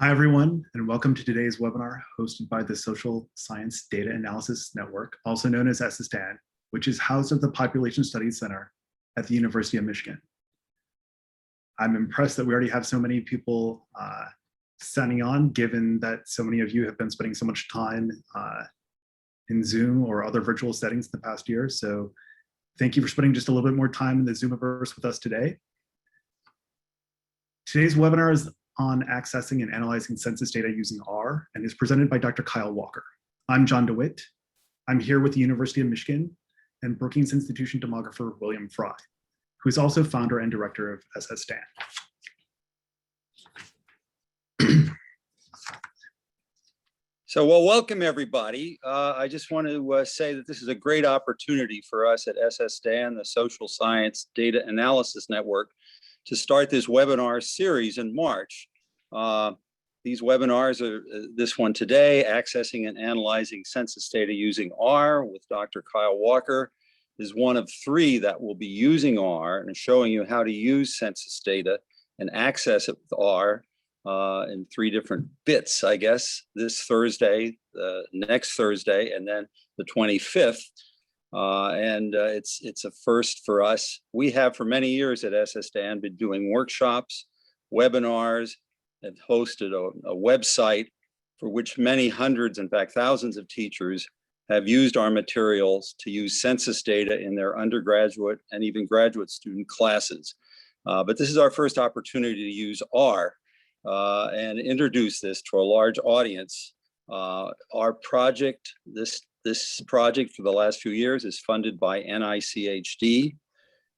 Hi, everyone, and welcome to today's webinar hosted by the Social Science Data Analysis Network, also known as SSDAN, which is housed at the Population Studies Center at the University of Michigan. I'm impressed that we already have so many people signing on, given that so many of you have been spending so much time in Zoom or other virtual settings in the past year. So thank you for spending just a little bit more time in the Zoomiverse with us today. Today's webinar is on accessing and analyzing census data using R and is presented by Dr. Kyle Walker. I'm John DeWitt. I'm here with the University of Michigan and Brookings Institution demographer William Fry, who is also founder and director of SSDAN. Well, welcome everybody. I just want to say that this is a great opportunity for us at SSDAN, the Social Science Data Analysis Network, to start this webinar series in March. These webinars are this one today, Accessing and Analyzing Census Data Using R with Dr. Kyle Walker, is one of three that will be using R and showing you how to use census data and access it with R in three different bits, I guess, this Thursday, next Thursday, and then the 25th. It's a first for us. We have for many years at SSDAN been doing workshops, webinars, and hosted a website for which many hundreds, in fact, thousands of teachers have used our materials to use census data in their undergraduate and even graduate student classes. But this is our first opportunity to use R and introduce this to a large audience. Our project, this project for the last few years is funded by NICHD.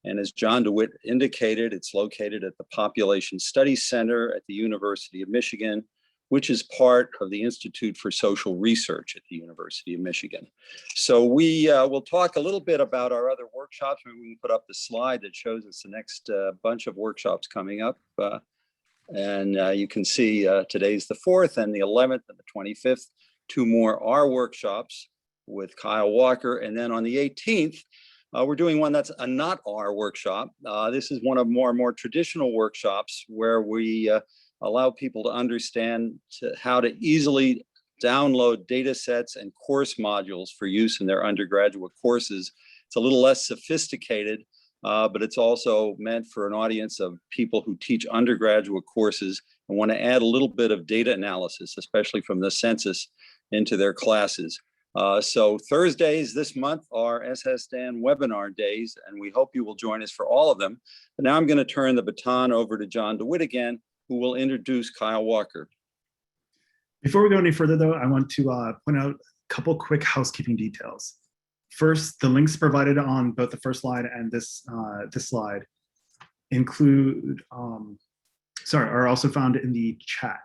And as John DeWitt indicated, it's located at the Population Studies Center at the University of Michigan, which is part of the Institute for Social Research at the University of Michigan. So we will talk a little bit about our other workshops. Maybe we can put up the slide that shows us the next bunch of workshops coming up. You can see today's the 4th and the 11th and the 25th, two more R workshops with Kyle Walker. And then on the 18th, we're doing one that's a not R workshop. This is one of more traditional workshops where we allow people to understand how to easily download data sets and course modules for use in their undergraduate courses. It's a little less sophisticated, but it's also meant for an audience of people who teach undergraduate courses and want to add a little bit of data analysis, especially from the census, into their classes. So Thursdays this month are SSDAN webinar days, and we hope you will join us for all of them. But now I'm going to turn the baton over to John DeWitt again, who will introduce Kyle Walker. Before we go any further, though, I want to point out a couple quick housekeeping details. First, the links provided on both the first slide and this slide are also found in the chat.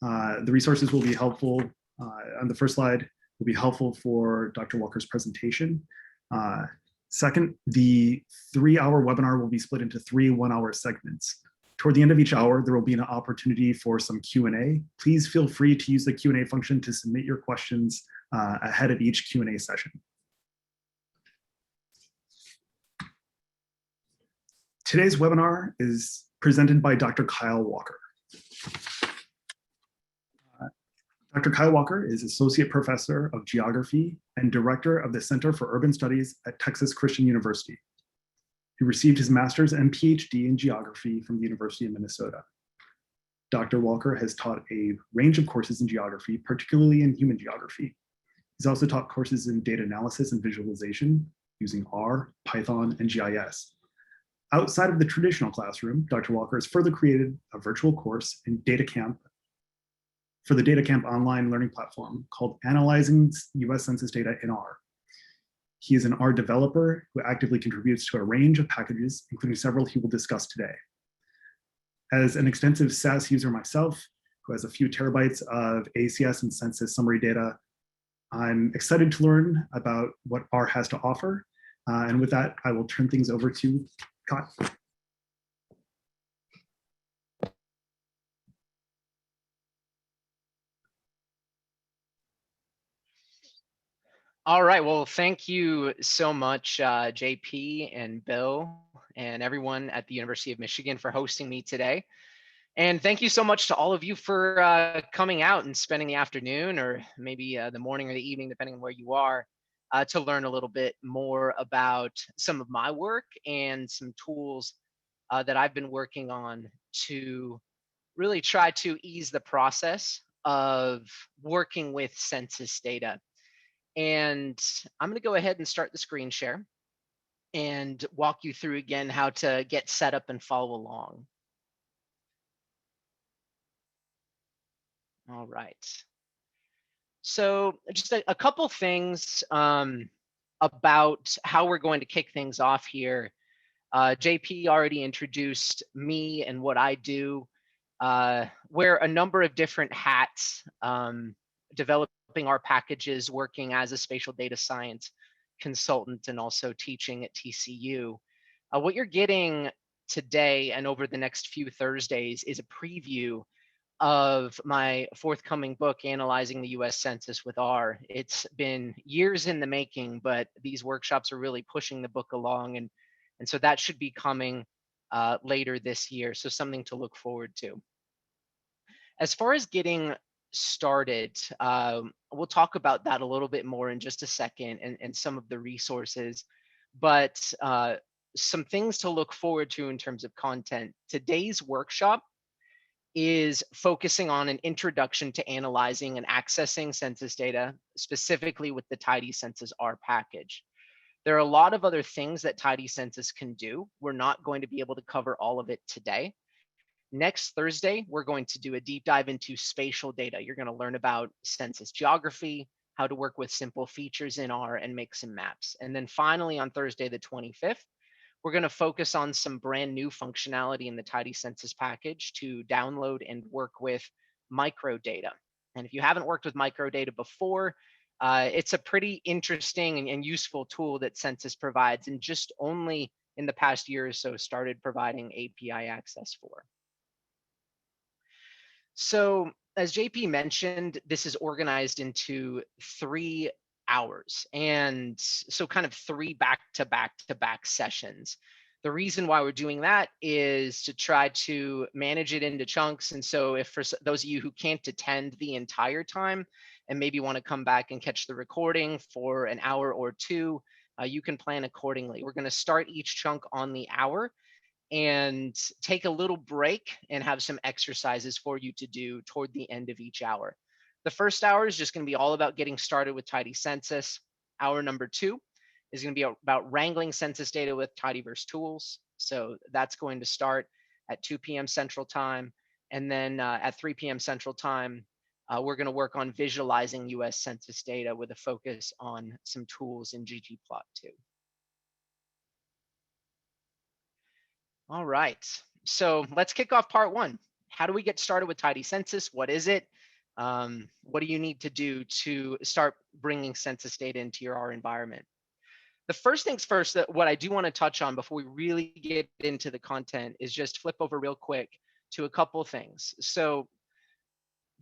The resources will be helpful on the first slide. Will be helpful for Dr. Walker's presentation. Second, the 3-hour webinar will be split into 3 one-hour segments. Toward the end of each hour, there will be an opportunity for some Q&A. Please feel free to use the Q&A function to submit your questions ahead of each Q&A session. Today's webinar is presented by Dr. Kyle Walker. Dr. Kyle Walker is Associate Professor of Geography and Director of the Center for Urban Studies at Texas Christian University. He received his master's and PhD in geography from the University of Minnesota. Dr. Walker has taught a range of courses in geography, particularly in human geography. He's also taught courses in data analysis and visualization using R, Python, and GIS. Outside of the traditional classroom, Dr. Walker has further created a virtual course in DataCamp for the DataCamp online learning platform called Analyzing US Census Data in R. He is an R developer who actively contributes to a range of packages, including several he will discuss today. As an extensive SAS user myself, who has a few terabytes of ACS and census summary data, I'm excited to learn about what R has to offer. And with that, I will turn things over to Kyle. All right, well, thank you so much, JP and Bill and everyone at the University of Michigan for hosting me today. And thank you so much to all of you for coming out and spending the afternoon or maybe the morning or the evening, depending on where you are, to learn a little bit more about some of my work and some tools that I've been working on to really try to ease the process of working with census data. And I'm going to go ahead and start the screen share and walk you through again how to get set up and follow along. All right. So just a couple things about how we're going to kick things off here. JP already introduced me and what I do. Wear a number of different hats, developing our packages, working as a spatial data science consultant, and also teaching at TCU. What you're getting today and over the next few Thursdays is a preview of my forthcoming book, Analyzing the US Census with R. It's been years in the making, but these workshops are really pushing the book along. And so that should be coming later this year. So something to look forward to. As far as getting started, we'll talk about that a little bit more in just a second and some of the resources. But some things to look forward to in terms of content. Today's workshop is focusing on an introduction to analyzing and accessing census data, specifically with the Tidycensus R package. There are a lot of other things that Tidycensus can do. We're not going to be able to cover all of it today. Next Thursday, we're going to do a deep dive into spatial data. You're going to learn about census geography, how to work with simple features in R and make some maps. And then finally, on Thursday, the 25th, we're going to focus on some brand new functionality in the Tidycensus package to download and work with microdata. And if you haven't worked with microdata before, it's a pretty interesting and useful tool that Census provides, and just only in the past year or so started providing API access for. So as JP mentioned, this is organized into 3 hours. And so kind of 3 back-to-back sessions. The reason why we're doing that is to try to manage it into chunks. And so if for those of you who can't attend the entire time and maybe want to come back and catch the recording for an hour or two, you can plan accordingly. We're going to start each chunk on the hour and take a little break and have some exercises for you to do toward the end of each hour. The first hour is just going to be all about getting started with Tidycensus. Hour number 2 is going to be about wrangling census data with tidyverse tools. So that's going to start at 2 p.m. Central Time. And then at 3 p.m. Central Time, we're going to work on visualizing US Census data with a focus on some tools in ggplot2. All right, so let's kick off part 1. How do we get started with Tidycensus? What is it? What do you need to do to start bringing census data into your R environment? The first things first, that what I do want to touch on before we really get into the content is just flip over real quick to a couple things. So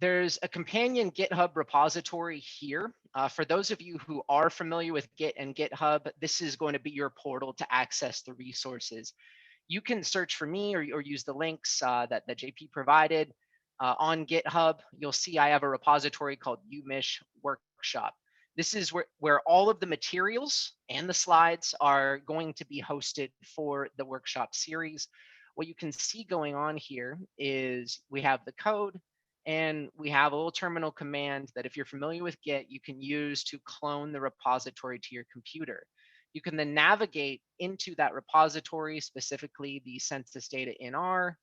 there's a companion GitHub repository here. For those of you who are familiar with Git and GitHub, this is going to be your portal to access the resources. You can search for me or use the links that JP provided on GitHub. You'll see I have a repository called Nhgis Workshop. This is where all of the materials and the slides are going to be hosted for the workshop series. What you can see going on here is we have the code, and we have a little terminal command that if you're familiar with Git, you can use to clone the repository to your computer. You can then navigate into that repository, specifically the census data in R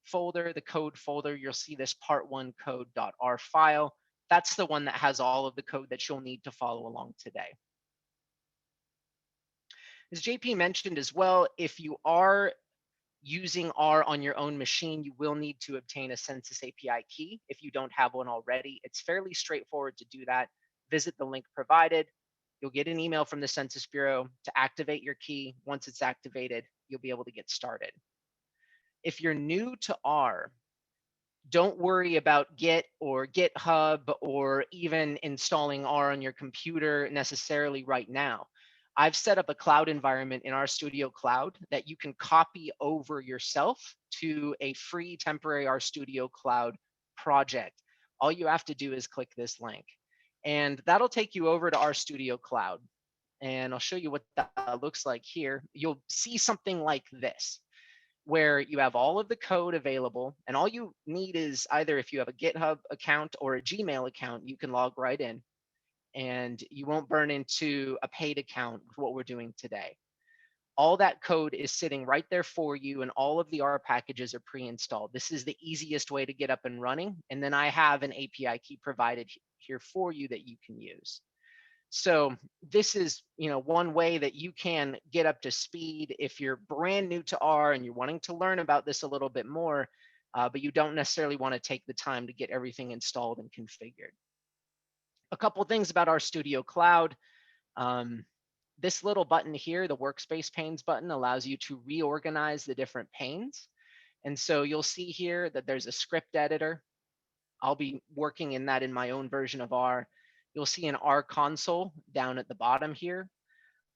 folder, the code folder. You'll see this part1 code.r file. That's the one that has all of the code that you'll need to follow along today. As JP mentioned as well, if you are using R on your own machine, you will need to obtain a Census Api key if you don't have one already. It's fairly straightforward to do that. Visit the link provided. You'll get an email from the Census Bureau to activate your key. Once it's activated, you'll be able to get started. If you're new to R, don't worry about Git or GitHub or even installing R on your computer necessarily right now. I've set up a cloud environment in RStudio Cloud that you can copy over yourself to a free temporary RStudio Cloud project. All you have to do is click this link, and that'll take you over to RStudio Cloud. And I'll show you what that looks like here. You'll see something like this, where you have all of the code available, and all you need is either, if you have a GitHub account or a Gmail account, you can log right in, and you won't burn into a paid account with what we're doing today. All that code is sitting right there for you, and all of the R packages are pre-installed. This is the easiest way to get up and running. And then I have an API key provided here for you that you can use. So this is, one way that you can get up to speed if you're brand new to R and you're wanting to learn about this a little bit more, but you don't necessarily want to take the time to get everything installed and configured. A couple things about RStudio Cloud. This little button here, the workspace panes button, allows you to reorganize the different panes. And so you'll see here that there's a script editor. I'll be working in that in my own version of R. You'll see an R console down at the bottom here.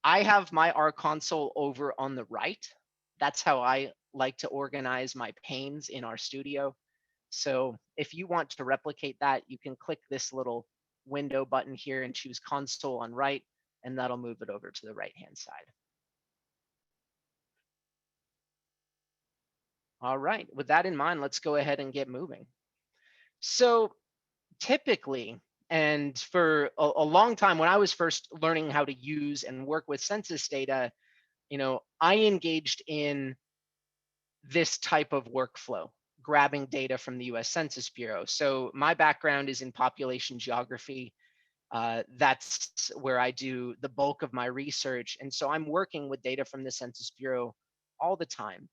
I have my R console over on the right. That's how I like to organize my panes in RStudio. So if you want to replicate that, you can click this little window button here and choose console on right, and that'll move it over to the right-hand side. All right, with that in mind, let's go ahead and get moving. So typically, and for a long time, when I was first learning how to use and work with census data, I engaged in this type of workflow, grabbing data from the US Census Bureau. So my background is in population geography. That's where I do the bulk of my research. And so I'm working with data from the Census Bureau all the time.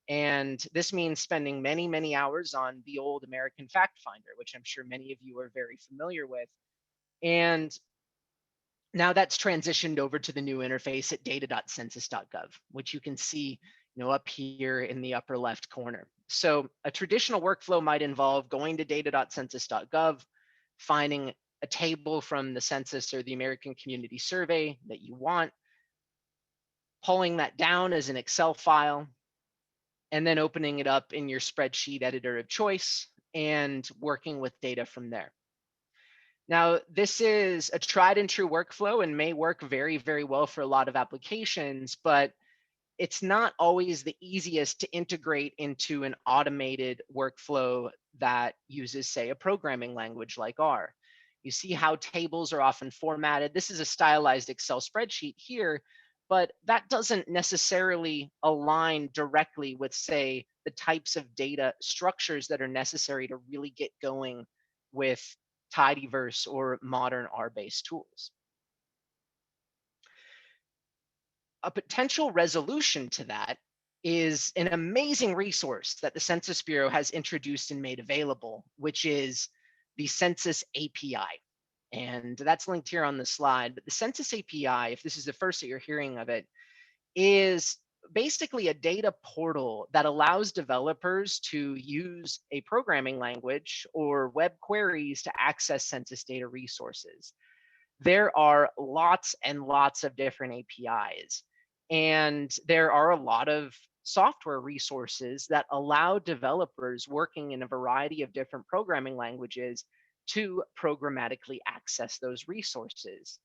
And this means spending many, many hours on the old American Fact Finder, which I'm sure many of you are very familiar with. And now that's transitioned over to the new interface at data.census.gov, which you can see up here in the upper left corner. So a traditional workflow might involve going to data.census.gov, finding a table from the census or the American Community Survey that you want, pulling that down as an Excel file, and then opening it up in your spreadsheet editor of choice and working with data from there. Now, this is a tried and true workflow and may work very, very well for a lot of applications, but it's not always the easiest to integrate into an automated workflow that uses, say, a programming language like R. You see how tables are often formatted. This is a stylized Excel spreadsheet here, but that doesn't necessarily align directly with, say, the types of data structures that are necessary to really get going with tidyverse or modern R-based tools. A potential resolution to that is an amazing resource that the Census Bureau has introduced and made available, which is the Census API. And that's linked here on the slide. But the Census API, if this is the first that you're hearing of it, is basically a data portal that allows developers to use a programming language or web queries to access census data resources. There are lots and lots of different APIs, and there are a lot of software resources that allow developers working in a variety of different programming languages to programmatically access those resources.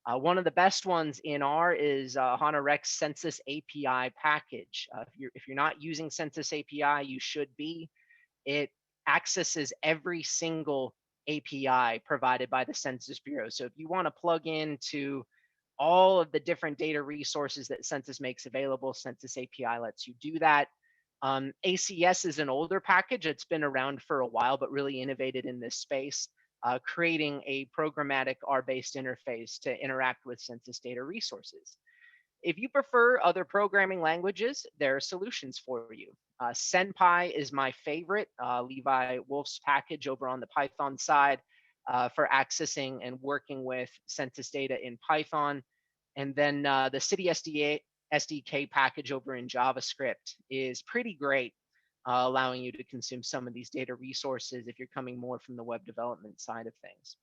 One of the best ones in R is HANA Rex Census API package. If you're not using Census API, you should be. It accesses every single API provided by the Census Bureau. So if you want to plug into all of the different data resources that Census makes available, Census API lets you do that. ACS is an older package. It's been around for a while, but really innovated in this space, creating a programmatic R-based interface to interact with census data resources. If you prefer other programming languages, there are solutions for you. SenPy is my favorite, Levi Wolf's package over on the Python side for accessing and working with census data in Python. And then the City SDK package over in JavaScript is pretty great, allowing you to consume some of these data resources if you're coming more from the web development side of things.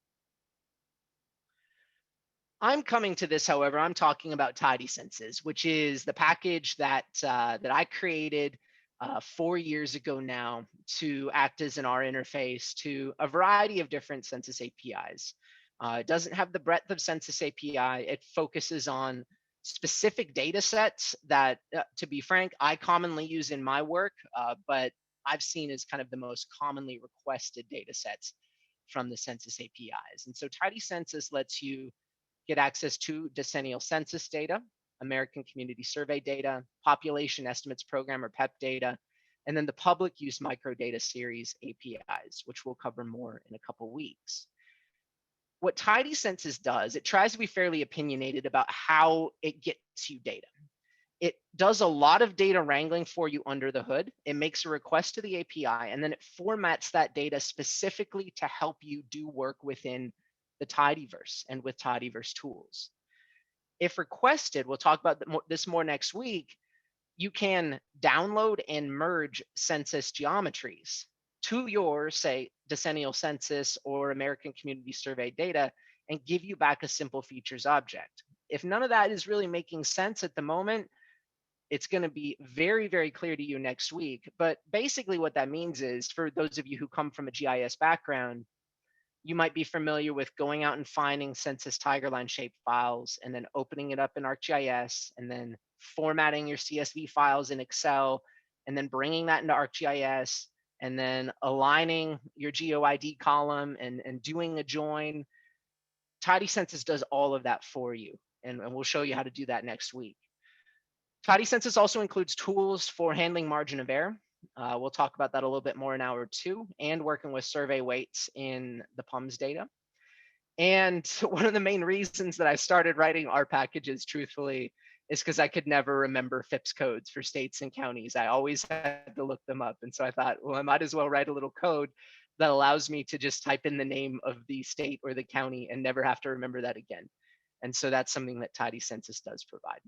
I'm coming to this, however, I'm talking about Tidycensus, which is the package that that I created 4 years ago now to act as an R interface to a variety of different Census APIs. It doesn't have the breadth of Census API. It focuses on specific data sets that, to be frank, I commonly use in my work, but I've seen as kind of the most commonly requested data sets from the Census APIs. And so Tidycensus lets you get access to decennial census data, American Community Survey data, Population Estimates Program or PEP data, and then the public use microdata series APIs, which we'll cover more in a couple weeks. What Tidycensus does, it tries to be fairly opinionated about how it gets you data. It does a lot of data wrangling for you under the hood. It makes a request to the API, and then it formats that data specifically to help you do work within the tidyverse and with tidyverse tools. If requested, we'll talk about this more next week, you can download and merge census geometries to your, say, decennial census or American Community Survey data and give you back a simple features object. If none of that is really making sense at the moment, it's going to be very, very clear to you next week. But basically what that means is, for those of you who come from a GIS background, you might be familiar with going out and finding census tigerline shape files and then opening it up in ArcGIS and then formatting your CSV files in Excel and then bringing that into ArcGIS and then aligning your GeoID column and doing a join. Tidycensus does all of that for you, and we'll show you how to do that next week. Tidycensus also includes tools for handling margin of error. We'll talk about that a little bit more in hour 2, and working with survey weights in the PUMS data. And one of the main reasons that I started writing R packages, truthfully, is because I could never remember FIPS codes for states and counties. I always had to look them up. And so I thought, well, I might as well write a little code that allows me to just type in the name of the state or the county and never have to remember that again. And so that's something that Tidycensus does provide.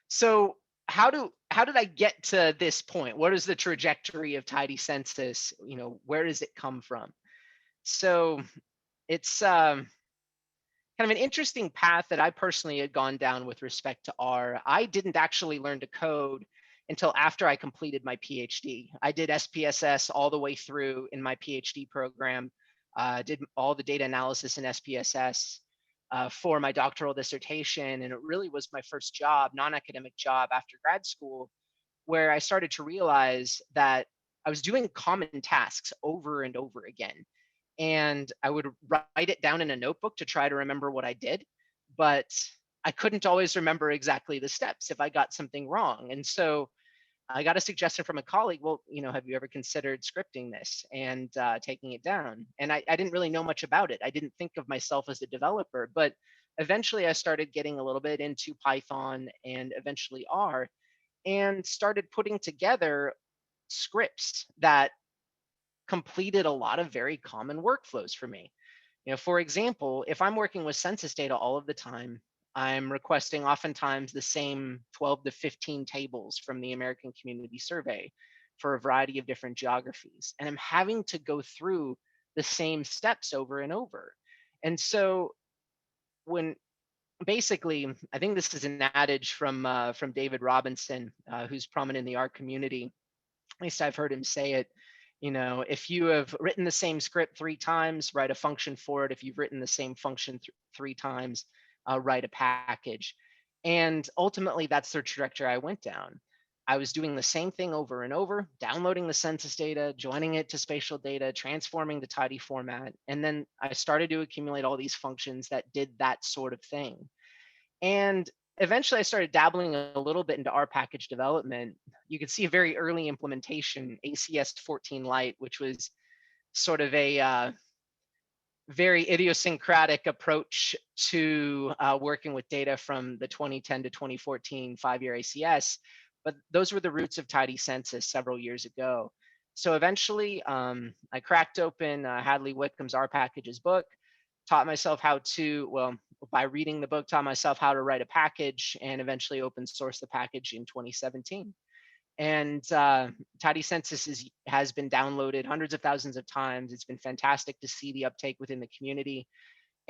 So how did I get to this point? What is the trajectory of Tidycensus? You know, where does it come from? So it's kind of an interesting path that I personally had gone down with respect to R. I didn't actually learn to code until after I completed my PhD. I did SPSS all the way through in my PhD program, did all the data analysis in SPSS. For my doctoral dissertation. And it really was my first job, non-academic job after grad school, where I started to realize that I was doing common tasks over and over again. And I would write it down in a notebook to try to remember what I did, but I couldn't always remember exactly the steps if I got something wrong. And so I got a suggestion from a colleague, well, you know, have you ever considered scripting this and taking it down? And I didn't really know much about it. I didn't think of myself as a developer, but eventually I started getting a little bit into Python and eventually R, and started putting together scripts that completed a lot of very common workflows for me. You know, for example, if I'm working with census data all of the time, I'm requesting oftentimes the same 12 to 15 tables from the American Community Survey for a variety of different geographies. And I'm having to go through the same steps over and over. And so when basically, I think this is an adage from David Robinson, who's prominent in the R community. At least I've heard him say it. You know, if you have written the same script 3 times, write a function for it. If you've written the same function 3 times, write a package. And ultimately, that's the trajectory I went down. I was doing the same thing over and over, downloading the census data, joining it to spatial data, transforming the tidy format. And then I started to accumulate all these functions that did that sort of thing. And eventually I started dabbling a little bit into R package development. You could see a very early implementation, ACS 14 Lite, which was sort of a very idiosyncratic approach to working with data from the 2010 to 2014 5-year ACS. But those were the roots of Tidycensus several years ago. So eventually I cracked open Hadley Wickham's R packages book, taught myself how to, well, by reading the book, taught myself how to write a package, and eventually open source the package in 2017. And Tidycensus has been downloaded hundreds of thousands of times. It's been fantastic to see the uptake within the community.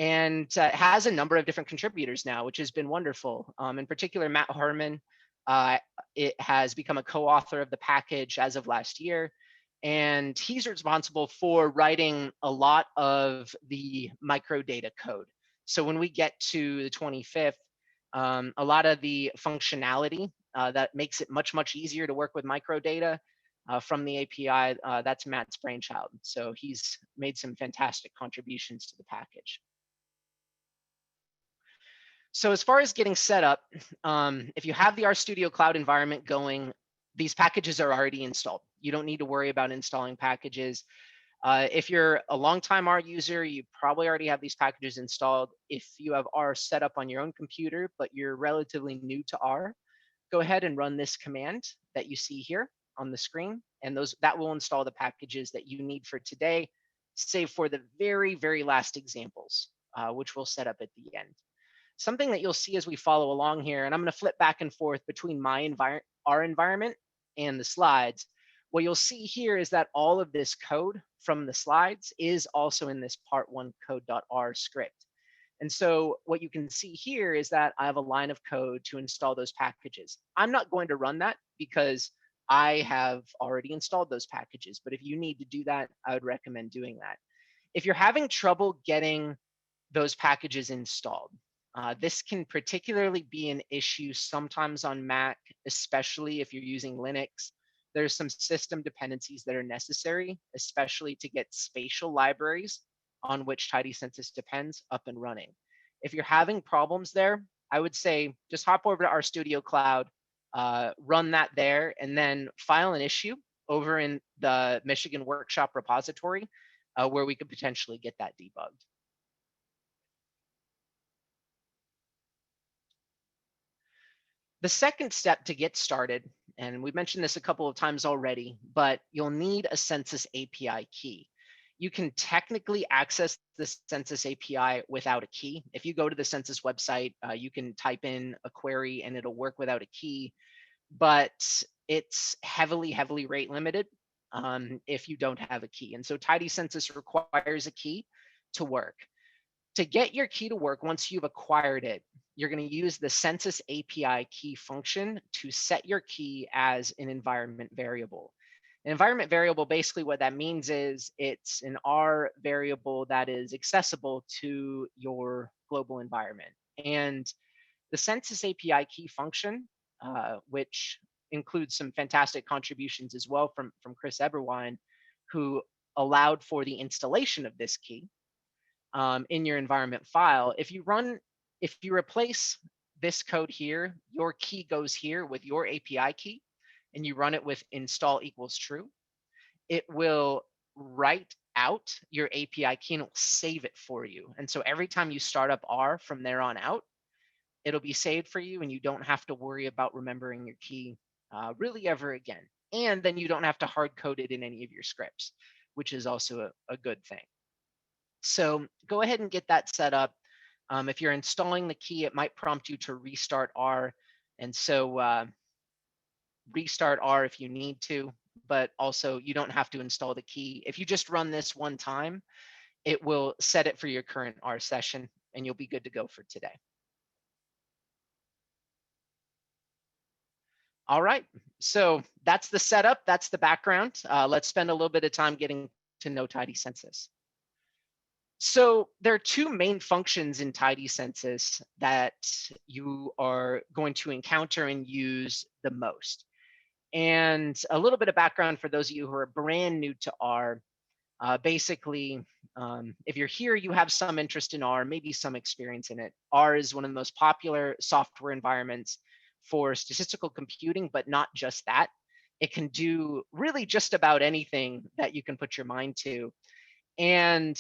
and it has a number of different contributors now, which has been wonderful. In particular, Matt Harmon, it has become a co-author of the package as of last year. And he's responsible for writing a lot of the microdata code. So when we get to the 25th, a lot of the functionality that makes it much, much easier to work with microdata from the API, that's Matt's brainchild. So he's made some fantastic contributions to the package. So as far as getting set up, if you have the RStudio cloud environment going, these packages are already installed. You don't need to worry about installing packages. If you're a longtime R user, you probably already have these packages installed. If you have R set up on your own computer, but you're relatively new to R, go ahead and run this command that you see here on the screen, and that will install the packages that you need for today, save for the very, very last examples, which we'll set up at the end. Something that you'll see as we follow along here, and I'm going to flip back and forth between our environment and the slides. What you'll see here is that all of this code from the slides is also in this part1 code.r script. And so what you can see here is that I have a line of code to install those packages. I'm not going to run that because I have already installed those packages. But if you need to do that, I would recommend doing that. If you're having trouble getting those packages installed, this can particularly be an issue sometimes on Mac, especially if you're using Linux. There's some system dependencies that are necessary, especially to get spatial libraries on which Tidycensus depends up and running. If you're having problems there, I would say just hop over to RStudio Cloud, run that there, and then file an issue over in the Michigan Workshop repository where we could potentially get that debugged. The second step to get started, and we've mentioned this a couple of times already, but you'll need a Census API key. You can technically access the Census API without a key. If you go to the Census website, you can type in a query and it'll work without a key, but it's heavily, heavily rate limited if you don't have a key. And so Tidycensus requires a key to work. To get your key to work, once you've acquired it, you're going to use the Census Api Key Function to set your key as an environment variable. An environment variable, basically what that means is it's an R variable that is accessible to your global environment. And the Census Api Key Function, which includes some fantastic contributions as well from Chris Eberwein, who allowed for the installation of this key in your environment file. If you replace this code here, your key goes here with your API key, and you run it with install equals true, it will write out your API key and it will save it for you. And so every time you start up R from there on out, it'll be saved for you, and you don't have to worry about remembering your key really ever again. And then you don't have to hard code it in any of your scripts, which is also a good thing. So go ahead and get that set up. If you're installing the key, it might prompt you to restart R. And so restart R if you need to, but also you don't have to install the key. If you just run this one time, it will set it for your current R session, and you'll be good to go for today. All right, so that's the setup, that's the background. Let's spend a little bit of time getting to know Tidycensus. So there are two main functions in Tidycensus that you are going to encounter and use the most. And a little bit of background for those of you who are brand new to R. Basically, if you're here, you have some interest in R, maybe some experience in it. R is one of the most popular software environments for statistical computing, but not just that. It can do really just about anything that you can put your mind to. And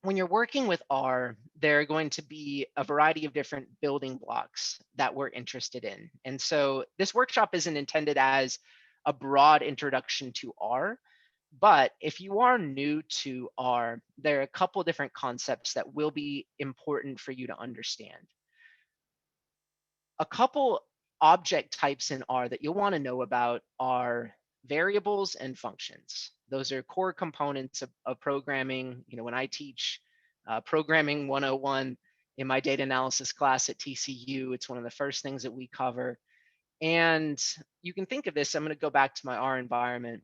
when you're working with R, there are going to be a variety of different building blocks that we're interested in. And so this workshop isn't intended as a broad introduction to R, but if you are new to R, there are a couple different concepts that will be important for you to understand. A couple object types in R that you'll want to know about are variables and functions. Those are core components of programming. You know, when I teach Programming 101 in my data analysis class at TCU. It's one of the first things that we cover. And you can think of this, I'm going to go back to my R environment.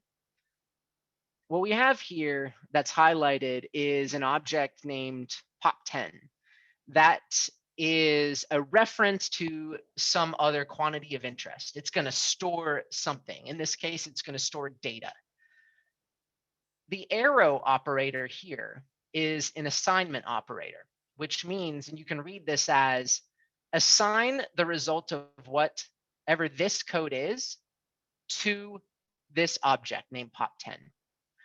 What we have here that's highlighted is an object named pop10. That is a reference to some other quantity of interest. It's going to store something. In this case, it's going to store data. The arrow operator here is an assignment operator, which means, and you can read this as, assign the result of whatever this code is to this object named pop10.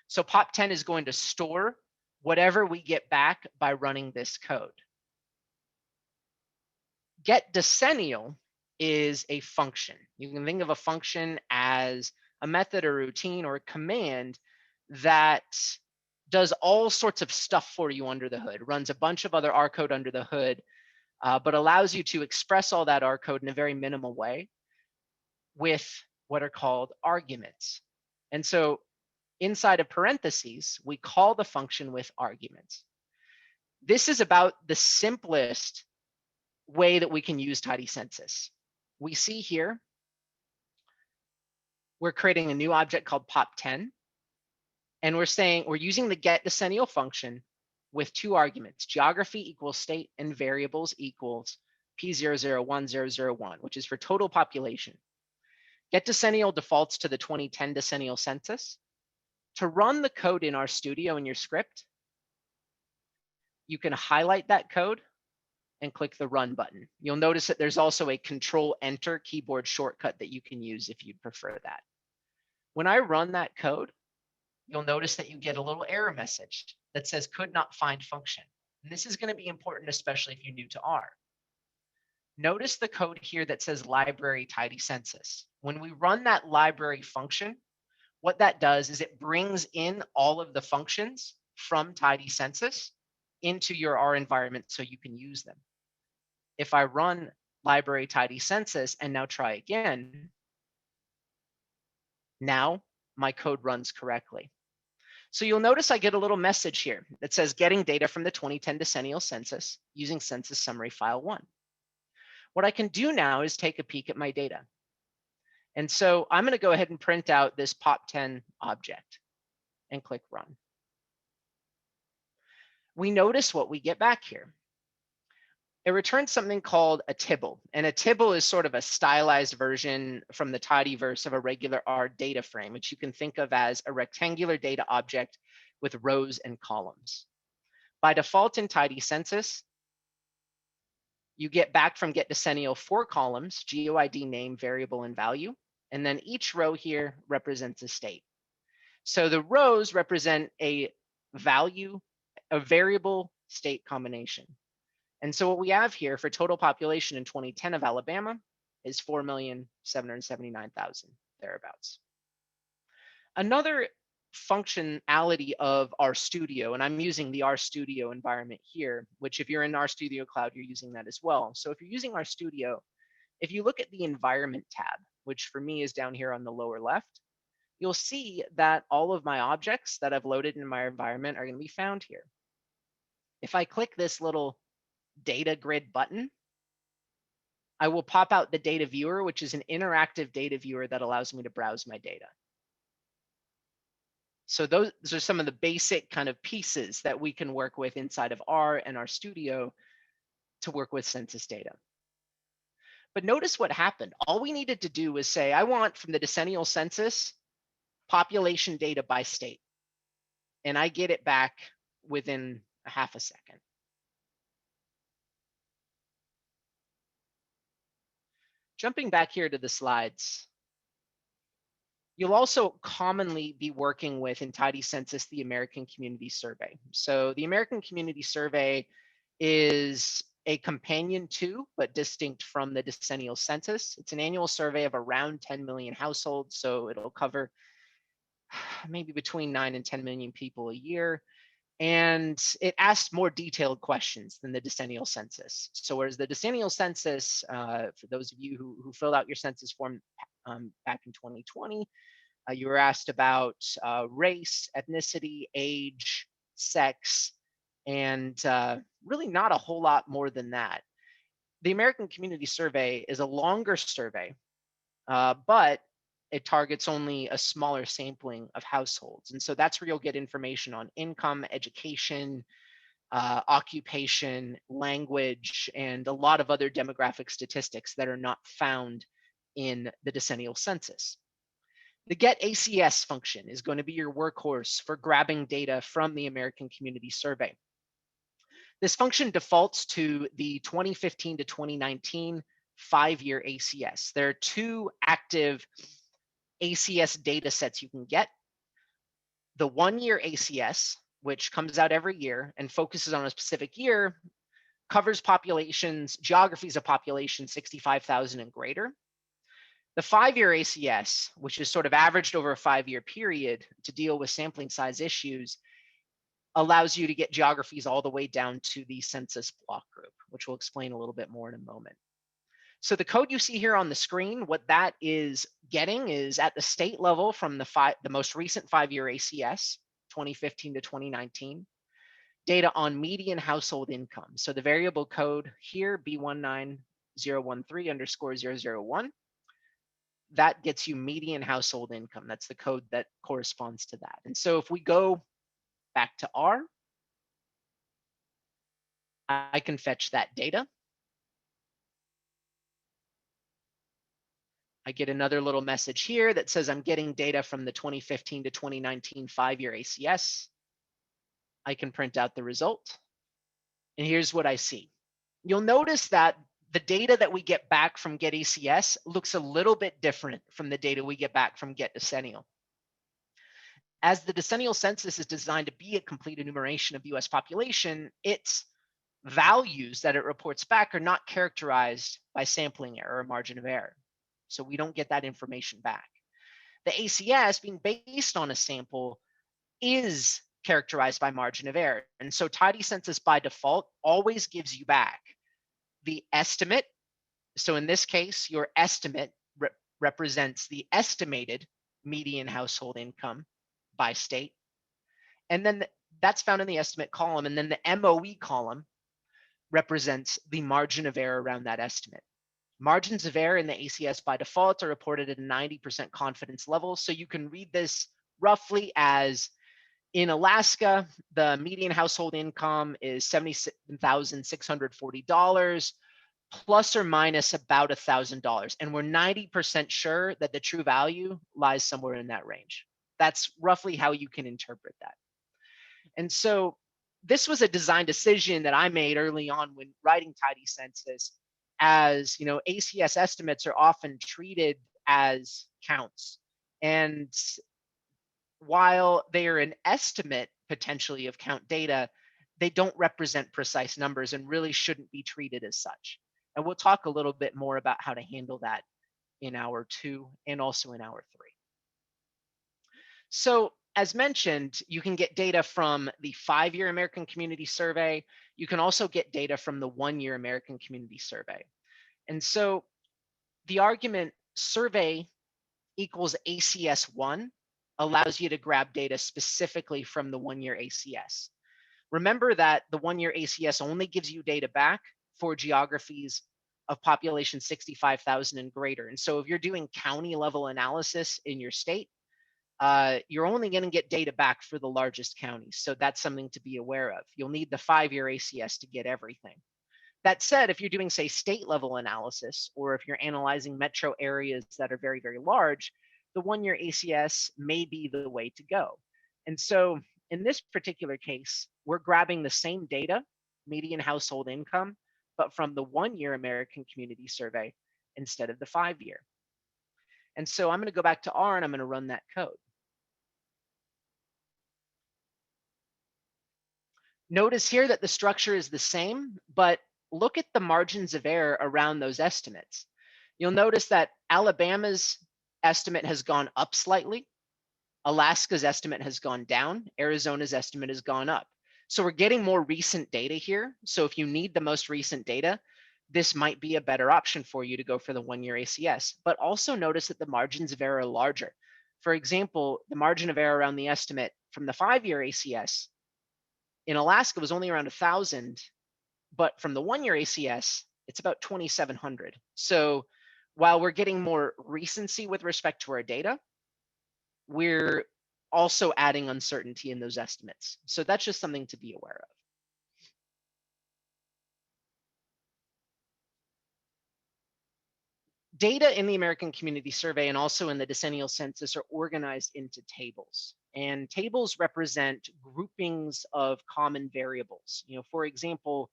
So pop10 is going to store whatever we get back by running this code. Get decennial is a function. You can think of a function as a method or routine or a command that does all sorts of stuff for you under the hood, runs a bunch of other R code under the hood, but allows you to express all that R code in a very minimal way with what are called arguments. And so inside of parentheses, we call the function with arguments. This is about the simplest way that we can use Tidycensus. We see here, we're creating a new object called pop10, and we're using the get decennial function with two arguments, geography equals state and variables equals P001001, which is for total population. Get decennial defaults to the 2010 decennial census. To run the code in Rstudio in your script, you can highlight that code and click the run button. You'll notice that there's also a Control-Enter keyboard shortcut that you can use if you'd prefer that. When I run that code, you'll notice that you get a little error message that says could not find function. And this is going to be important, especially if you're new to R. Notice the code here that says library tidycensus. When we run that library function, what that does is it brings in all of the functions from Tidycensus into your R environment so you can use them. If I run library tidycensus and now try again, now my code runs correctly. So you'll notice I get a little message here that says getting data from the 2010 decennial census using census summary file 1. What I can do now is take a peek at my data. And so I'm going to go ahead and print out this pop10 object and click run. We notice what we get back here. It returns something called a tibble. And a tibble is sort of a stylized version from the tidyverse of a regular R data frame, which you can think of as a rectangular data object with rows and columns. By default in Tidycensus, you get back from get decennial 4 columns, GeoID, name, variable, and value. And then each row here represents a state. So the rows represent a value, a variable state combination. And so what we have here for total population in 2010 of Alabama is 4,779,000, thereabouts. Another functionality of Rstudio, and I'm using the Rstudio environment here, which if you're in Rstudio Cloud, you're using that as well. So if you're using Rstudio, if you look at the environment tab, which for me is down here on the lower left, you'll see that all of my objects that I've loaded in my environment are going to be found here. If I click this little data grid button, I will pop out the data viewer, which is an interactive data viewer that allows me to browse my data. So those are some of the basic kind of pieces that we can work with inside of R and Rstudio to work with census data. But notice what happened. All we needed to do was say, I want from the decennial census population data by state. And I get it back within a half a second. Jumping back here to the slides, you'll also commonly be working with in Tidycensus the American Community Survey. So the American Community Survey is a companion to, but distinct from the decennial census. It's an annual survey of around 10 million households. So it'll cover maybe between 9 and 10 million people a year. And it asks more detailed questions than the decennial census. So whereas the decennial census, for those of you who filled out your census form back in 2020, you were asked about race, ethnicity, age, sex, and really not a whole lot more than that. The American Community Survey is a longer survey, but it targets only a smaller sampling of households. And so that's where you'll get information on income, education, occupation, language, and a lot of other demographic statistics that are not found in the decennial census. The get ACS function is going to be your workhorse for grabbing data from the American Community Survey. This function defaults to the 2015 to 2019 5-year ACS. There are 2 active ACS data sets you can get. The 1-year ACS, which comes out every year and focuses on a specific year, covers populations, geographies of population 65,000 and greater. The 5-year ACS, which is sort of averaged over a 5-year period to deal with sampling size issues, allows you to get geographies all the way down to the census block group, which we'll explain a little bit more in a moment. So the code you see here on the screen, what that is getting is at the state level from the most recent 5-year ACS, 2015 to 2019, data on median household income. So the variable code here, B19013_001, that gets you median household income. That's the code that corresponds to that. And so if we go back to R, I can fetch that data. I get another little message here that says I'm getting data from the 2015 to 2019 5-year ACS. I can print out the result. And here's what I see. You'll notice that the data that we get back from get ACS looks a little bit different from the data we get back from get decennial. As the decennial census is designed to be a complete enumeration of US population, its values that it reports back are not characterized by sampling error or margin of error. So we don't get that information back. The ACS, being based on a sample, is characterized by margin of error. And so Tidycensus by default always gives you back the estimate. So in this case, your estimate represents the estimated median household income by state. And then that's found in the estimate column. And then the MOE column represents the margin of error around that estimate. Margins of error in the ACS by default are reported at a 90% confidence level. So you can read this roughly as in Alaska, the median household income is $77,640 plus or minus about $1,000. And we're 90% sure that the true value lies somewhere in that range. That's roughly how you can interpret that. And so this was a design decision that I made early on when writing Tidycensus, as you know, ACS estimates are often treated as counts. And while they are an estimate potentially of count data, they don't represent precise numbers and really shouldn't be treated as such. And we'll talk a little bit more about how to handle that in hour 2 and also in hour 3. So as mentioned, you can get data from the 5-year American Community Survey. You can also get data from the 1-year American Community Survey. And so the argument survey equals ACS1 allows you to grab data specifically from the 1-year ACS. Remember that the 1-year ACS only gives you data back for geographies of population 65,000 and greater. And so if you're doing county level analysis in your state, you're only going to get data back for the largest counties. So that's something to be aware of. You'll need the 5-year ACS to get everything. That said, if you're doing, say, state level analysis, or if you're analyzing metro areas that are very, very large, the 1-year ACS may be the way to go. And so in this particular case, we're grabbing the same data, median household income, but from the 1-year American Community Survey instead of the 5-year. And so I'm going to go back to R and I'm going to run that code. Notice here that the structure is the same, but look at the margins of error around those estimates. You'll notice that Alabama's estimate has gone up slightly. Alaska's estimate has gone down. Arizona's estimate has gone up. So we're getting more recent data here. So if you need the most recent data, this might be a better option for you to go for the 1-year ACS. But also notice that the margins of error are larger. For example, the margin of error around the estimate from the 5-year ACS In Alaska, it was only around 1,000, but from the 1-year ACS, it's about 2,700. So while we're getting more recency with respect to our data, we're also adding uncertainty in those estimates. So that's just something to be aware of. Data in the American Community Survey and also in the decennial census are organized into tables. And tables represent groupings of common variables. For example,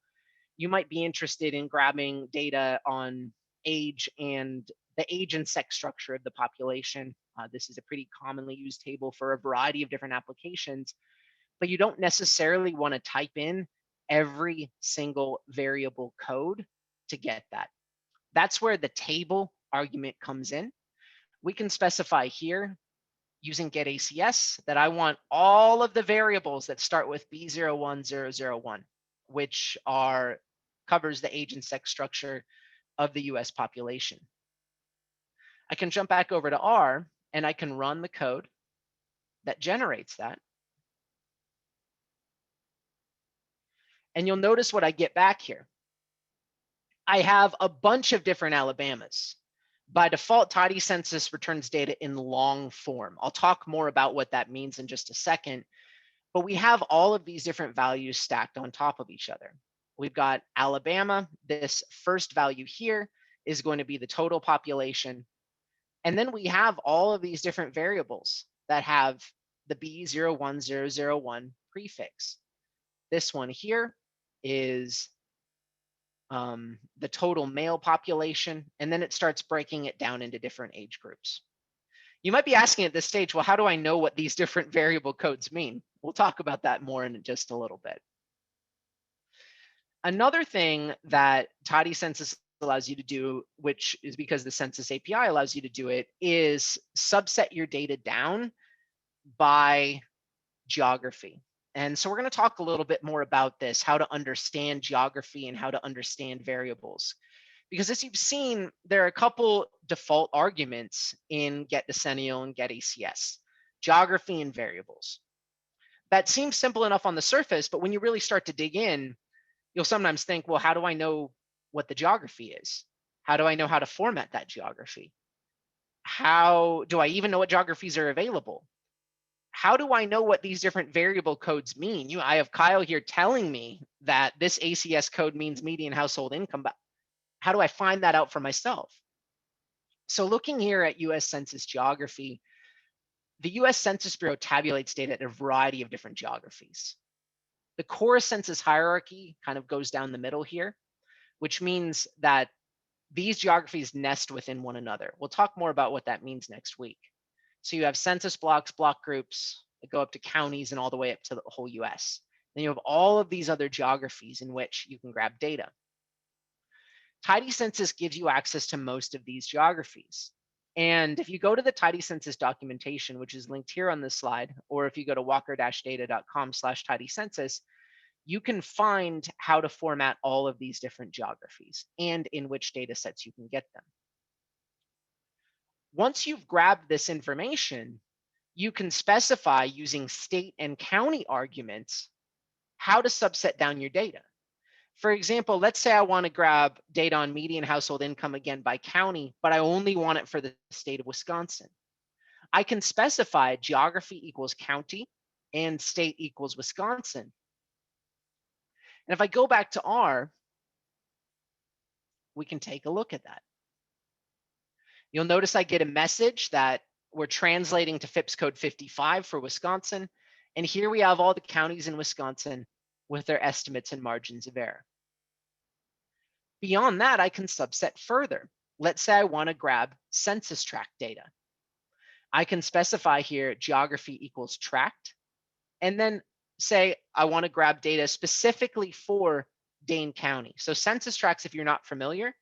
you might be interested in grabbing data on age and the age and sex structure of the population. This is a pretty commonly used table for a variety of different applications, but you don't necessarily want to type in every single variable code to get that. That's where the table argument comes in. We can specify here using getACS that I want all of the variables that start with B01001, which covers the age and sex structure of the US population. I can jump back over to R and I can run the code that generates that. And you'll notice what I get back here. I have a bunch of different Alabamas. By default, Tidycensus returns data in long form. I'll talk more about what that means in just a second, but we have all of these different values stacked on top of each other. We've got Alabama. This first value here is going to be the total population. And then we have all of these different variables that have the B01001 prefix. This one here is the total male population, and then it starts breaking it down into different age groups. You might be asking at this stage, well, how do I know what these different variable codes mean? We'll talk about that more in just a little bit. Another thing that Tidycensus allows you to do, which is because the Census API allows you to do it, is subset your data down by geography. And so we're going to talk a little bit more about this, how to understand geography and how to understand variables. Because as you've seen, there are a couple default arguments in getDecennial and getACS, geography and variables. That seems simple enough on the surface, but when you really start to dig in, you'll sometimes think, well, how do I know what the geography is? How do I know how to format that geography? How do I even know what geographies are available? How do I know what these different variable codes mean? I have Kyle here telling me that this ACS code means median household income, but how do I find that out for myself? So looking here at US Census geography, the US Census Bureau tabulates data at a variety of different geographies. The core census hierarchy kind of goes down the middle here, which means that these geographies nest within one another. We'll talk more about what that means next week. So you have census blocks, block groups that go up to counties and all the way up to the whole US. Then you have all of these other geographies in which you can grab data. Tidycensus gives you access to most of these geographies. And if you go to the Tidycensus documentation, which is linked here on this slide, or if you go to walker-data.com/tidycensus, you can find how to format all of these different geographies and in which data sets you can get them. Once you've grabbed this information, you can specify using state and county arguments how to subset down your data. For example, let's say I want to grab data on median household income again by county, but I only want it for the state of Wisconsin. I can specify geography equals county and state equals Wisconsin. And if I go back to R, we can take a look at that. You'll notice I get a message that we're translating to FIPS code 55 for Wisconsin. And here we have all the counties in Wisconsin with their estimates and margins of error. Beyond that, I can subset further. Let's say I want to grab census tract data. I can specify here geography equals tract, and then say I want to grab data specifically for Dane County. So census tracts, if you're not familiar,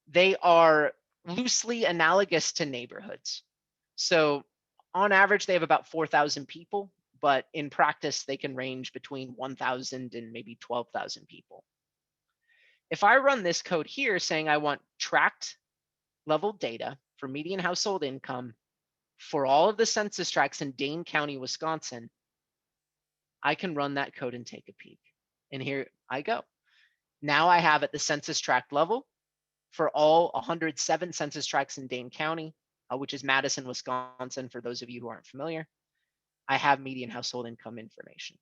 they are loosely analogous to neighborhoods. So on average, they have about 4,000 people, but in practice, they can range between 1,000 and maybe 12,000 people. If I run this code here saying I want tract level data for median household income for all of the census tracts in Dane County, Wisconsin, I can run that code and take a peek. And here I go. Now I have at the census tract level for all 107 census tracts in Dane County, which is Madison, Wisconsin, for those of you who aren't familiar, I have median household income information.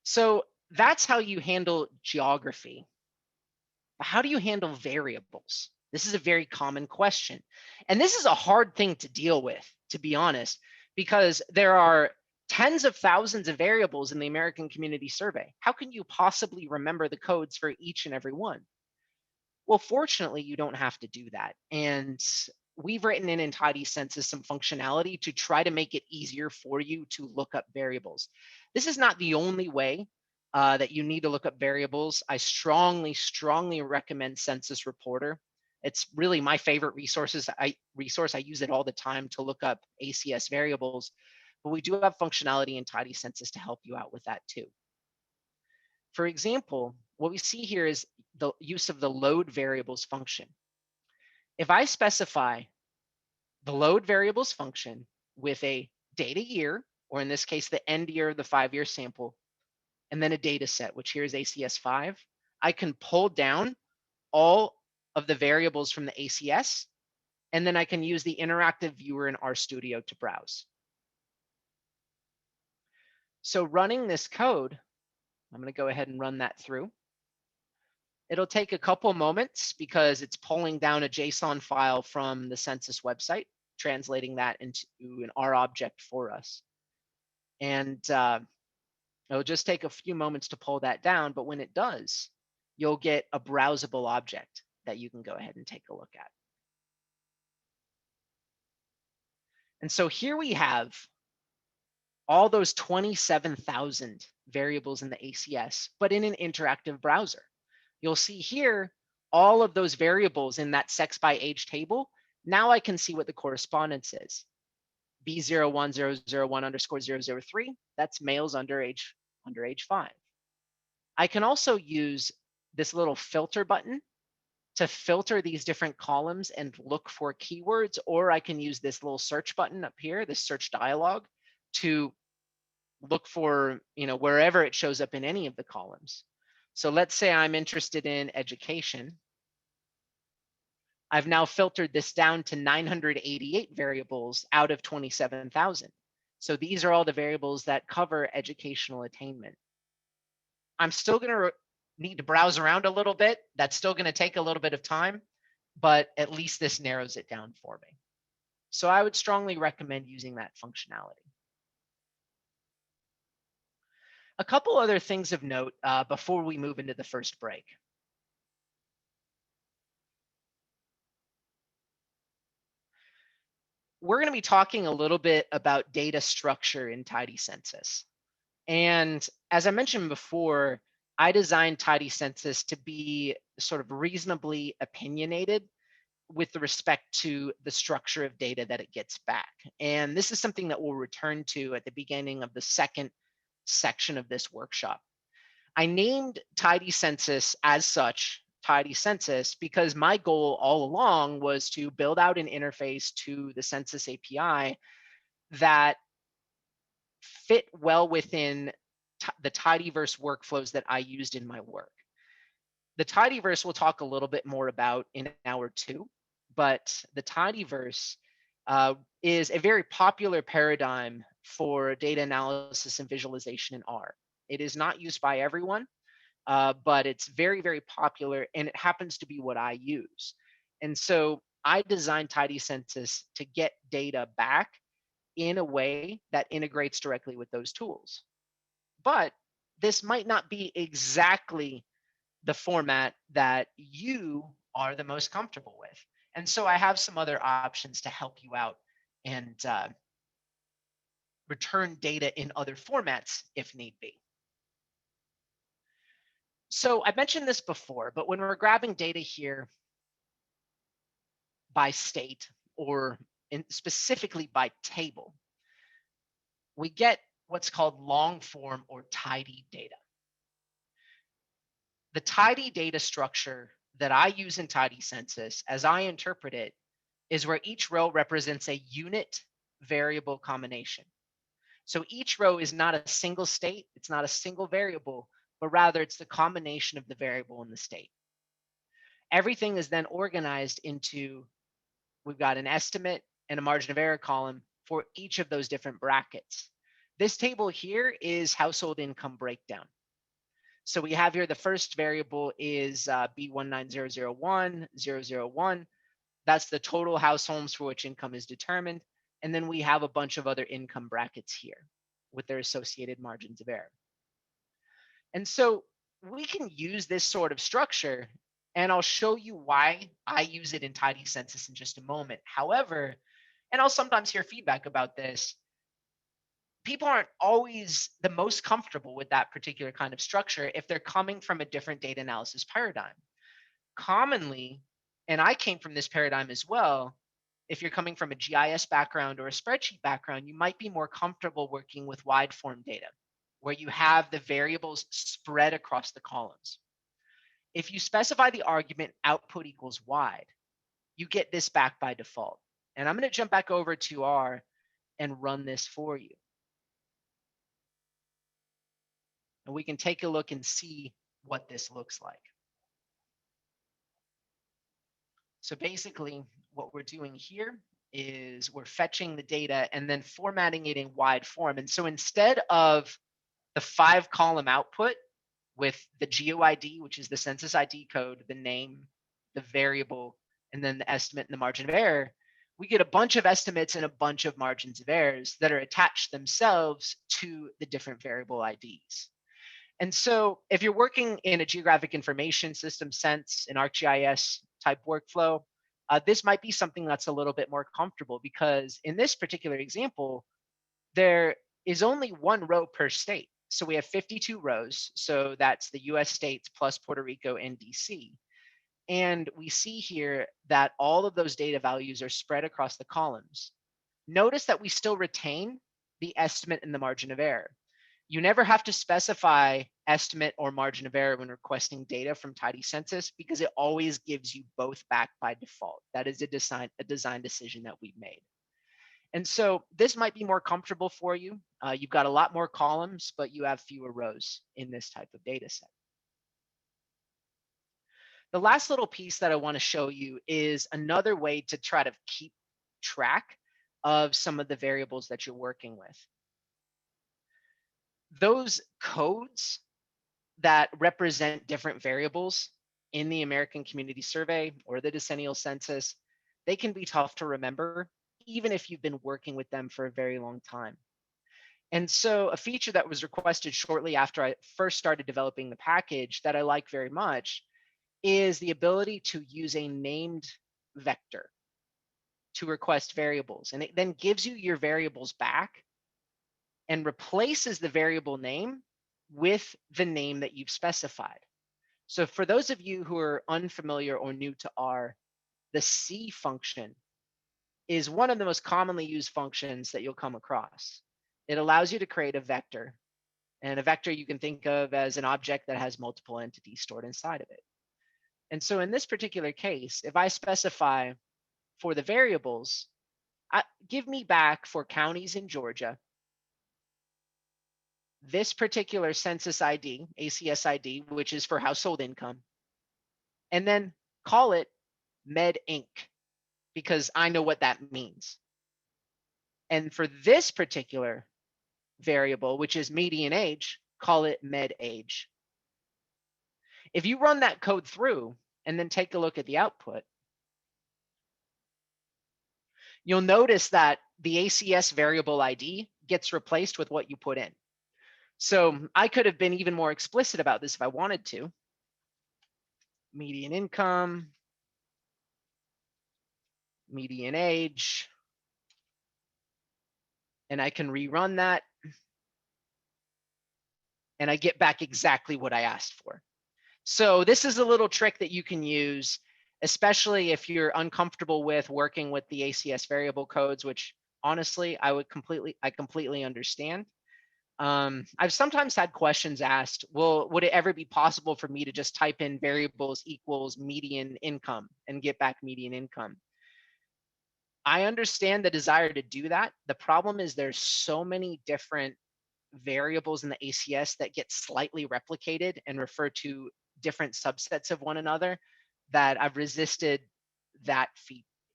So that's how you handle geography. But how do you handle variables? This is a very common question. And this is a hard thing to deal with, to be honest, because there are tens of thousands of variables in the American Community Survey. How can you possibly remember the codes for each and every one? Well, fortunately, you don't have to do that. And we've written in Tidycensus some functionality to try to make it easier for you to look up variables. This is not the only way that you need to look up variables. I strongly recommend Census Reporter. It's really my favorite resource. I use it all the time to look up ACS variables, but we do have functionality in Tidycensus to help you out with that too. For example, what we see here is the use of the load variables function. If I specify the load variables function with a data year, or in this case, the end year of the 5-year sample, and then a data set, which here is ACS 5, I can pull down all of the variables from the ACS, and then I can use the interactive viewer in Rstudio to browse. So running this code, I'm going to go ahead and run that through. It'll take a couple moments because it's pulling down a JSON file from the census website, translating that into an R object for us. And it'll just take a few moments to pull that down, but when it does, you'll get a browsable object that you can go ahead and take a look at. And so here we have all those 27,000 variables in the ACS, but in an interactive browser. You'll see here all of those variables in that sex by age table. Now I can see what the correspondence is. B01001_003, that's males under age 5. I can also use this little filter button to filter these different columns and look for keywords, or I can use this little search button up here, this search dialog, to look for, wherever it shows up in any of the columns. So let's say I'm interested in education. I've now filtered this down to 988 variables out of 27,000. So these are all the variables that cover educational attainment. I'm still going to need to browse around a little bit. That's still going to take a little bit of time, but at least this narrows it down for me. So I would strongly recommend using that functionality. A couple other things of note before we move into the first break. We're going to be talking a little bit about data structure in Tidycensus. And as I mentioned before, I designed Tidycensus to be sort of reasonably opinionated with respect to the structure of data that it gets back. And this is something that we'll return to at the beginning of the second section of this workshop. I named Tidycensus as such, Tidycensus, because my goal all along was to build out an interface to the Census API that fit well within the tidyverse workflows that I used in my work. The tidyverse we'll talk a little bit more about in hour 2, but the tidyverse is a very popular paradigm for data analysis and visualization in R. It is not used by everyone, but it's very, very popular, and it happens to be what I use. And so I designed Tidycensus to get data back in a way that integrates directly with those tools. But this might not be exactly the format that you are the most comfortable with. And so I have some other options to help you out and return data in other formats if need be. So I mentioned this before, but when we're grabbing data here by state or specifically by table, we get what's called long form or tidy data. The tidy data structure that I use in Tidycensus, as I interpret it, is where each row represents a unit variable combination. So each row is not a single state, it's not a single variable, but rather it's the combination of the variable and the state. Everything is then organized into, we've got an estimate and a margin of error column for each of those different brackets. This table here is household income breakdown. So we have here the first variable is B19001,001. That's the total households for which income is determined. And then we have a bunch of other income brackets here with their associated margins of error. And so we can use this sort of structure, and I'll show you why I use it in Tidycensus in just a moment. However, and I'll sometimes hear feedback about this, people aren't always the most comfortable with that particular kind of structure if they're coming from a different data analysis paradigm. Commonly, and I came from this paradigm as well, if you're coming from a GIS background or a spreadsheet background, you might be more comfortable working with wide form data, where you have the variables spread across the columns. If you specify the argument output equals wide, you get this back by default. And I'm going to jump back over to R and run this for you. And we can take a look and see what this looks like. So basically, what we're doing here is we're fetching the data and then formatting it in wide form. And so instead of the 5-column output with the GeoID, which is the census ID code, the name, the variable, and then the estimate and the margin of error, we get a bunch of estimates and a bunch of margins of errors that are attached themselves to the different variable IDs. And so if you're working in a geographic information system sense, an ArcGIS type workflow, this might be something that's a little bit more comfortable, because in this particular example, there is only one row per state. So we have 52 rows. So that's the US states plus Puerto Rico and DC. And we see here that all of those data values are spread across the columns. Notice that we still retain the estimate and the margin of error. You never have to specify estimate or margin of error when requesting data from Tidycensus, because it always gives you both back by default. That is a design decision that we've made. And so this might be more comfortable for you. You've got a lot more columns, but you have fewer rows in this type of data set. The last little piece that I want to show you is another way to try to keep track of some of the variables that you're working with. Those codes that represent different variables in the American Community Survey or the decennial census, they can be tough to remember, even if you've been working with them for a very long time. And so a feature that was requested shortly after I first started developing the package that I like very much is the ability to use a named vector to request variables. And it then gives you your variables back and replaces the variable name with the name that you've specified. So for those of you who are unfamiliar or new to R, the C function is one of the most commonly used functions that you'll come across. It allows you to create a vector, and a vector you can think of as an object that has multiple entities stored inside of it. And so in this particular case, if I specify for the variables, give me back for counties in Georgia, this particular census ID, ACS ID, which is for household income, and then call it Med Inc., because I know what that means. And for this particular variable, which is median age, call it Med Age. If you run that code through and then take a look at the output, you'll notice that the ACS variable ID gets replaced with what you put in. So I could have been even more explicit about this if I wanted to. Median income, median age, and I can rerun that, and I get back exactly what I asked for. So this is a little trick that you can use, especially if you're uncomfortable with working with the ACS variable codes, which honestly, I completely understand. I've sometimes had questions asked, well, would it ever be possible for me to just type in variables equals median income and get back median income? I understand the desire to do that. The problem is there's so many different variables in the ACS that get slightly replicated and refer to different subsets of one another that I've resisted that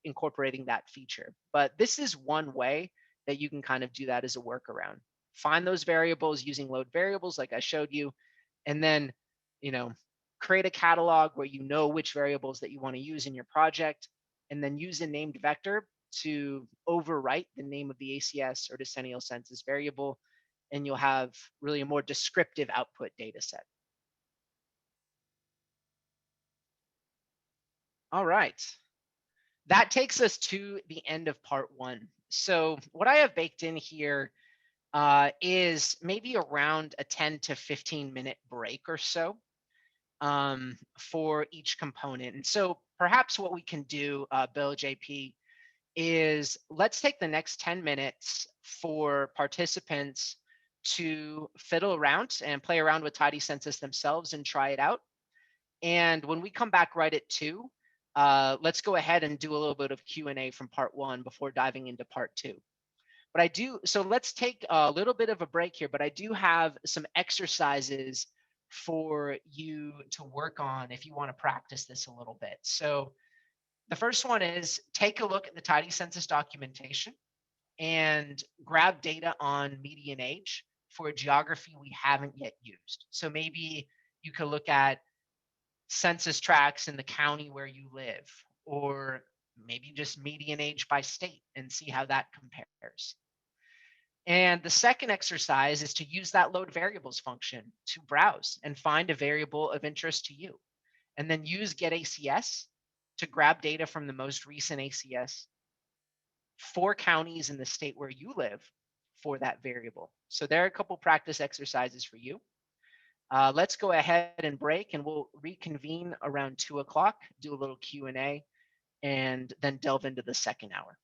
incorporating that feature. But this is one way that you can kind of do that as a workaround. Find those variables using load variables like I showed you, and then, you know, create a catalog where you know which variables that you want to use in your project, and then use a named vector to overwrite the name of the ACS or decennial census variable, and you'll have really a more descriptive output data set. All right. That takes us to the end of part one. So what I have baked in here is maybe around a 10 to 15-minute break or so for each component. And so perhaps what we can do, Bill, JP, is let's take the next 10 minutes for participants to fiddle around and play around with Tidycensus themselves and try it out. And when we come back right at 2, let's go ahead and do a little bit of Q&A from part 1 before diving into part 2. But so let's take a little bit of a break here, but I do have some exercises for you to work on if you want to practice this a little bit. So the first one is take a look at the Tidycensus documentation and grab data on median age for a geography we haven't yet used. So maybe you could look at census tracts in the county where you live, or maybe just median age by state and see how that compares. And the second exercise is to use that load variables function to browse and find a variable of interest to you. And then use get ACS to grab data from the most recent ACS for counties in the state where you live for that variable. So there are a couple practice exercises for you. Let's go ahead and break, and we'll reconvene around 2 o'clock, do a little Q&A, and then delve into the second hour.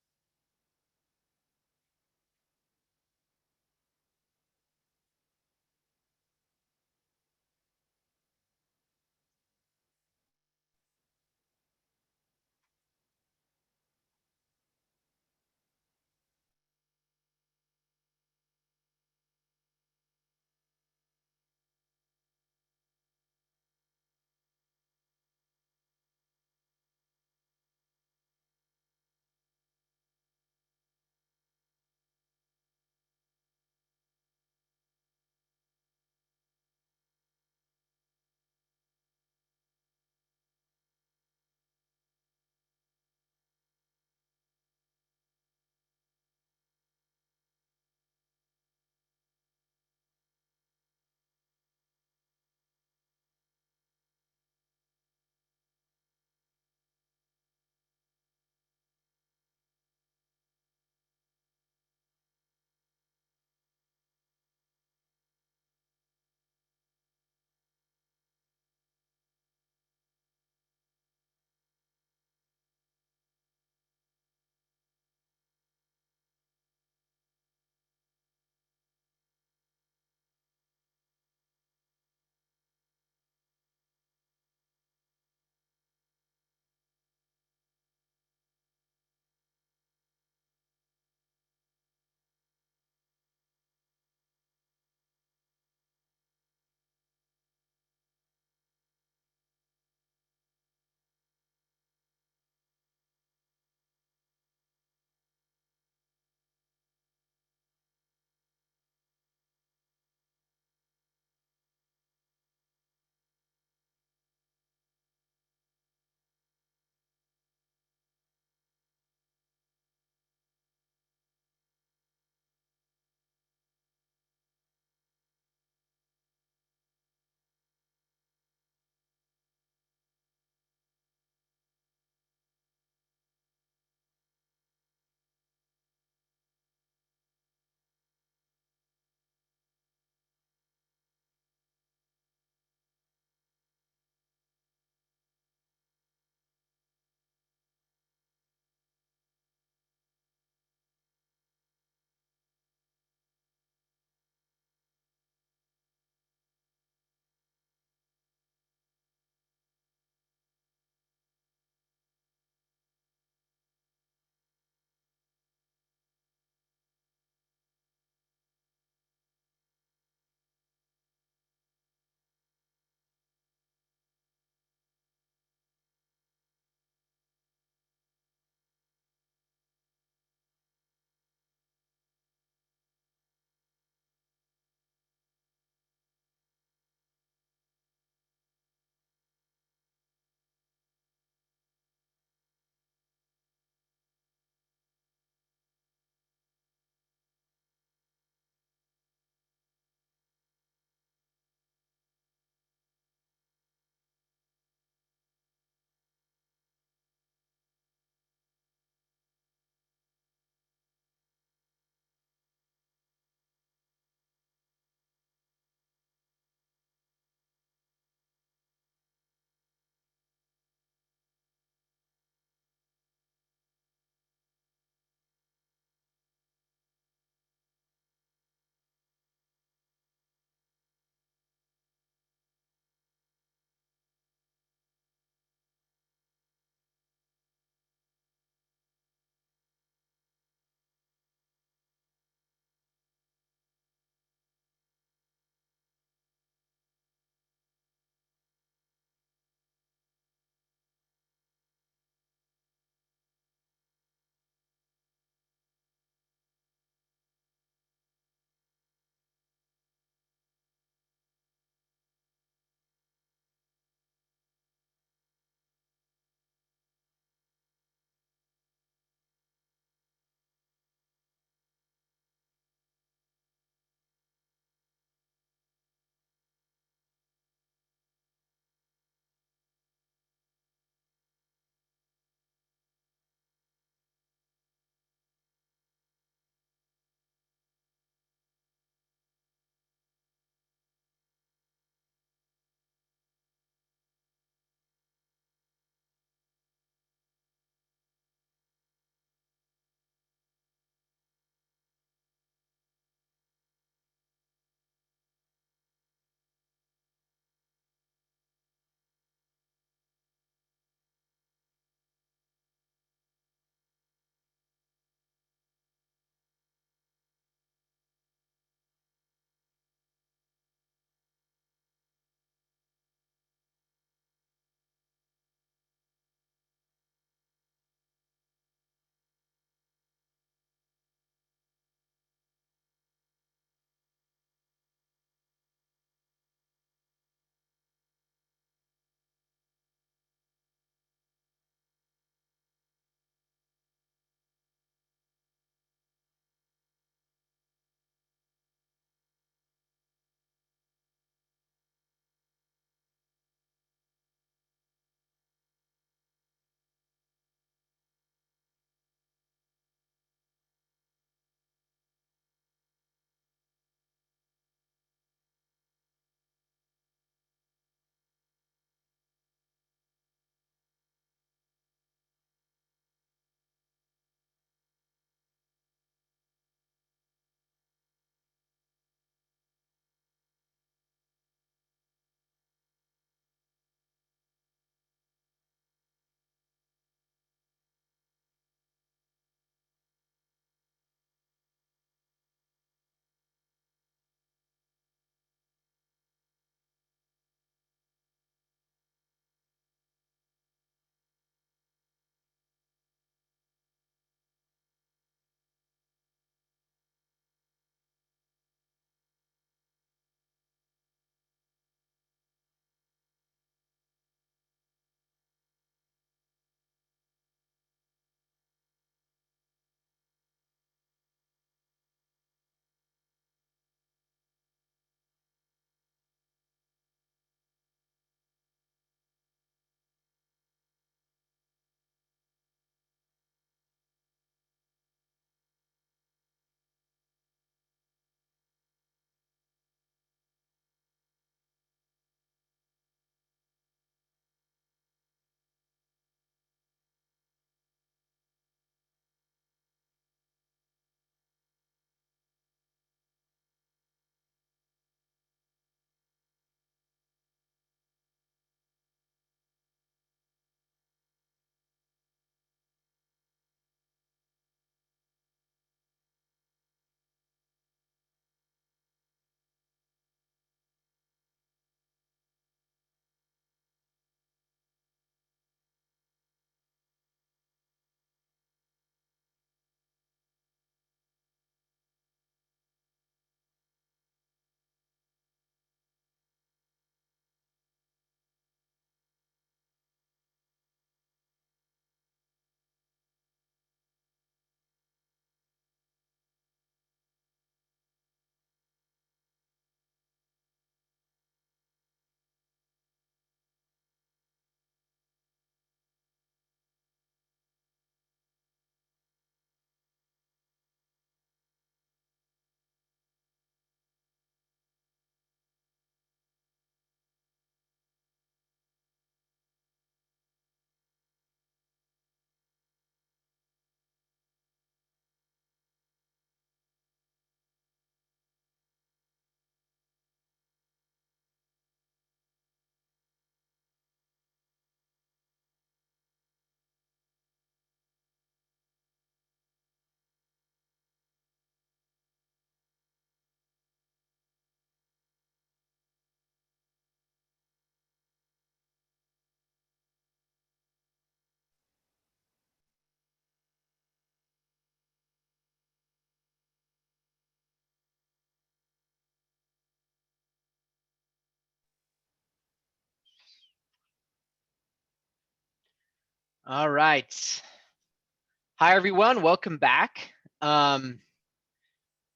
All right. Hi, everyone. Welcome back. What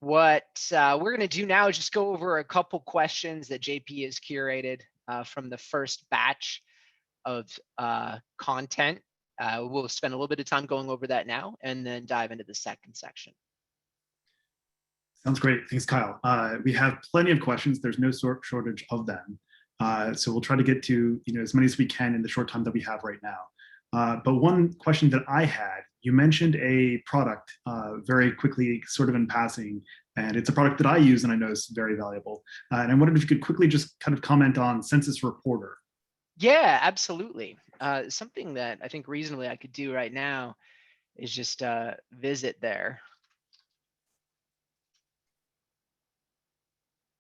we're going to do now is just go over a couple questions that JP has curated from the first batch of content. We'll spend a little bit of time going over that now and then dive into the second section. Sounds great. Thanks, Kyle. We have plenty of questions. There's no shortage of them. So we'll try to get to as many as we can in the short time that we have right now. But one question that I had, you mentioned a product very quickly, sort of in passing, and it's a product that I use and I know is very valuable. And I wondered if you could quickly just kind of comment on Census Reporter. Yeah, absolutely. Something that I think reasonably I could do right now is just visit there.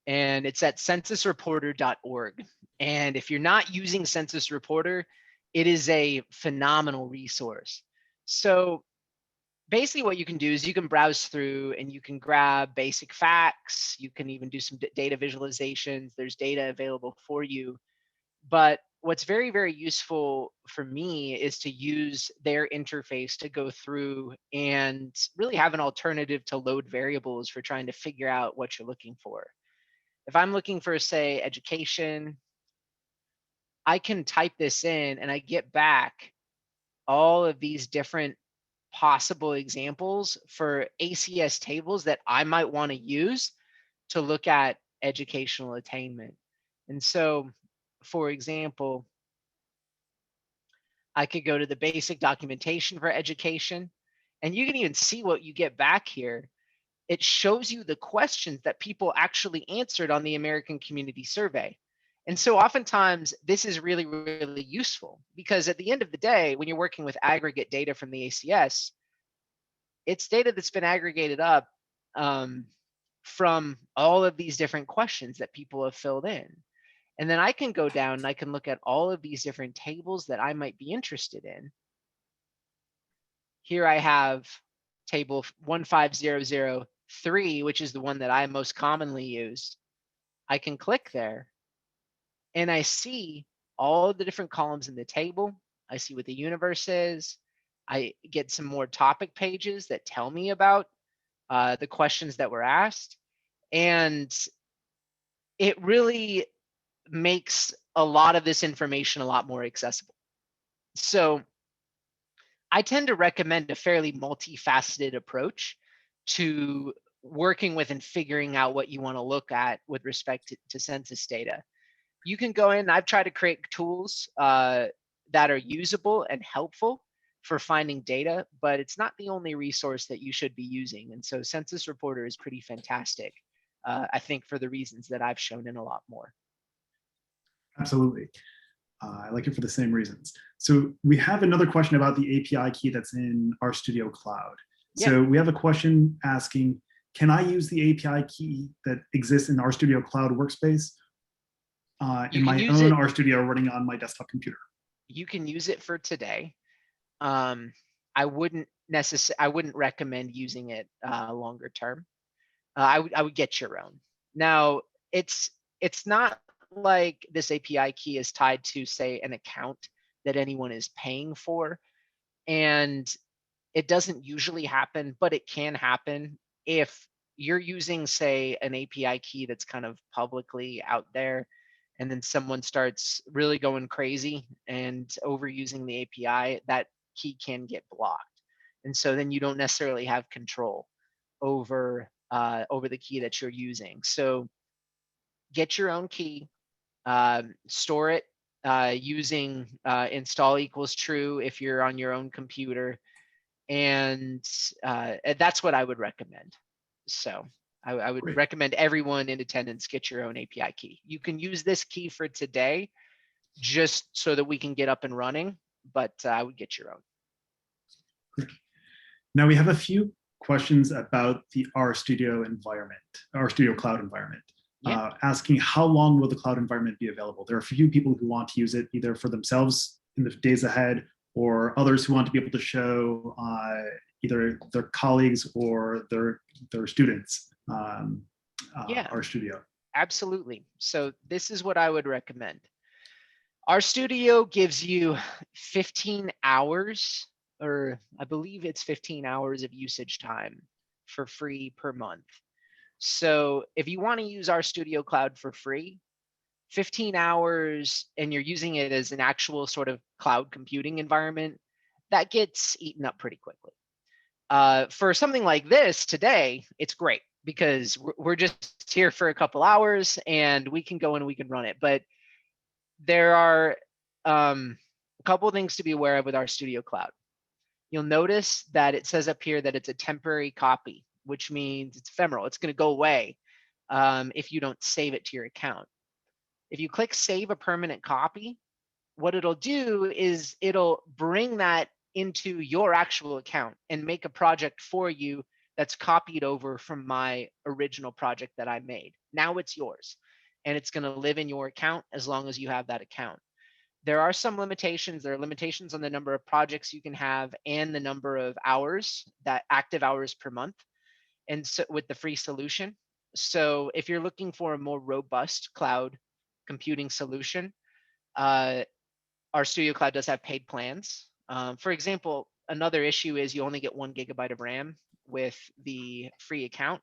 And it's at censusreporter.org. And if you're not using Census Reporter, it is a phenomenal resource. So basically what you can do is you can browse through and you can grab basic facts. You can even do some data visualizations. There's data available for you. But what's very, very useful for me is to use their interface to go through and really have an alternative to load variables for trying to figure out what you're looking for. If I'm looking for, say, education, I can type this in and I get back all of these different possible examples for ACS tables that I might want to use to look at educational attainment. And so, for example, I could go to the basic documentation for education, and you can even see what you get back here. It shows you the questions that people actually answered on the American Community Survey. And so oftentimes this is really, really useful because at the end of the day, when you're working with aggregate data from the ACS, it's data that's been aggregated up from all of these different questions that people have filled in. And then I can go down and I can look at all of these different tables that I might be interested in. Here I have table 15003, which is the one that I most commonly use. I can click there and I see all of the different columns in the table. I see what the universe is. I get some more topic pages that tell me about the questions that were asked. And it really makes a lot of this information a lot more accessible. So I tend to recommend a fairly multifaceted approach to working with and figuring out what you want to look at with respect to census data. You can go in, I've tried to create tools that are usable and helpful for finding data, but it's not the only resource that you should be using. And so Census Reporter is pretty fantastic, I think, for the reasons that I've shown and a lot more. Absolutely. I like it for the same reasons. So we have another question about the API key that's in Rstudio Cloud. So we have a question asking, can I use the API key that exists in Rstudio Cloud workspace in my own Rstudio running on my desktop computer? You can use it for today. I wouldn't recommend using it longer term. I would get your own. Now, it's not like this API key is tied to, say, an account that anyone is paying for. And it doesn't usually happen, but it can happen if you're using, say, an API key that's kind of publicly out there, and then someone starts really going crazy and overusing the API, that key can get blocked. And so then you don't necessarily have control over the key that you're using. So get your own key, store it using install equals true if you're on your own computer. And that's what I would recommend. So I would recommend everyone in attendance get your own API key. You can use this key for today just so that we can get up and running, but I would get your own. Great. Now we have a few questions about the RStudio environment, RStudio cloud environment. Asking how long will the cloud environment be available? There are a few people who want to use it either for themselves in the days ahead, or others who want to be able to show either their colleagues or their students RStudio. Absolutely. So this is what I would recommend. Rstudio gives you 15 hours, or I believe it's 15 hours of usage time for free per month. So if you want to use Rstudio Cloud for free, 15 hours, and you're using it as an actual sort of cloud computing environment, that gets eaten up pretty quickly. For something like this today, it's great because we're just here for a couple hours and we can go and we can run it. But there are a couple of things to be aware of with Rstudio Cloud. You'll notice that it says up here that it's a temporary copy, which means it's ephemeral. It's going to go away if you don't save it to your account. If you click Save a Permanent Copy, what it'll do is it'll bring that into your actual account and make a project for you that's copied over from my original project that I made. Now it's yours, and it's going to live in your account as long as you have that account. There are some limitations. There are limitations on the number of projects you can have and the number of hours, that active hours per month, and so with the free solution. So if you're looking for a more robust cloud computing solution, Rstudio Cloud does have paid plans. For example, another issue is you only get 1 GB of RAM with the free account,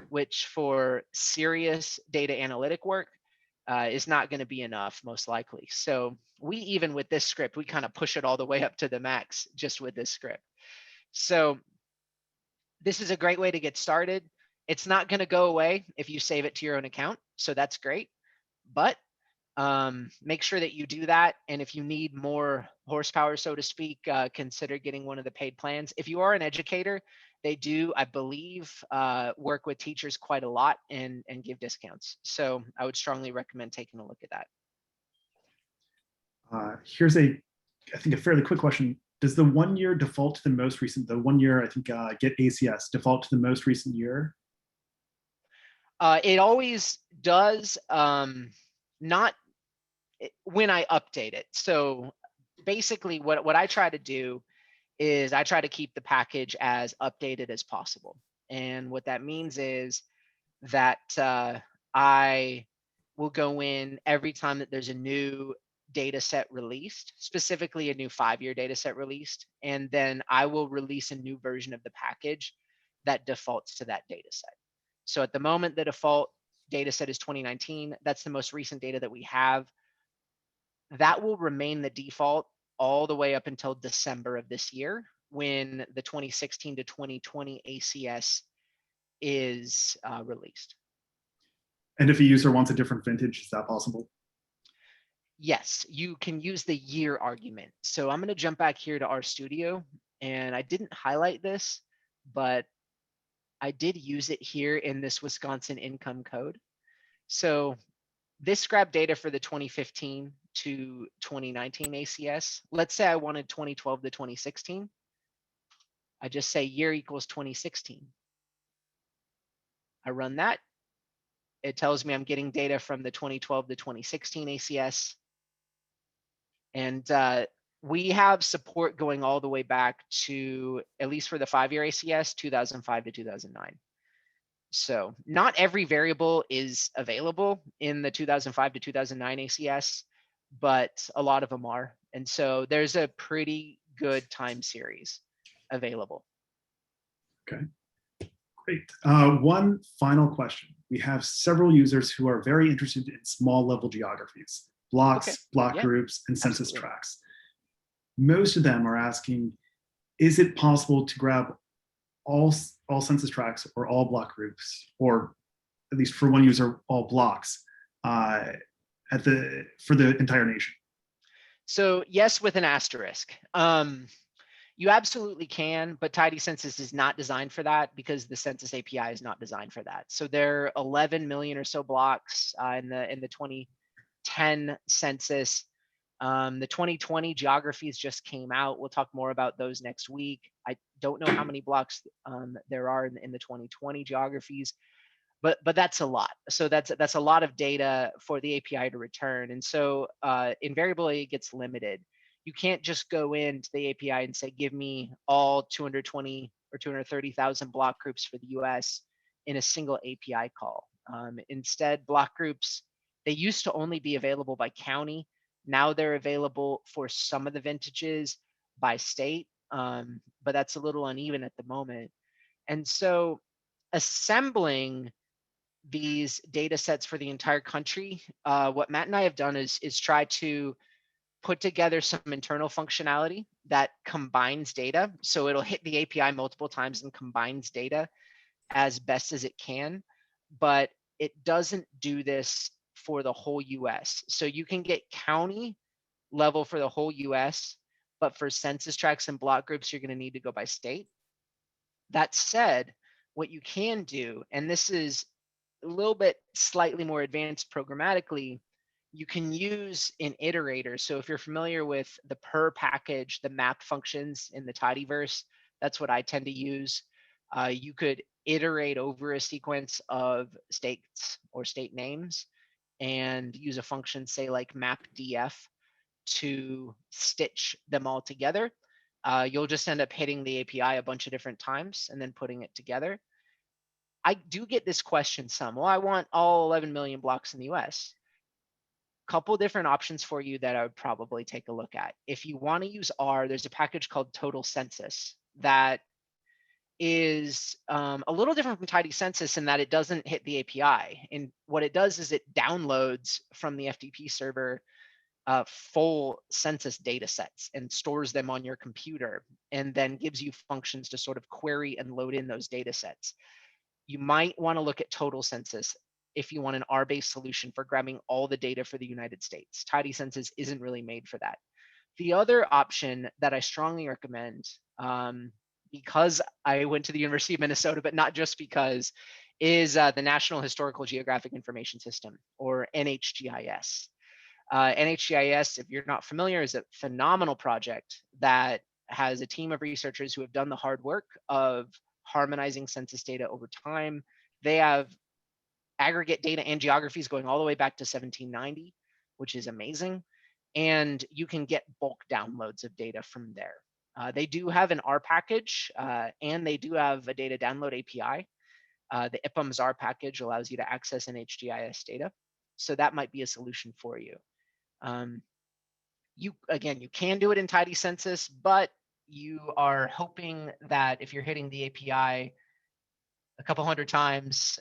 which for serious data analytic work is not going to be enough, most likely. So we, even with this script, we kind of push it all the way up to the max just with this script. So this is a great way to get started. It's not going to go away if you save it to your own account, so that's great. But make sure that you do that. And if you need more horsepower, so to speak, consider getting one of the paid plans. If you are an educator, they do, I believe, work with teachers quite a lot and give discounts. So I would strongly recommend taking a look at that. Here's I think, a fairly quick question. Does the 1 year default to the most recent, the 1 year, I think, get ACS default to the most recent year? It always does, not when I update it. So basically what I try to do is I try to keep the package as updated as possible. And what that means is that I will go in every time that there's a new data set released, specifically a new 5-year data set released, and then I will release a new version of the package that defaults to that data set. So at the moment, the default data set is 2019. That's the most recent data that we have. That will remain the default all the way up until December of this year, when the 2016 to 2020 ACS is released. And if a user wants a different vintage, is that possible? Yes, you can use the year argument. So I'm going to jump back here to Rstudio, and I didn't highlight this, but I did use it here in this Wisconsin income code. So this grabbed data for the 2015 to 2019 ACS. Let's say I wanted 2012 to 2016. I just say year equals 2016. I run that. It tells me I'm getting data from the 2012 to 2016 ACS. And we have support going all the way back to, at least for the 5-year ACS, 2005 to 2009. So not every variable is available in the 2005 to 2009 ACS, but a lot of them are. And so there's a pretty good time series available. Okay, great. One final question. We have several users who are very interested in small level geographies, blocks, Okay. block Yeah, groups, and census absolutely. tracts. Most of them are asking, is it possible to grab all census tracts or all block groups, or at least for one user, all blocks for the entire nation? So yes, with an asterisk. You absolutely can, but Tidycensus is not designed for that because the Census API is not designed for that. So there are 11 million or so blocks in the 2010 census. The 2020 geographies just came out. We'll talk more about those next week. I don't know how many blocks there are in the 2020 geographies, but that's a lot. So that's a lot of data for the API to return. And so invariably it gets limited. You can't just go into the API and say, give me all 220 or 230,000 block groups for the US in a single API call. Instead, block groups, they used to only be available by county. Now they're available for some of the vintages by state, but that's a little uneven at the moment. And so assembling these data sets for the entire country, what Matt and I have done is try to put together some internal functionality that combines data. So it'll hit the API multiple times and combines data as best as it can, but it doesn't do this for the whole US. So you can get county level for the whole US, but for census tracts and block groups, you're going to need to go by state. That said, what you can do, and this is a little bit slightly more advanced programmatically, you can use an iterator. So if you're familiar with the per package, the mapped functions in the tidyverse, that's what I tend to use. You could iterate over a sequence of states or state names and use a function, say like mapdf, to stitch them all together. You'll just end up hitting the API a bunch of different times and then putting it together. I do get this question some. Well, I want all 11 million blocks in the US. Couple different options for you that I would probably take a look at. If you want to use R, there's a package called Total Census that is a little different from Tidycensus in that it doesn't hit the API. And what it does is it downloads from the FTP server full census data sets and stores them on your computer, and then gives you functions to sort of query and load in those data sets. You might want to look at Total Census if you want an R-based solution for grabbing all the data for the United States. Tidycensus isn't really made for that. The other option that I strongly recommend, because I went to the University of Minnesota, but not just because, is the National Historical Geographic Information System, or NHGIS. NHGIS, if you're not familiar, is a phenomenal project that has a team of researchers who have done the hard work of harmonizing census data over time. They have aggregate data and geographies going all the way back to 1790, which is amazing. And you can get bulk downloads of data from there. They do have an R package, and they do have a data download API. The IPAMS R package allows you to access NHGIS data. So that might be a solution for you. You can do it in Tidycensus, but you are hoping that if you're hitting the API a couple hundred times,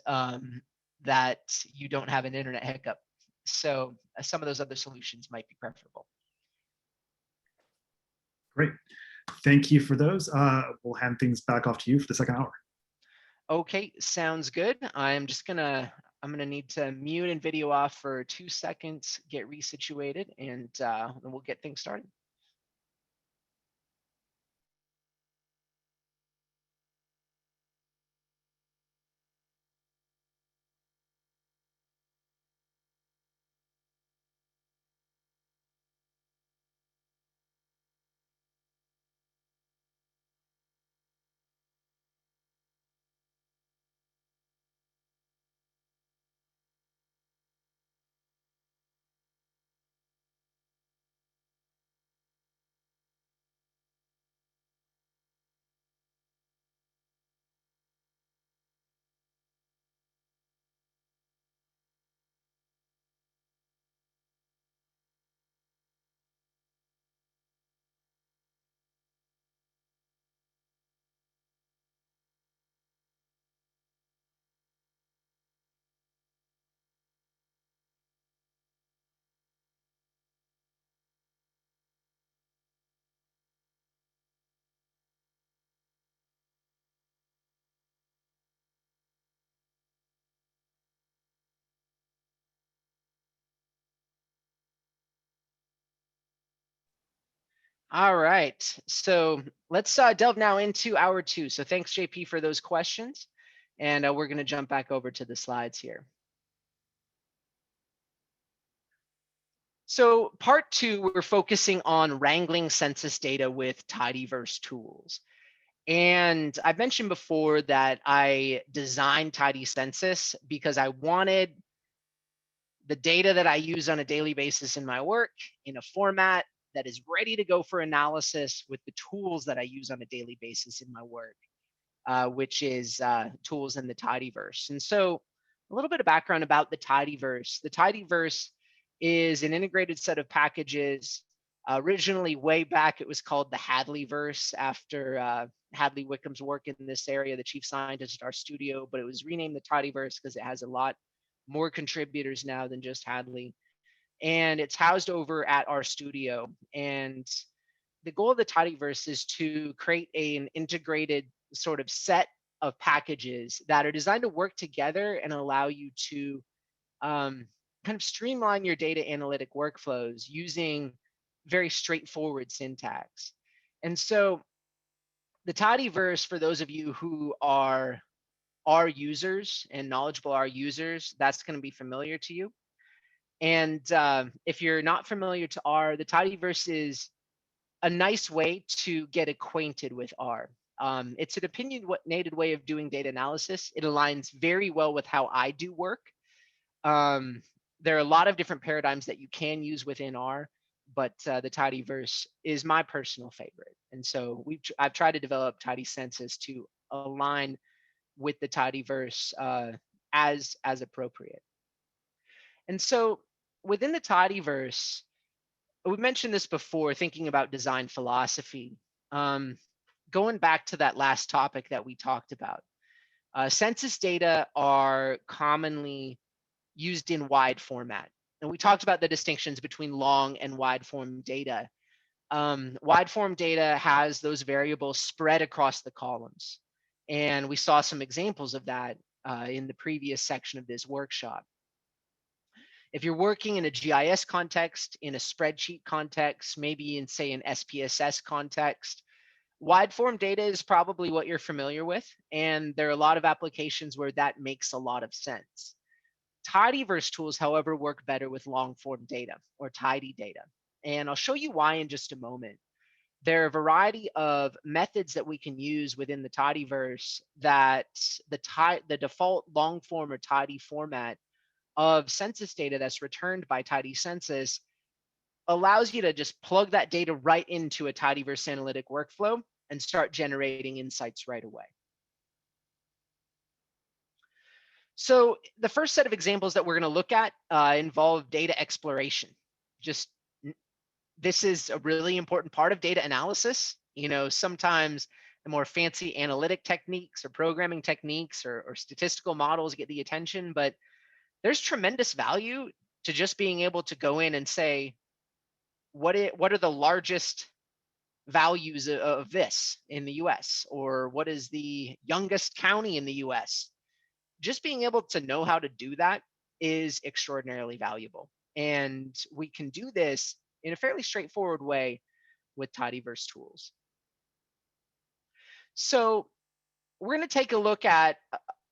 that you don't have an internet hiccup. So some of those other solutions might be preferable. Great. Thank you for those. We'll hand things back off to you for the second hour. Okay, sounds good. I'm gonna need to mute and video off for 2 seconds, get resituated, and we'll get things started. All right, so let's delve now into hour 2. So thanks, JP, for those questions. And we're going to jump back over to the slides here. So part 2, we're focusing on wrangling census data with tidyverse tools. And I've mentioned before that I designed Tidycensus because I wanted the data that I use on a daily basis in my work in a format that is ready to go for analysis with the tools that I use on a daily basis in my work, which is tools in the tidyverse. And so a little bit of background about the tidyverse. The tidyverse is an integrated set of packages. Originally, way back, it was called the Hadleyverse after Hadley Wickham's work in this area, the chief scientist at Rstudio, but it was renamed the Tidyverse because it has a lot more contributors now than just Hadley. And it's housed over at Rstudio. And the goal of the Tidyverse is to create an integrated sort of set of packages that are designed to work together and allow you to kind of streamline your data analytic workflows using very straightforward syntax. And so the Tidyverse, for those of you who are R users and knowledgeable R users, that's going to be familiar to you. And if you're not familiar to R, the Tidyverse is a nice way to get acquainted with R. It's an opinionated way of doing data analysis. It aligns very well with how I do work. There are a lot of different paradigms that you can use within R, but the Tidyverse is my personal favorite. And so I've tried to develop Tidycensus to align with the Tidyverse as appropriate. And so within the Tidyverse, we mentioned this before, thinking about design philosophy. Going back to that last topic that we talked about, census data are commonly used in wide format. And we talked about the distinctions between long and wide form data. Wide form data has those variables spread across the columns. And we saw some examples of that in the previous section of this workshop. If you're working in a GIS context, in a spreadsheet context, maybe in, say, an SPSS context, wide form data is probably what you're familiar with. And there are a lot of applications where that makes a lot of sense. Tidyverse tools, however, work better with long form data or tidy data. And I'll show you why in just a moment. There are a variety of methods that we can use within the Tidyverse that the default long form or tidy format of census data that's returned by Tidycensus allows you to just plug that data right into a Tidyverse analytic workflow and start generating insights right away. So the first set of examples that we're going to look at involve data exploration. This is a really important part of data analysis. You know, sometimes the more fancy analytic techniques or programming techniques or statistical models get the attention, but there's tremendous value to just being able to go in and say, what are the largest values of this in the US? Or what is the youngest county in the US? Just being able to know how to do that is extraordinarily valuable. And we can do this in a fairly straightforward way with Tidyverse tools. So we're going to take a look at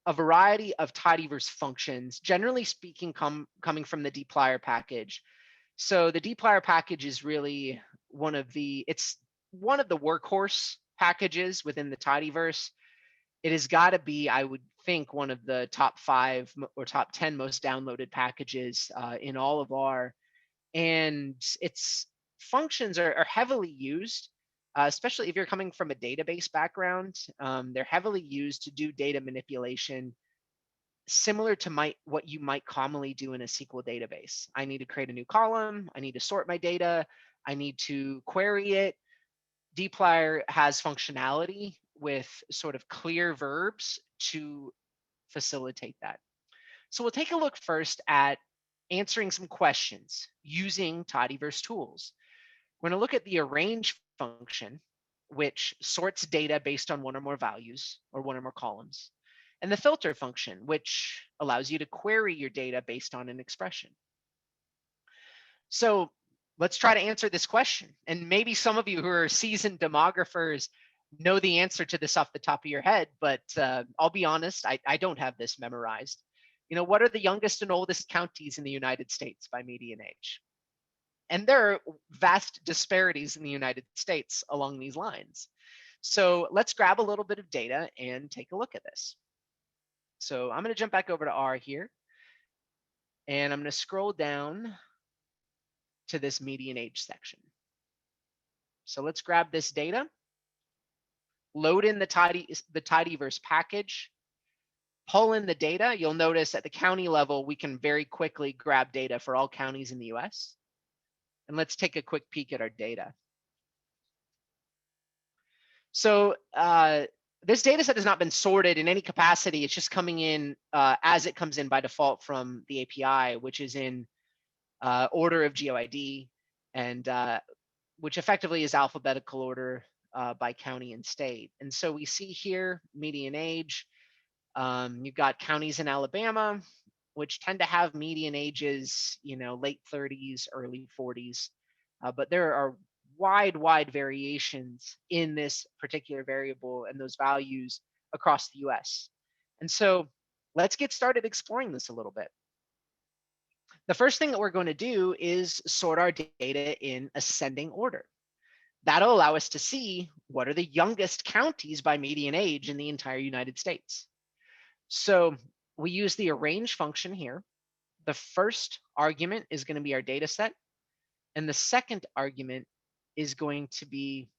a variety of Tidyverse functions, generally speaking, coming from the dplyr package. So the dplyr package is really one of the workhorse packages within the Tidyverse. It has got to be, I would think, one of the top 5 or top 10 most downloaded packages in all of R. And its functions are heavily used, especially if you're coming from a database background. They're heavily used to do data manipulation, similar to what you might commonly do in a SQL database. I need to create a new column. I need to sort my data. I need to query it. dplyr has functionality with sort of clear verbs to facilitate that. So we'll take a look first at answering some questions using Tidyverse tools. We're going to look at the arrange function, which sorts data based on one or more values or one or more columns, and the filter function, which allows you to query your data based on an expression. So let's try to answer this question. And maybe some of you who are seasoned demographers know the answer to this off the top of your head, but I'll be honest, I don't have this memorized. You know, what are the youngest and oldest counties in the United States by median age? And there are vast disparities in the United States along these lines. So let's grab a little bit of data and take a look at this. So I'm going to jump back over to R here, and I'm going to scroll down to this median age section. So let's grab this data, load in the Tidyverse package, pull in the data, you'll notice at the county level, we can very quickly grab data for all counties in the US. And let's take a quick peek at our data. So this data set has not been sorted in any capacity. It's just coming in as it comes in by default from the API, which is in order of GeoID, and which effectively is alphabetical order by county and state. And so we see here median age. You've got counties in Alabama, which tend to have median ages, late 30s, early 40s. But there are wide variations in this particular variable and those values across the US. And so let's get started exploring this a little bit. The first thing that we're going to do is sort our data in ascending order. That'll allow us to see what are the youngest counties by median age in the entire United States. So we use the arrange function here. The first argument is going to be our data set, and the second argument is going to be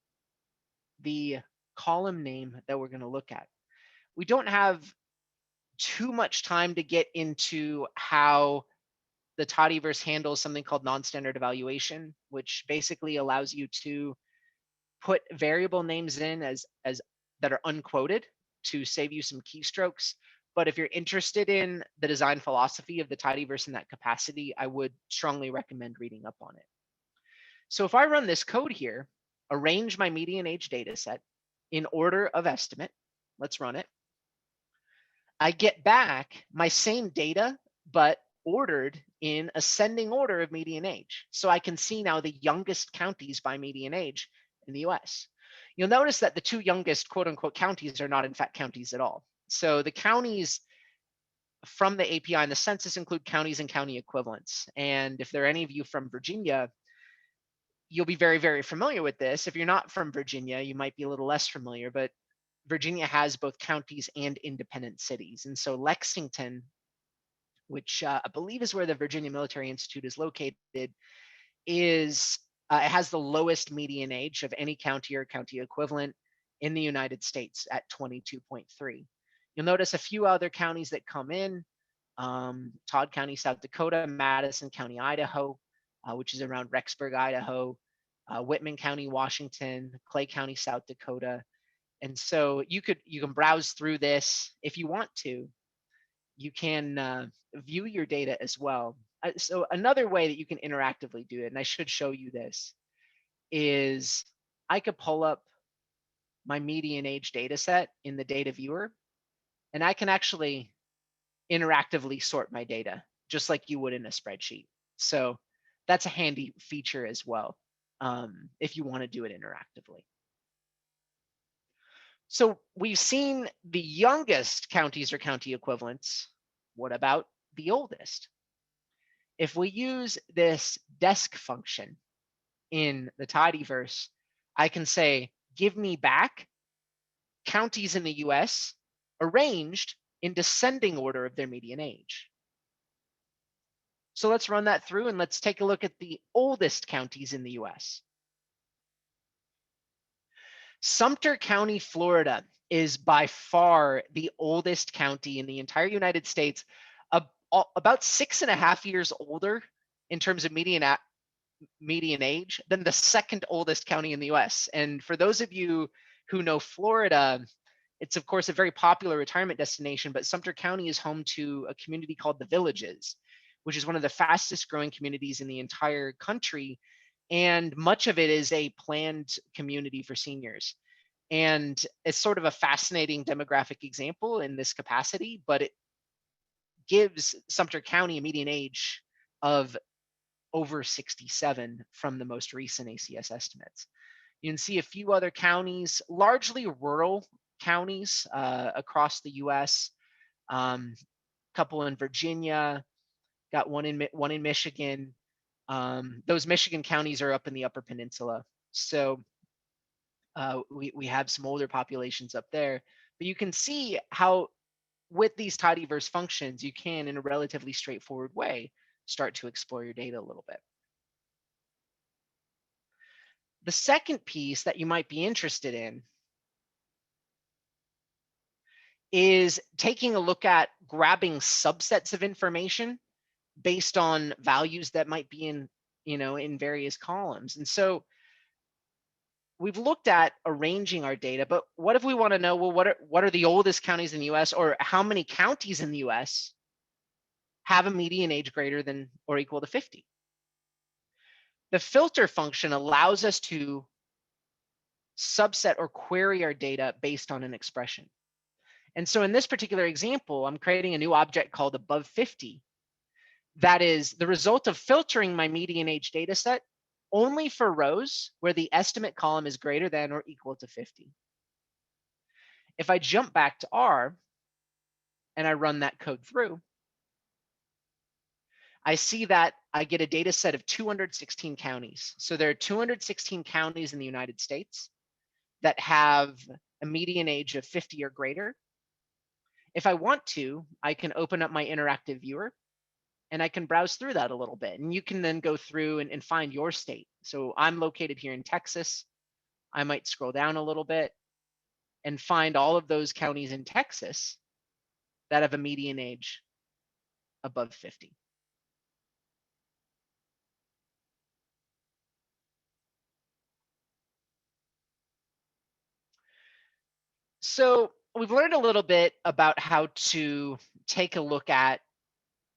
the column name that we're going to look at. We don't have too much time to get into how the tidyverse handles something called non-standard evaluation, which basically allows you to put variable names in as that are unquoted to save you some keystrokes. But if you're interested in the design philosophy of the tidyverse in that capacity, I would strongly recommend reading up on it. So if I run this code here, arrange my median age data set in order of estimate, let's run it. I get back my same data, but ordered in ascending order of median age. So I can see now the youngest counties by median age in the US. You'll notice that the two youngest quote unquote counties are not in fact counties at all. So the counties from the API and the census include counties and county equivalents. And if there are any of you from Virginia, you'll be very familiar with this. If you're not from Virginia, you might be a little less familiar, but Virginia has both counties and independent cities. And so Lexington, which I believe is where the Virginia Military Institute is located, is it has the lowest median age of any county or county equivalent in the United States at 22.3. You'll notice a few other counties that come in, Todd County, South Dakota, Madison County, Idaho, which is around Rexburg, Idaho, Whitman County, Washington, Clay County, South Dakota. And so you can browse through this if you want to. You can view your data as well. So another way that you can interactively do it, and I should show you this, is I could pull up my median age data set in the data viewer, and I can actually interactively sort my data just like you would in a spreadsheet. So that's a handy feature as well if you want to do it interactively. So we've seen the youngest counties or county equivalents. What about the oldest? If we use this desc function in the tidyverse, I can say, give me back counties in the US arranged in descending order of their median age. So let's run that through and let's take a look at the oldest counties in the US. Sumter County, Florida is by far the oldest county in the entire United States, about 6.5 years older in terms of median age than the second oldest county in the US. And for those of you who know Florida, it's of course a very popular retirement destination, but Sumter County is home to a community called the Villages, which is one of the fastest growing communities in the entire country. And much of it is a planned community for seniors. And it's sort of a fascinating demographic example in this capacity, but it gives Sumter County a median age of over 67 from the most recent ACS estimates. You can see a few other counties, largely rural counties across the US, couple in Virginia, got one in Michigan. Those Michigan counties are up in the Upper Peninsula. So we have some older populations up there, but you can see how with these tidyverse functions, you can, in a relatively straightforward way, start to explore your data a little bit. The second piece that you might be interested in is taking a look at grabbing subsets of information based on values that might be in, in various columns. And so we've looked at arranging our data, but what if we want to know, well, what are the oldest counties in the US, or how many counties in the US have a median age greater than or equal to 50? The filter function allows us to subset or query our data based on an expression. And so in this particular example, I'm creating a new object called above 50. That is the result of filtering my median age data set only for rows where the estimate column is greater than or equal to 50. If I jump back to R and I run that code through, I see that I get a data set of 216 counties. So there are 216 counties in the United States that have a median age of 50 or greater. If I want to, I can open up my interactive viewer and I can browse through that a little bit. And you can then go through and find your state. So I'm located here in Texas. I might scroll down a little bit and find all of those counties in Texas that have a median age above 50. So we've learned a little bit about how to take a look at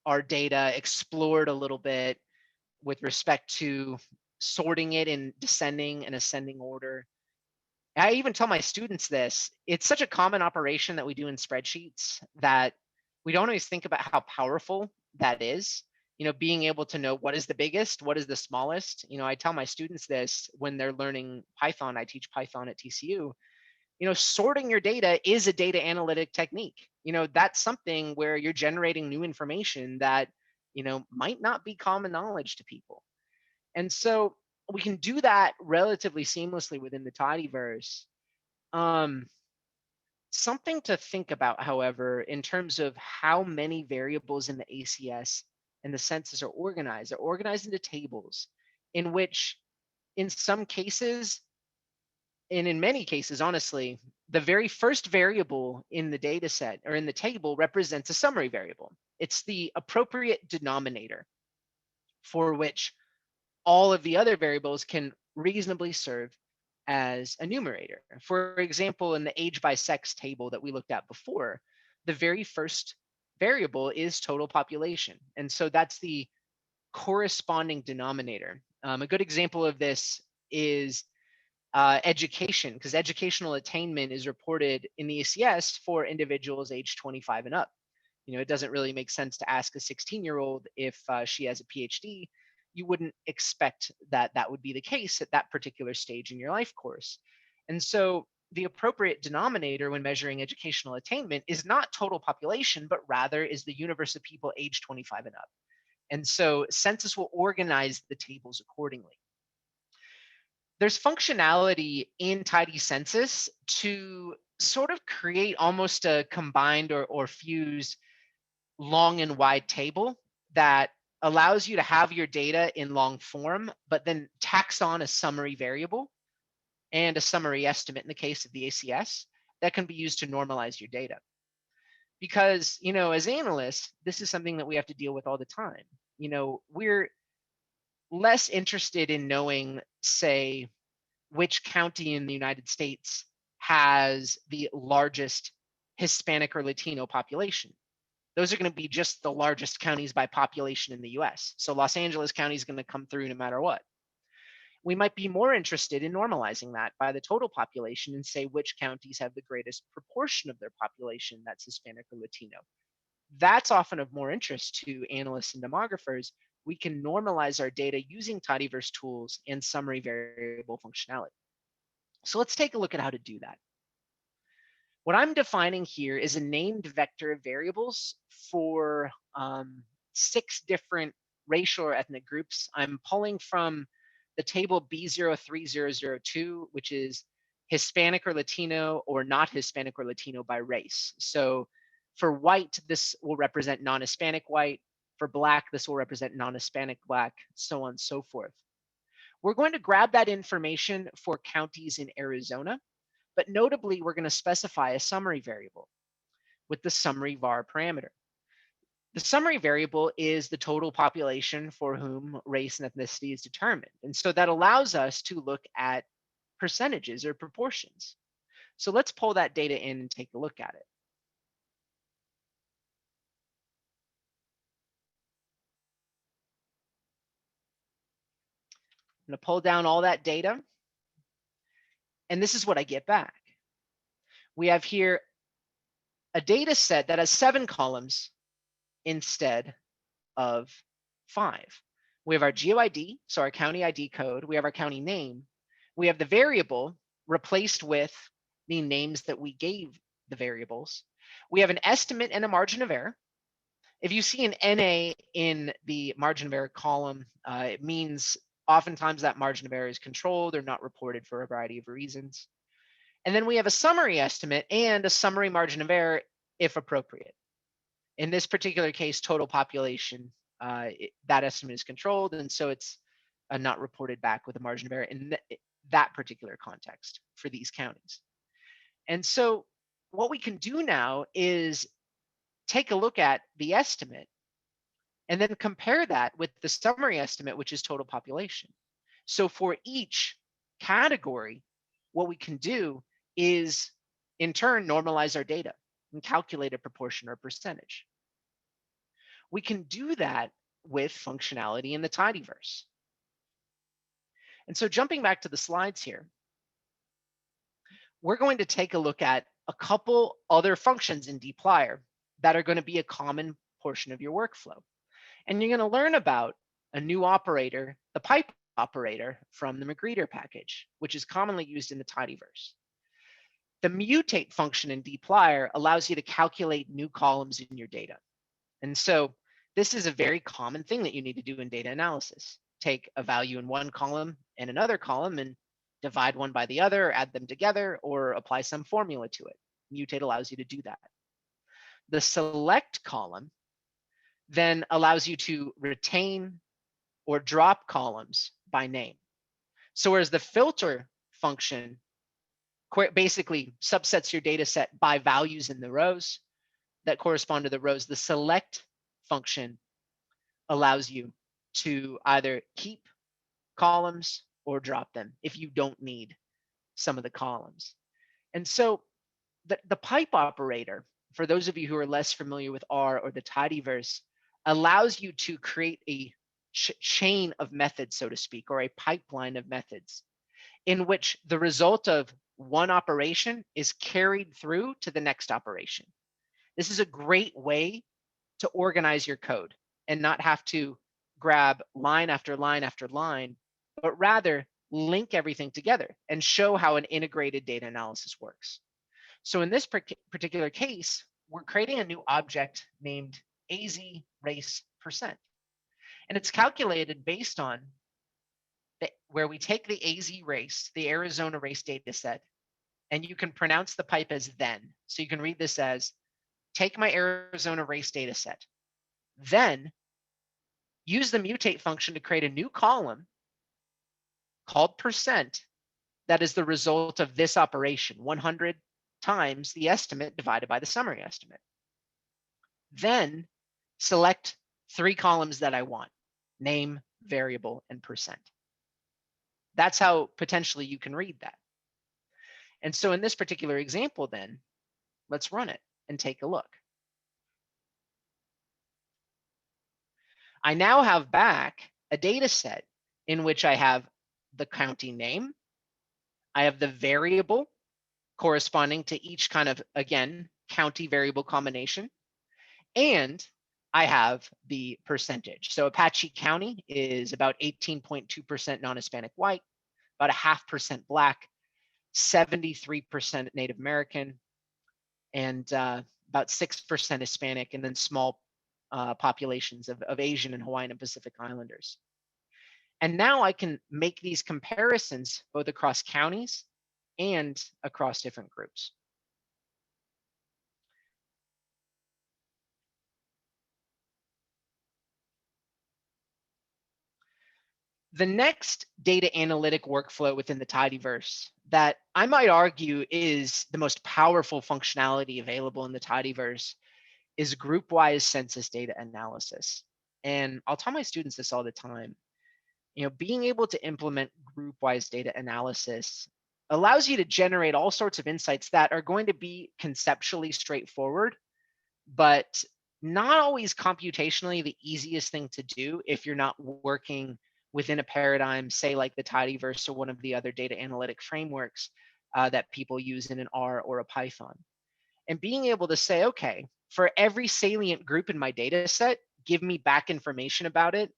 our data, explored a little bit with respect to sorting it in descending and ascending order. I even tell my students this. It's such a common operation that we do in spreadsheets that we don't always think about how powerful that is. Being able to know what is the biggest, what is the smallest. I tell my students this when they're learning Python. I teach Python at TCU. Sorting your data is a data analytic technique. That's something where you're generating new information that, might not be common knowledge to people. And so we can do that relatively seamlessly within the tidyverse. Something to think about, however, in terms of how many variables in the ACS and the census are organized. They're organized into tables in which, in some cases, and in many cases, honestly, the very first variable in the data set or in the table represents a summary variable. It's the appropriate denominator for which all of the other variables can reasonably serve as a numerator. For example, in the age by sex table that we looked at before, the very first variable is total population. And so that's the corresponding denominator. A good example of this is education, because educational attainment is reported in the ACS for individuals age 25 and up. It doesn't really make sense to ask a 16-year-old if she has a PhD. You wouldn't expect that that would be the case at that particular stage in your life course. And so the appropriate denominator when measuring educational attainment is not total population, but rather is the universe of people age 25 and up. And so census will organize the tables accordingly. There's functionality in Tidycensus to sort of create almost a combined or fused long and wide table that allows you to have your data in long form, but then tacks on a summary variable and a summary estimate in the case of the ACS that can be used to normalize your data. Because, as analysts, this is something that we have to deal with all the time. We're less interested in knowing, say, which county in the United States has the largest Hispanic or Latino population. Those are going to be just the largest counties by population in the US. So Los Angeles County is going to come through no matter what. We might be more interested in normalizing that by the total population and say which counties have the greatest proportion of their population that's Hispanic or Latino. That's often of more interest to analysts and demographers. We can normalize our data using tidyverse tools and summary variable functionality. So let's take a look at how to do that. What I'm defining here is a named vector of variables for 6 different racial or ethnic groups. I'm pulling from the table B03002, which is Hispanic or Latino or not Hispanic or Latino by race. So for white, this will represent non-Hispanic white. For black, this will represent non-Hispanic black, so on and so forth. We're going to grab that information for counties in Arizona, but notably, we're going to specify a summary variable. with the summary var parameter. The summary variable is the total population for whom race and ethnicity is determined. And so that allows us to look at percentages or proportions. So let's pull that data in and take a look at it. I'm going to pull down all that data. And this is what I get back. We have here a data set that has 7 columns instead of 5. We have our GeoID, so our county ID code. We have our county name. We have the variable replaced with the names that we gave the variables. We have an estimate and a margin of error. If you see an NA in the margin of error column, it means oftentimes that margin of error is controlled or not reported for a variety of reasons. And then we have a summary estimate and a summary margin of error if appropriate. In this particular case, total population, that estimate is controlled, and so it's not reported back with a margin of error in that particular context for these counties. And so what we can do now is take a look at the estimate and then compare that with the summary estimate, which is total population. So for each category, what we can do is in turn normalize our data and calculate a proportion or percentage. We can do that with functionality in the tidyverse. And so jumping back to the slides here, we're going to take a look at a couple other functions in dplyr that are going to be a common portion of your workflow. And you're going to learn about a new operator, the pipe operator from the Magrider package, which is commonly used in the tidyverse. The mutate function in dplyr allows you to calculate new columns in your data. And so this is a very common thing that you need to do in data analysis. Take a value in one column and another column and divide one by the other, or add them together, or apply some formula to it. Mutate allows you to do that. The select column then allows you to retain or drop columns by name. So whereas the filter function basically subsets your data set by values in the rows that correspond to the rows, the select function allows you to either keep columns or drop them if you don't need some of the columns. And so the pipe operator, for those of you who are less familiar with R or the tidyverse, allows you to create a chain of methods, so to speak, or a pipeline of methods in which the result of one operation is carried through to the next operation. This is a great way to organize your code and not have to grab line after line after line, but rather link everything together and show how an integrated data analysis works. So in this particular case, we're creating a new object named AZ race percent. And it's calculated based on where we take the AZ race, the Arizona race data set, and you can pronounce the pipe as then. So you can read this as, take my Arizona race data set, then use the mutate function to create a new column called percent that is the result of this operation, 100 times the estimate divided by the summary estimate. Then select 3 columns that I want, name, variable, and percent. That's how potentially you can read that. And so in this particular example then, let's run it and take a look. I now have back a data set in which I have the county name, I have the variable corresponding to each kind of, again, county variable combination, and I have the percentage. So Apache County is about 18.2% non-Hispanic white, about 0.5% Black, 73% Native American, and about 6% Hispanic, and then small populations of Asian and Hawaiian and Pacific Islanders. And now I can make these comparisons both across counties and across different groups. The next data analytic workflow within the tidyverse that I might argue is the most powerful functionality available in the tidyverse is Groupwise census data analysis. And I'll tell my students this all the time. Being able to implement Groupwise data analysis allows you to generate all sorts of insights that are going to be conceptually straightforward, but not always computationally the easiest thing to do if you're not working within a paradigm, say like the tidyverse or one of the other data analytic frameworks that people use in an R or a Python. And being able to say, okay, for every salient group in my data set, give me back information about it.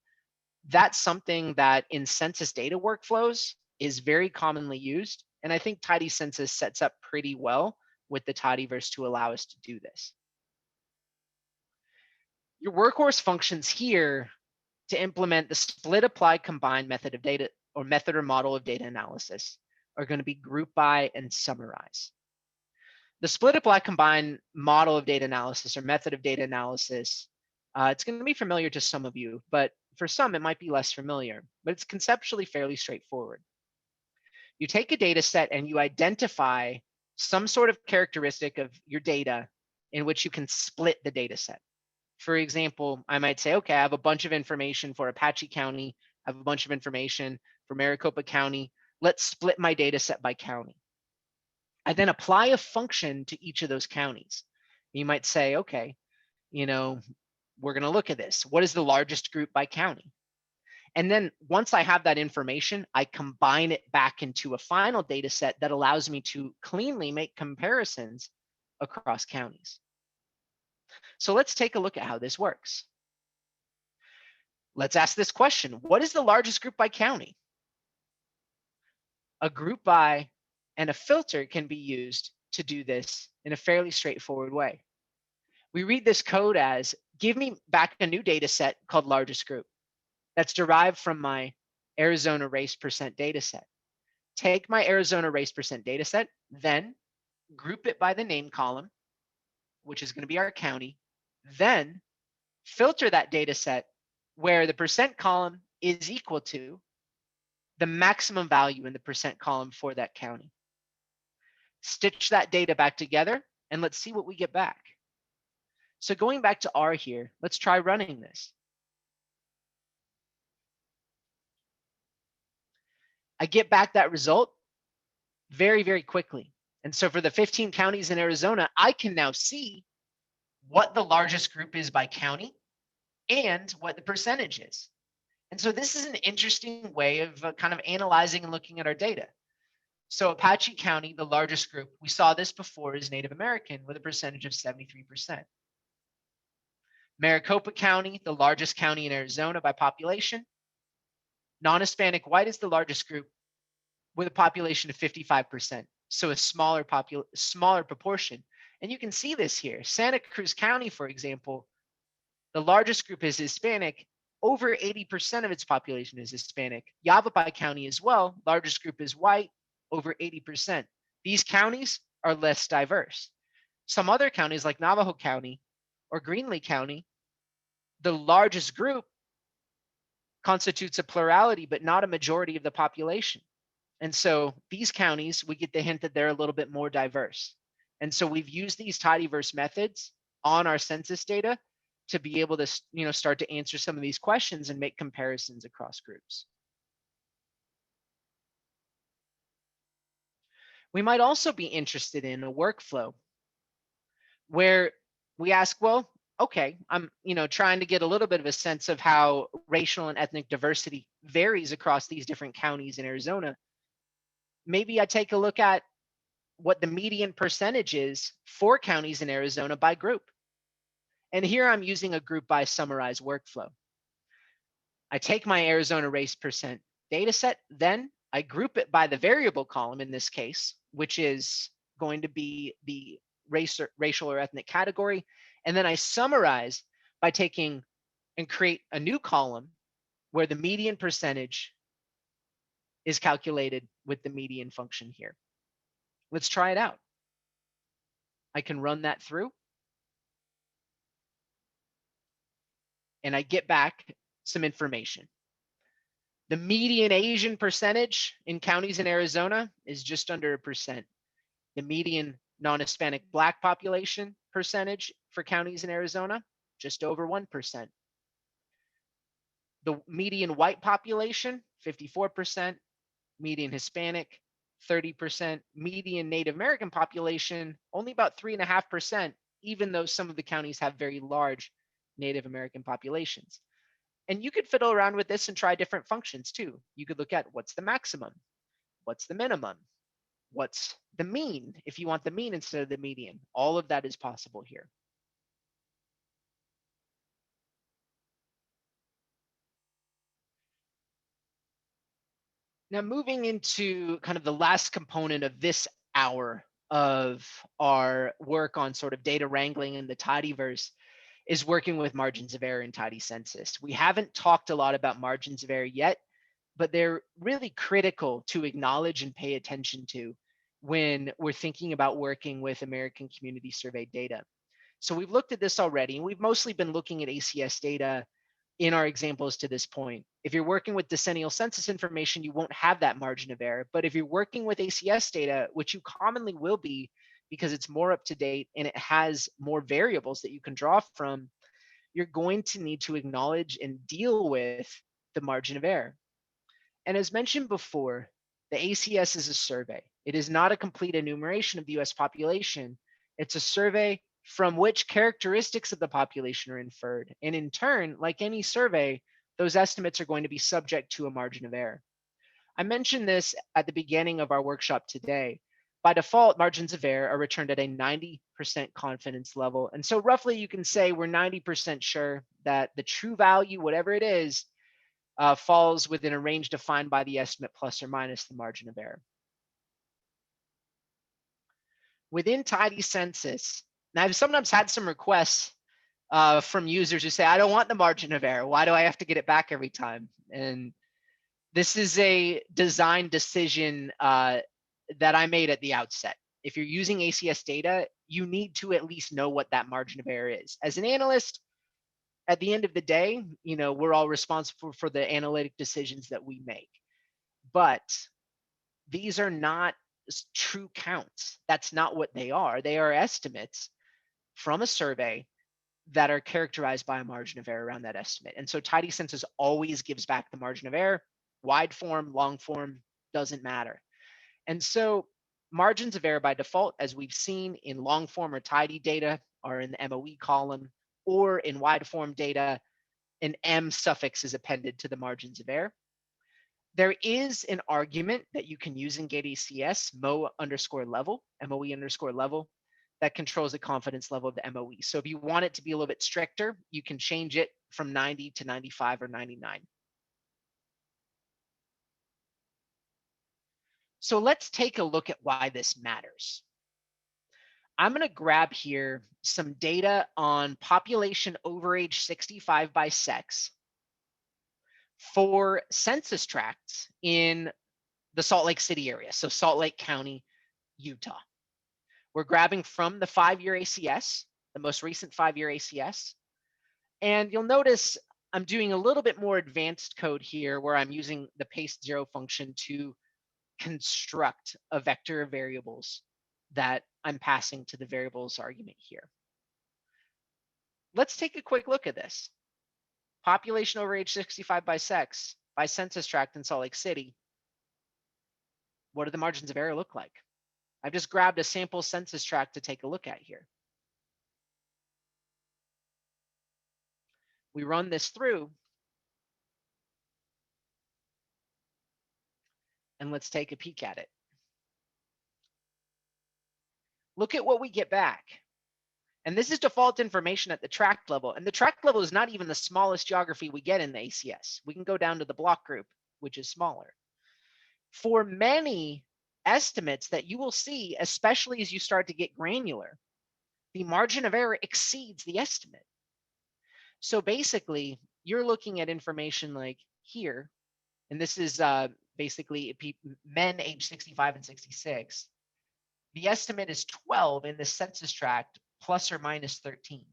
That's something that in census data workflows is very commonly used. And I think Tidycensus sets up pretty well with the tidyverse to allow us to do this. Your workhorse functions here to implement the split, apply, combine method of data or method or model of data analysis are going to be group by and summarize. The split, apply, combine model of data analysis or method of data analysis, it's going to be familiar to some of you, but for some it might be less familiar, but it's conceptually fairly straightforward. You take a data set and you identify some sort of characteristic of your data in which you can split the data set. For example, I might say, okay, I have a bunch of information for Apache County. I have a bunch of information for Maricopa County. Let's split my data set by county. I then apply a function to each of those counties. You might say, okay, we're going to look at this. What is the largest group by county? And then once I have that information, I combine it back into a final data set that allows me to cleanly make comparisons across counties. So let's take a look at how this works. Let's ask this question. What is the largest group by county? A group by and a filter can be used to do this in a fairly straightforward way. We read this code as, give me back a new data set called largest group that's derived from my Arizona race percent data set. Take my Arizona race percent data set, then group it by the name column, which is going to be our county, then filter that data set where the percent column is equal to the maximum value in the percent column for that county. Stitch that data back together and let's see what we get back. So going back to R here, let's try running this. I get back that result very, very quickly. And so for the 15 counties in Arizona, I can now see what the largest group is by county and what the percentage is. And so this is an interesting way of kind of analyzing and looking at our data. So Apache County, the largest group, we saw this before, is Native American with a percentage of 73%. Maricopa County, the largest county in Arizona by population. Non-Hispanic white is the largest group with a population of 55%. So a smaller proportion. And you can see this here. Santa Cruz County, for example, the largest group is Hispanic. Over 80% of its population is Hispanic. Yavapai County as well, largest group is white, over 80%. These counties are less diverse. Some other counties like Navajo County or Greenlee County, the largest group constitutes a plurality, but not a majority of the population. And so these counties, we get the hint that they're a little bit more diverse. And so we've used these tidyverse methods on our census data to be able to, start to answer some of these questions and make comparisons across groups. We might also be interested in a workflow where we ask, well, okay, I'm trying to get a little bit of a sense of how racial and ethnic diversity varies across these different counties in Arizona. Maybe I take a look at what the median percentage is for counties in Arizona by group. And here I'm using a group by summarize workflow. I take my Arizona race percent data set, then I group it by the variable column in this case, which is going to be the racial or ethnic category. And then I summarize by taking and create a new column where the median percentage is calculated with the median function here. Let's try it out. I can run that through. And I get back some information. The median Asian percentage in counties in Arizona is just under 1%. The median non-Hispanic Black population percentage for counties in Arizona, just over 1%. The median white population, 54%, median Hispanic, 30%, median Native American population, only about 3.5%, even though some of the counties have very large Native American populations. And you could fiddle around with this and try different functions too. You could look at what's the maximum, what's the minimum, what's the mean, if you want the mean instead of the median. All of that is possible here. Now, moving into kind of the last component of this hour of our work on sort of data wrangling in the tidyverse is working with margins of error in Tidycensus. We haven't talked a lot about margins of error yet, but they're really critical to acknowledge and pay attention to when we're thinking about working with American Community Survey data. So we've looked at this already, and we've mostly been looking at ACS data in our examples to this point. If you're working with decennial census information, you won't have that margin of error. But if you're working with ACS data, which you commonly will be because it's more up to date and it has more variables that you can draw from, you're going to need to acknowledge and deal with the margin of error. And as mentioned before, the ACS is a survey. It is not a complete enumeration of the US population. It's a survey from which characteristics of the population are inferred. And in turn, like any survey, those estimates are going to be subject to a margin of error. I mentioned this at the beginning of our workshop today. By default, margins of error are returned at a 90% confidence level. And so roughly you can say we're 90% sure that the true value, whatever it is, falls within a range defined by the estimate plus or minus the margin of error. Within Tidycensus, now I've sometimes had some requests from users who say, I don't want the margin of error. Why do I have to get it back every time? And this is a design decision that I made at the outset. If you're using ACS data, you need to at least know what that margin of error is. As an analyst, at the end of the day, we're all responsible for the analytic decisions that we make. But these are not true counts. That's not what they are. They are estimates from a survey that are characterized by a margin of error around that estimate. And so Tidycensus always gives back the margin of error. Wide form, long form, doesn't matter. And so margins of error by default, as we've seen in long form or tidy data, are in the MOE column, or in wide form data, an M suffix is appended to the margins of error. There is an argument that you can use in Gate ACS, MOE_level, that controls the confidence level of the MOE. So if you want it to be a little bit stricter, you can change it from 90 to 95 or 99. So let's take a look at why this matters. I'm going to grab here some data on population over age 65 by sex for census tracts in the Salt Lake City area, so Salt Lake County, Utah. We're grabbing from the 5-year ACS, the most recent 5-year ACS. And you'll notice I'm doing a little bit more advanced code here where I'm using the paste zero function to construct a vector of variables that I'm passing to the variables argument here. Let's take a quick look at this. Population over age 65 by sex, by census tract in Salt Lake City. What do the margins of error look like? I've just grabbed a sample census tract to take a look at here. We run this through. And let's take a peek at it. Look at what we get back. And this is default information at the tract level. And the tract level is not even the smallest geography we get in the ACS. We can go down to the block group, which is smaller. For many estimates that you will see, especially as you start to get granular, the margin of error exceeds the estimate. So basically, you're looking at information like here, and this is basically men age 65 and 66. The estimate is 12 in the census tract plus or minus 13.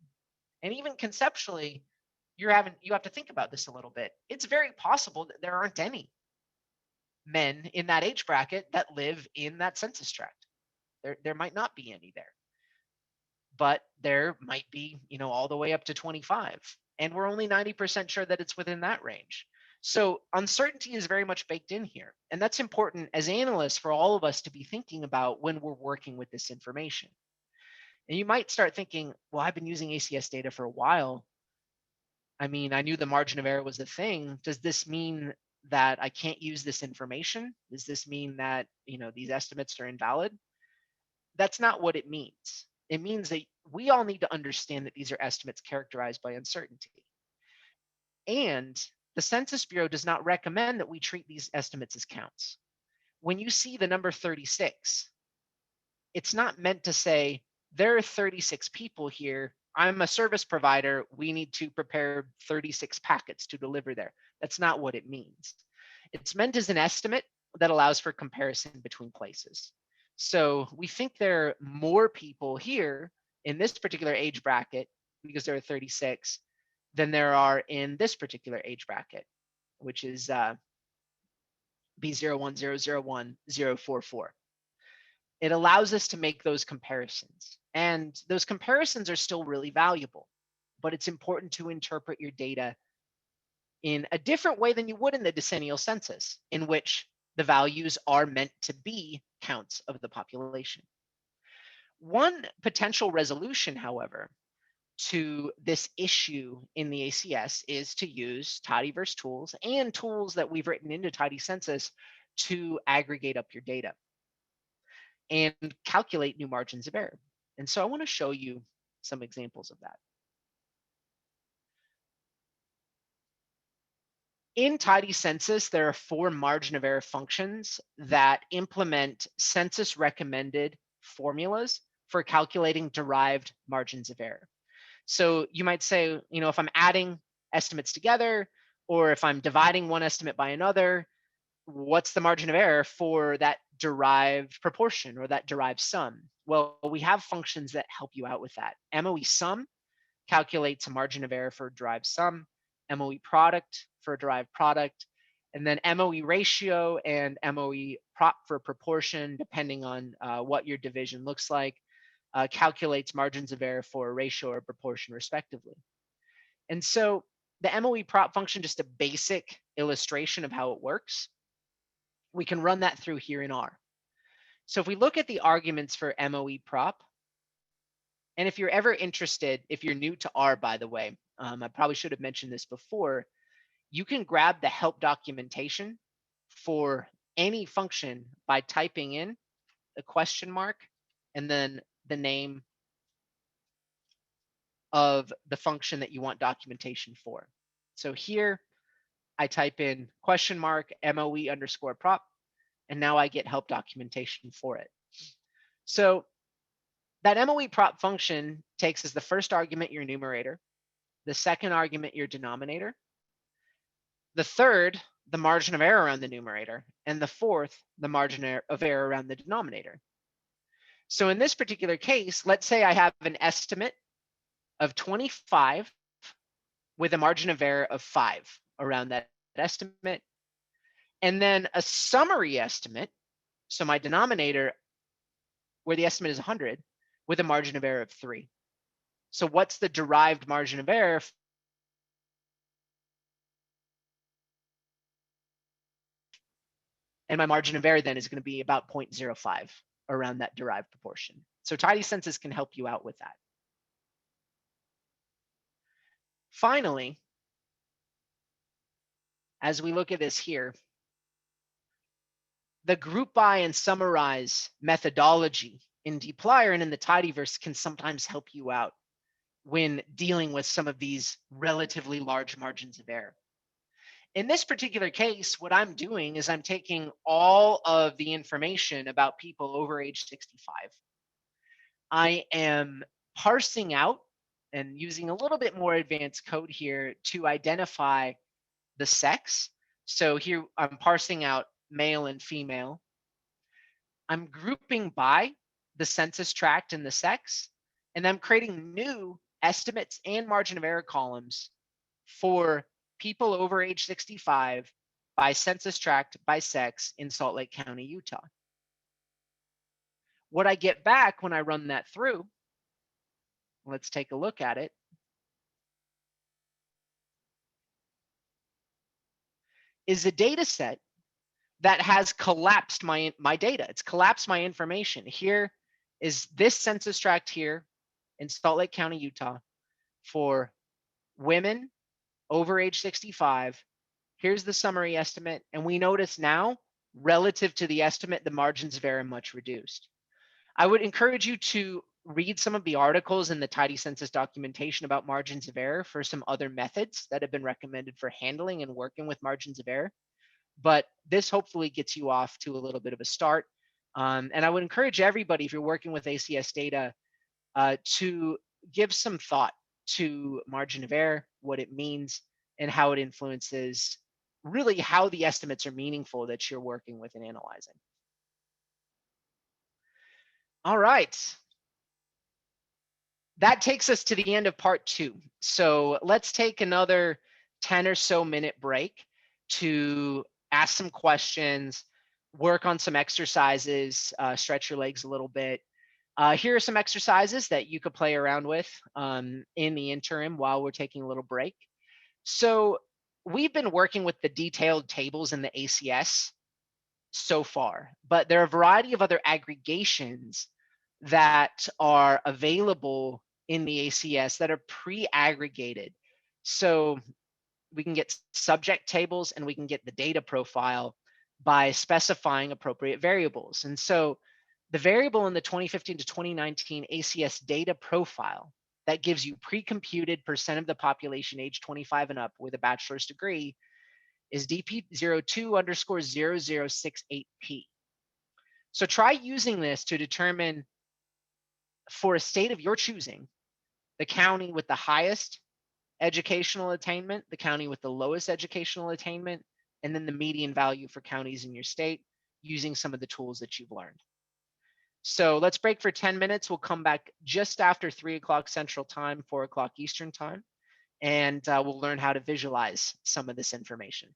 And even conceptually, you have to think about this a little bit. It's very possible that there aren't any men in that age bracket that live in that census tract. There might not be any there, but there might be, all the way up to 25. And we're only 90% sure that it's within that range. So uncertainty is very much baked in here. And that's important as analysts for all of us to be thinking about when we're working with this information. And you might start thinking, well, I've been using ACS data for a while. I mean, I knew the margin of error was a thing. Does this mean that I can't use this information? Does this mean that, these estimates are invalid? That's not what it means. It means that we all need to understand that these are estimates characterized by uncertainty. And the Census Bureau does not recommend that we treat these estimates as counts. When you see the number 36, it's not meant to say there are 36 people here. I'm a service provider. We need to prepare 36 packets to deliver there. That's not what it means. It's meant as an estimate that allows for comparison between places. So we think there are more people here in this particular age bracket because there are 36 than there are in this particular age bracket, which is B01001-044. It allows us to make those comparisons. And those comparisons are still really valuable, but it's important to interpret your data in a different way than you would in the decennial census, in which the values are meant to be counts of the population. One potential resolution, however, to this issue in the ACS is to use tidyverse tools and tools that we've written into Tidycensus to aggregate up your data and calculate new margins of error. And so I want to show you some examples of that. In Tidycensus, there are 4 margin of error functions that implement census recommended formulas for calculating derived margins of error. So you might say, if I'm adding estimates together, or if I'm dividing one estimate by another, what's the margin of error for that derived proportion or that derived sum? Well, we have functions that help you out with that. MOE sum calculates a margin of error for a derived sum, MOE product for a derived product, and then MOE ratio and MOE prop for proportion, depending on what your division looks like, calculates margins of error for a ratio or proportion respectively. And so the MOE prop function, just a basic illustration of how it works, we can run that through here in R. So if we look at the arguments for MOE prop, and if you're ever interested, if you're new to R, by the way, I probably should have mentioned this before, you can grab the help documentation for any function by typing in a question mark and then the name of the function that you want documentation for. So here I type in question mark MOE underscore prop, and now I get help documentation for it. So that MOE prop function takes as the first argument your numerator, the second argument your denominator, the third, the margin of error around the numerator, and the fourth, the margin of error around the denominator. So in this particular case, let's say I have an estimate of 25 with a margin of error of 5 around that estimate, and then a summary estimate, so my denominator, where the estimate is 100, with a margin of error of 3. So what's the derived margin of error? And my margin of error then is going to be about 0.05 around that derived proportion. So Tidycensus can help you out with that. Finally, as we look at this here, the group by and summarize methodology in dplyr and in the tidyverse can sometimes help you out when dealing with some of these relatively large margins of error. In this particular case, what I'm doing is I'm taking all of the information about people over age 65. I am parsing out and using a little bit more advanced code here to identify the sex. So here I'm parsing out male and female. I'm grouping by the census tract and the sex, and I'm creating new estimates and margin of error columns for people over age 65 by census tract by sex in Salt Lake County, Utah. What I get back when I run that through, let's take a look at it, is a data set that has collapsed my data. It's collapsed my information. Here is this census tract here in Salt Lake County, Utah for women over age 65. Here's the summary estimate. And we notice now, relative to the estimate, the margins very much reduced. I would encourage you to read some of the articles in the Tidycensus documentation about margins of error for some other methods that have been recommended for handling and working with margins of error. But this hopefully gets you off to a little bit of a start. And I would encourage everybody, if you're working with ACS data, to give some thought to margin of error, what it means, and how it influences really how the estimates are meaningful that you're working with and analyzing. All right. That takes us to the end of part 2. So let's take another 10 or so minute break to ask some questions, work on some exercises, stretch your legs a little bit. Here are some exercises that you could play around with in the interim while we're taking a little break. So we've been working with the detailed tables in the ACS so far, but there are a variety of other aggregations that are available in the ACS that are pre-aggregated. So we can get subject tables and we can get the data profile by specifying appropriate variables. And so the variable in the 2015 to 2019 ACS data profile that gives you pre-computed percent of the population age 25 and up with a bachelor's degree is DP02_0068P. So try using this to determine, for a state of your choosing, the county with the highest educational attainment, the county with the lowest educational attainment, and then the median value for counties in your state using some of the tools that you've learned. So let's break for 10 minutes. We'll come back just after 3 o'clock Central Time, 4 o'clock Eastern Time, and we'll learn how to visualize some of this information.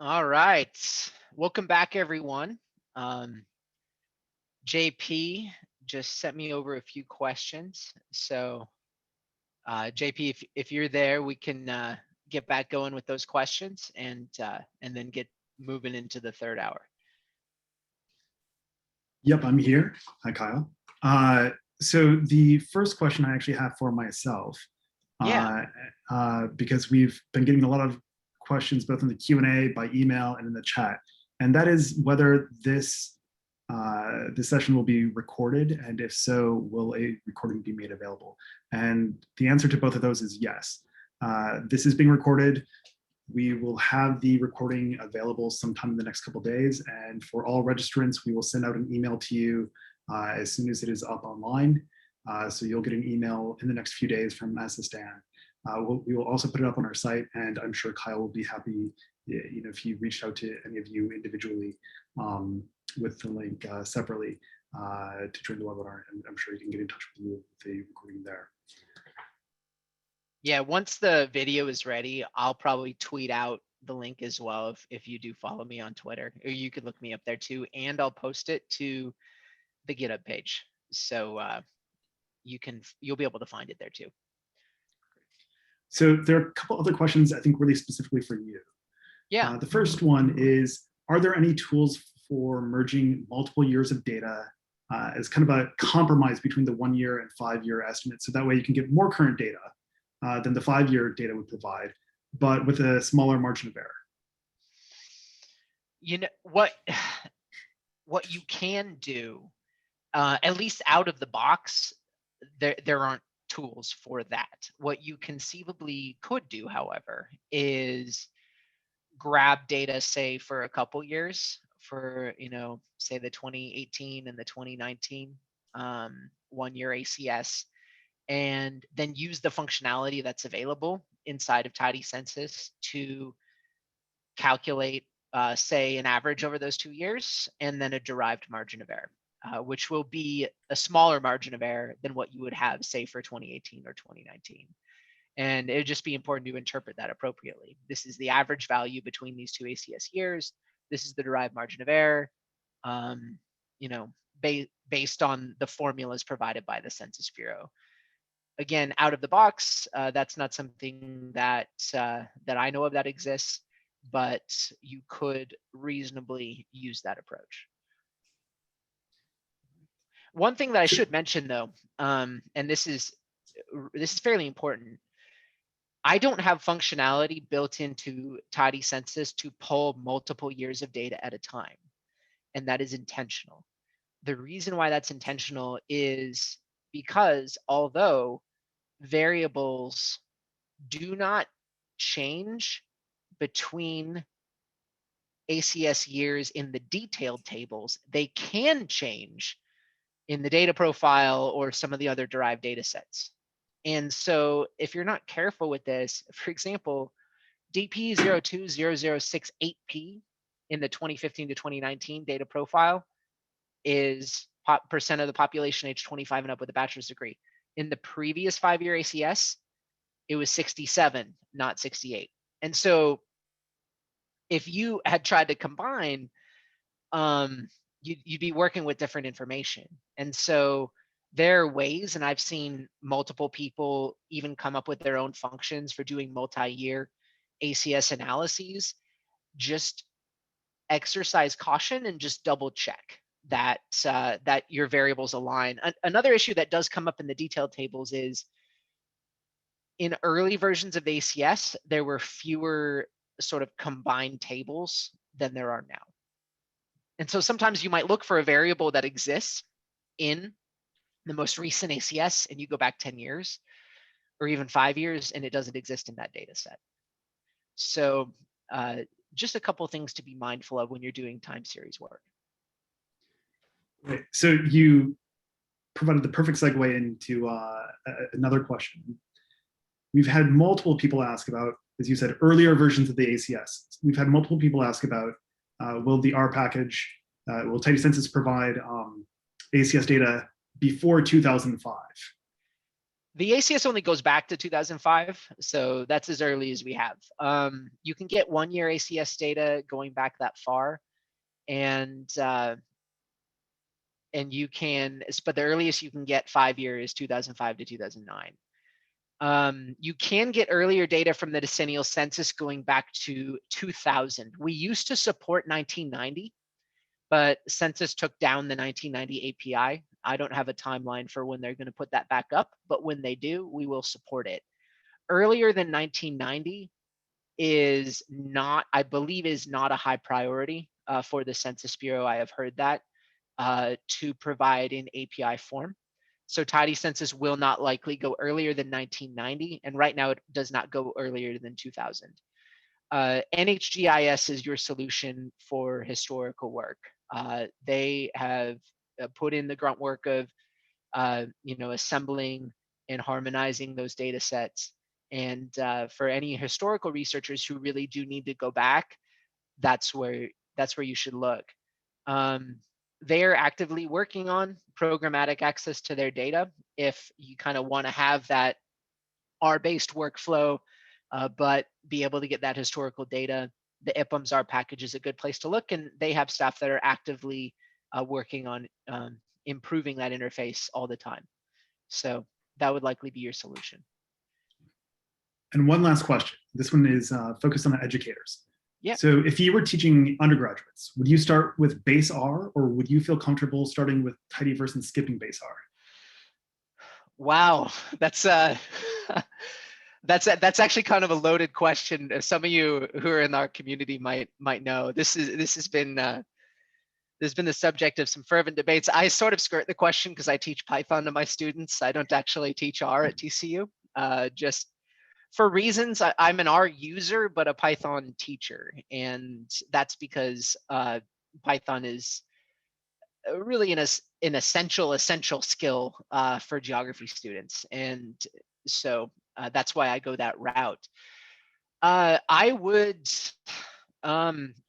All right. Welcome back, everyone. JP just sent me over a few questions. So JP, if you're there, we can get back going with those questions and then get moving into the third hour. Yep, I'm here. Hi, Kyle. So the first question I actually have for myself, because we've been getting a lot of questions both in the Q&A, by email, and in the chat, and that is whether this session will be recorded, and if so, will a recording be made available? And the answer to both of those is yes. This is being recorded. We will have the recording available sometime in the next couple of days, and for all registrants, we will send out an email to you as soon as it is up online. So you'll get an email in the next few days from SSDan. We will also put it up on our site, and I'm sure Kyle will be happy, if he reached out to any of you individually with the link separately to join the webinar, and I'm sure you can get in touch with you with the recording there. Yeah, once the video is ready, I'll probably tweet out the link as well if you do follow me on Twitter, or you could look me up there too, and I'll post it to the GitHub page. So you'll be able to find it there too. So there are a couple other questions I think really specifically for you. Yeah. The first one is, are there any tools for merging multiple years of data as kind of a compromise between the 1 year and 5 year estimates? So that way you can get more current data than the 5 year data would provide, but with a smaller margin of error. You know what you can do, at least out of the box, there aren't tools for that. What you conceivably could do, however, is grab data, say for a couple years, for say the 2018 and the 2019 1 year ACS, and then use the functionality that's available inside of Tidycensus to calculate, say, an average over those 2 years, and then a derived margin of error, which will be a smaller margin of error than what you would have, say, for 2018 or 2019. And it would just be important to interpret that appropriately. This is the average value between these two ACS years. This is the derived margin of error, based on the formulas provided by the Census Bureau. Again, out of the box, that's not something that I know of that exists, but you could reasonably use that approach. One thing that I should mention, though, and this is fairly important, I don't have functionality built into Tidycensus to pull multiple years of data at a time, and that is intentional. The reason why that's intentional is because although variables do not change between ACS years in the detailed tables, they can change in the data profile or some of the other derived data sets. And so if you're not careful with this, for example, DP 020068P in the 2015 to 2019 data profile is percent of the population age 25 and up with a bachelor's degree. In the previous 5 year ACS, it was 67, not 68. And so if you had tried to combine, you'd be working with different information. And so there are ways, and I've seen multiple people even come up with their own functions for doing multi-year ACS analyses. Just exercise caution and just double check that that your variables align. Another issue that does come up in the detailed tables is in early versions of the ACS, there were fewer sort of combined tables than there are now. And so sometimes you might look for a variable that exists in the most recent ACS and you go back 10 years or even 5 years and it doesn't exist in that data set. So just a couple of things to be mindful of when you're doing time series work. Right. So you provided the perfect segue into another question. We've had multiple people ask about, as you said, earlier versions of the ACS. We've had multiple people ask about, will the R package, will Tidycensus provide ACS data before 2005? The ACS only goes back to 2005, so that's as early as we have. You can get 1-year ACS data going back that far, and you can, but the earliest you can get 5 years is 2005 to 2009. You can get earlier data from the decennial census going back to 2000. We used to support 1990, but Census took down the 1990 API. I don't have a timeline for when they're going to put that back up, but when they do, we will support it. Earlier than 1990 is not, I believe, is not a high priority for the Census Bureau. I have heard that to provide in API form. So Tidycensus will not likely go earlier than 1990, and right now it does not go earlier than 2000. NHGIS is your solution for historical work. They have put in the grunt work of assembling and harmonizing those data sets. And for any historical researchers who really do need to go back, that's where you should look. They are actively working on programmatic access to their data. If you kind of want to have that R-based workflow, but be able to get that historical data, the IPMS R package is a good place to look, and they have staff that are actively working on improving that interface all the time. So that would likely be your solution. And one last question. This one is focused on the educators. Yeah. So if you were teaching undergraduates, would you start with base R, or would you feel comfortable starting with tidyverse and skipping base R? Wow, that's actually kind of a loaded question. Some of you who are in our community might know. This has been the subject of some fervent debates. I sort of skirt the question because I teach Python to my students. I don't actually teach R at TCU, just for reasons. I'm an R user, but a Python teacher. And that's because Python is really an essential skill for geography students. And so that's why I go that route. I would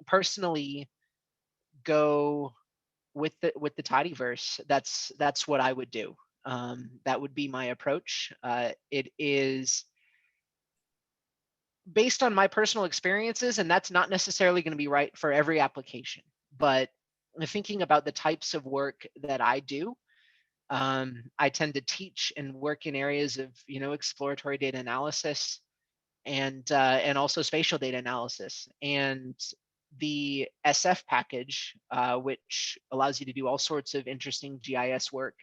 personally go with the tidyverse. That's what I would do. That would be my approach. It is based on my personal experiences, and that's not necessarily going to be right for every application, but thinking about the types of work that I do, I tend to teach and work in areas of exploratory data analysis and also spatial data analysis. And the SF package, which allows you to do all sorts of interesting GIS work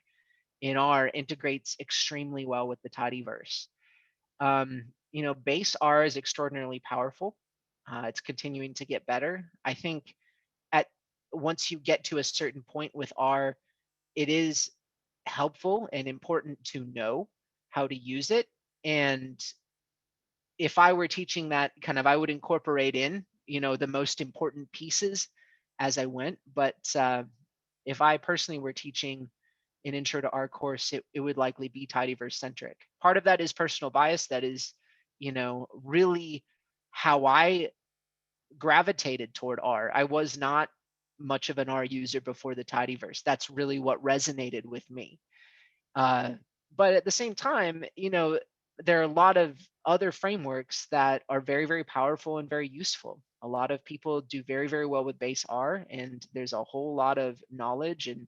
in R, integrates extremely well with the tidyverse. Base R is extraordinarily powerful. It's continuing to get better. I think once you get to a certain point with R, it is helpful and important to know how to use it. And if I were teaching that, I would incorporate in, the most important pieces as I went. But if I personally were teaching an intro to R course, it would likely be tidyverse centric. Part of that is personal bias. That is, really how I gravitated toward R. I was not much of an R user before the tidyverse. That's really what resonated with me. But at the same time, there are a lot of other frameworks that are very, very powerful and very useful. A lot of people do very, very well with base R, and there's a whole lot of knowledge and,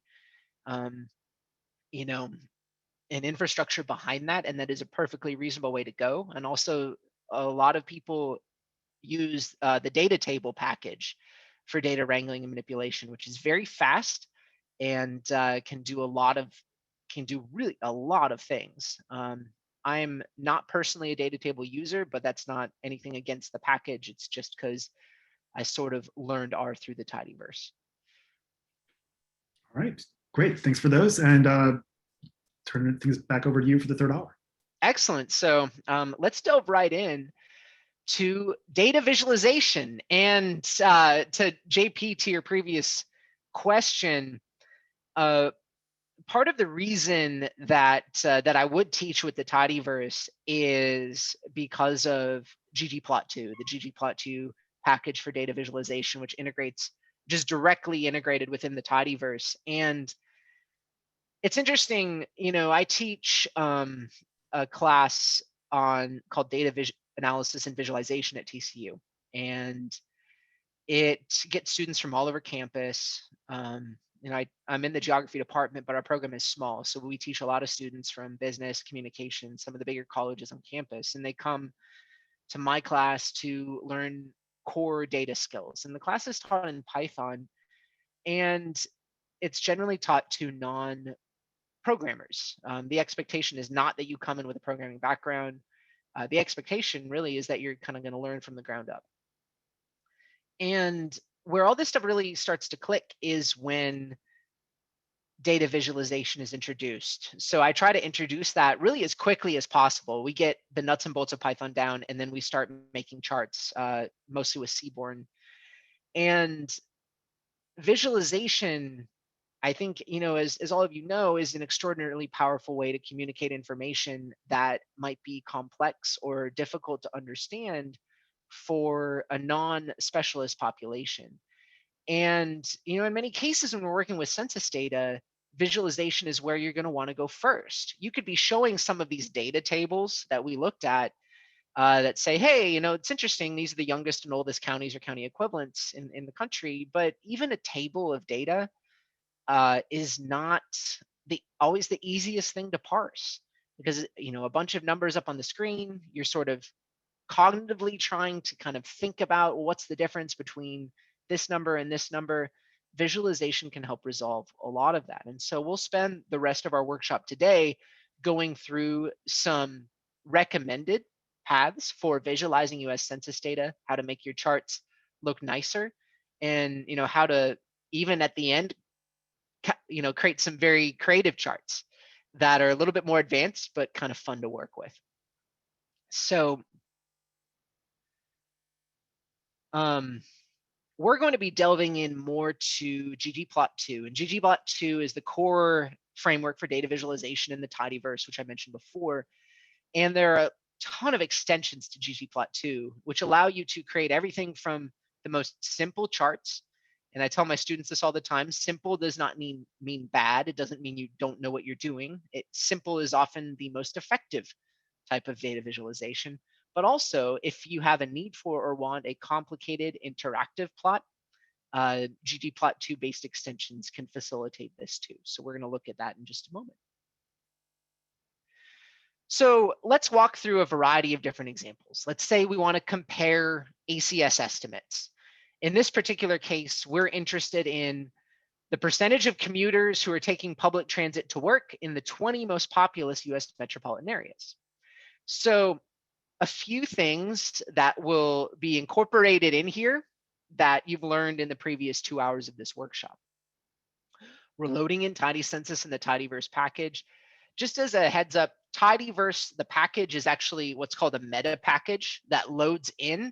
an infrastructure behind that, and that is a perfectly reasonable way to go. And also, a lot of people use the data table package for data wrangling and manipulation, which is very fast and can do really a lot of things. I'm not personally a data table user, but that's not anything against the package. It's just because I sort of learned R through the tidyverse. All right, great. Thanks for those. And turn things back over to you for the third hour. Excellent. So let's delve right in to data visualization. And to JP, to your previous question, part of the reason that I would teach with the tidyverse is because of ggplot2, the ggplot2 package for data visualization, which integrates just directly integrated within the tidyverse. And it's interesting, I teach a class called data analysis and visualization at TCU, and it gets students from all over campus. I'm in the geography department, but our program is small, so we teach a lot of students from business, communication, some of the bigger colleges on campus, and they come to my class to learn core data skills. And the class is taught in Python, and it's generally taught to non-programmers. The expectation is not that you come in with a programming background. The expectation really is that you're kind of going to learn from the ground up. And where all this stuff really starts to click is when data visualization is introduced. So I try to introduce that really as quickly as possible. We get the nuts and bolts of Python down, and then we start making charts, mostly with Seaborn. And visualization, I think, as all of you know, is an extraordinarily powerful way to communicate information that might be complex or difficult to understand for a non-specialist population. And, in many cases, when we're working with census data, visualization is where you're going to want to go first. You could be showing some of these data tables that we looked at that say, hey, it's interesting. These are the youngest and oldest counties or county equivalents in the country. But even a table of data is not always the easiest thing to parse, because, a bunch of numbers up on the screen, you're sort of cognitively trying to kind of think about what's the difference between this number and this number. Visualization can help resolve a lot of that. And so we'll spend the rest of our workshop today going through some recommended paths for visualizing US Census data, how to make your charts look nicer, and how to, even at the end, create some very creative charts that are a little bit more advanced but kind of fun to work with. So we're going to be delving in more to ggplot2, and ggplot2 is the core framework for data visualization in the tidyverse, which I mentioned before. And there are a ton of extensions to ggplot2, which allow you to create everything from the most simple charts. And I tell my students this all the time: simple does not mean bad. It doesn't mean you don't know what you're doing. Simple is often the most effective type of data visualization. But also, if you have a need for or want a complicated interactive plot, ggplot2 based extensions can facilitate this too. So we're going to look at that in just a moment. So let's walk through a variety of different examples. Let's say we want to compare ACS estimates. In this particular case, we're interested in the percentage of commuters who are taking public transit to work in the 20 most populous US metropolitan areas. So a few things that will be incorporated in here that you've learned in the previous 2 hours of this workshop. We're loading in Tidycensus in the tidyverse package. Just as a heads up, tidyverse, the package, is actually what's called a meta package that loads in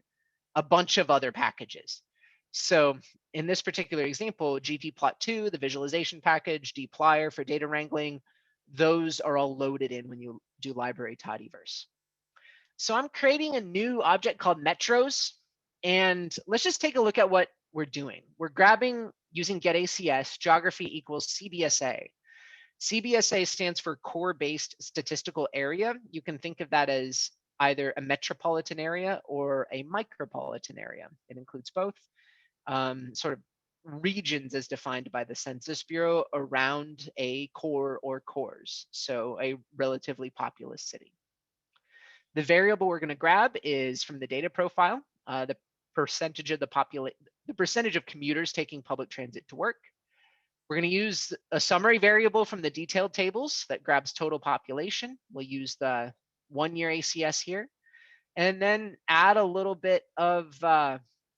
a bunch of other packages. So in this particular example, ggplot2, the visualization package, dplyr for data wrangling, those are all loaded in when you do library tidyverse. So I'm creating a new object called metros, and let's just take a look at what we're doing. We're grabbing, using getACS, geography equals CBSA. CBSA stands for core-based statistical area. You can think of that as either a metropolitan area or a micropolitan area. It includes both. Sort of regions as defined by the Census Bureau around a core or cores, so a relatively populous city. The variable we're going to grab is from the data profile, the percentage of the percentage of commuters taking public transit to work. We're going to use a summary variable from the detailed tables that grabs total population. We'll use the 1 year ACS here, and then add a little bit of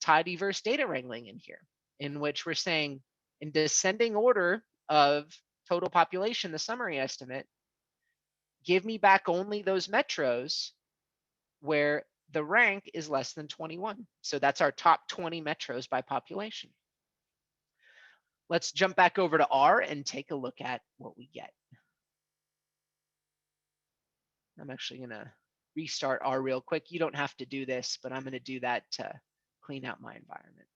tidyverse data wrangling in here, in which we're saying, in descending order of total population, the summary estimate, give me back only those metros where the rank is less than 21. So that's our top 20 metros by population. Let's jump back over to R and take a look at what we get. I'm actually going to restart R real quick. You don't have to do this, but I'm going to do that to clean out my environment.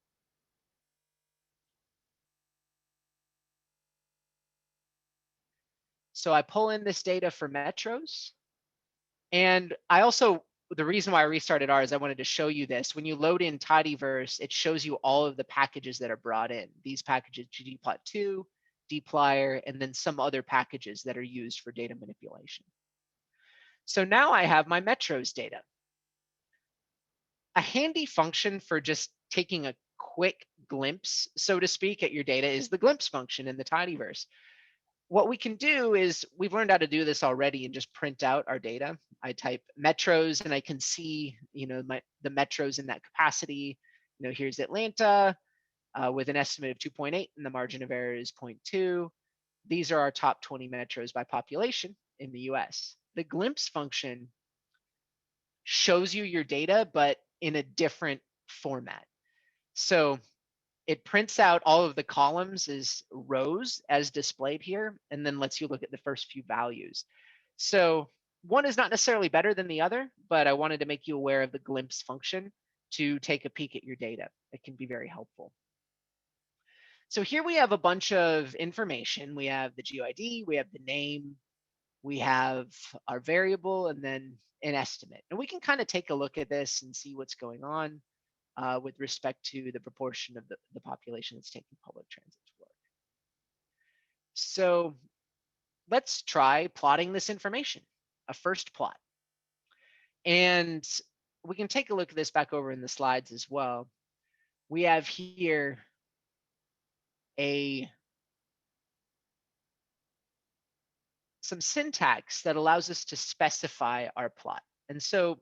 So I pull in this data for metros. And the reason why I restarted R is I wanted to show you this. When you load in tidyverse, it shows you all of the packages that are brought in. These packages, ggplot2, dplyr, and then some other packages that are used for data manipulation. So now I have my metros data. A handy function for just taking a quick glimpse, so to speak, at your data is the glimpse function in the tidyverse. What we can do is, we've learned how to do this already and just print out our data. I type metros and I can see, the metros in that capacity. Here's Atlanta with an estimate of 2.8 and the margin of error is 0.2. These are our top 20 metros by population in the US. The glimpse function shows you your data, but in a different format. So it prints out all of the columns as rows as displayed here, and then lets you look at the first few values. So one is not necessarily better than the other, but I wanted to make you aware of the glimpse function to take a peek at your data. It can be very helpful. So here we have a bunch of information. We have the GeoID, we have the name, we have our variable, and then an estimate. And we can kind of take a look at this and see what's going on with respect to the proportion of the population that's taking public transit to work. So let's try plotting this information, a first plot. And we can take a look at this back over in the slides as well. We have here some syntax that allows us to specify our plot. And so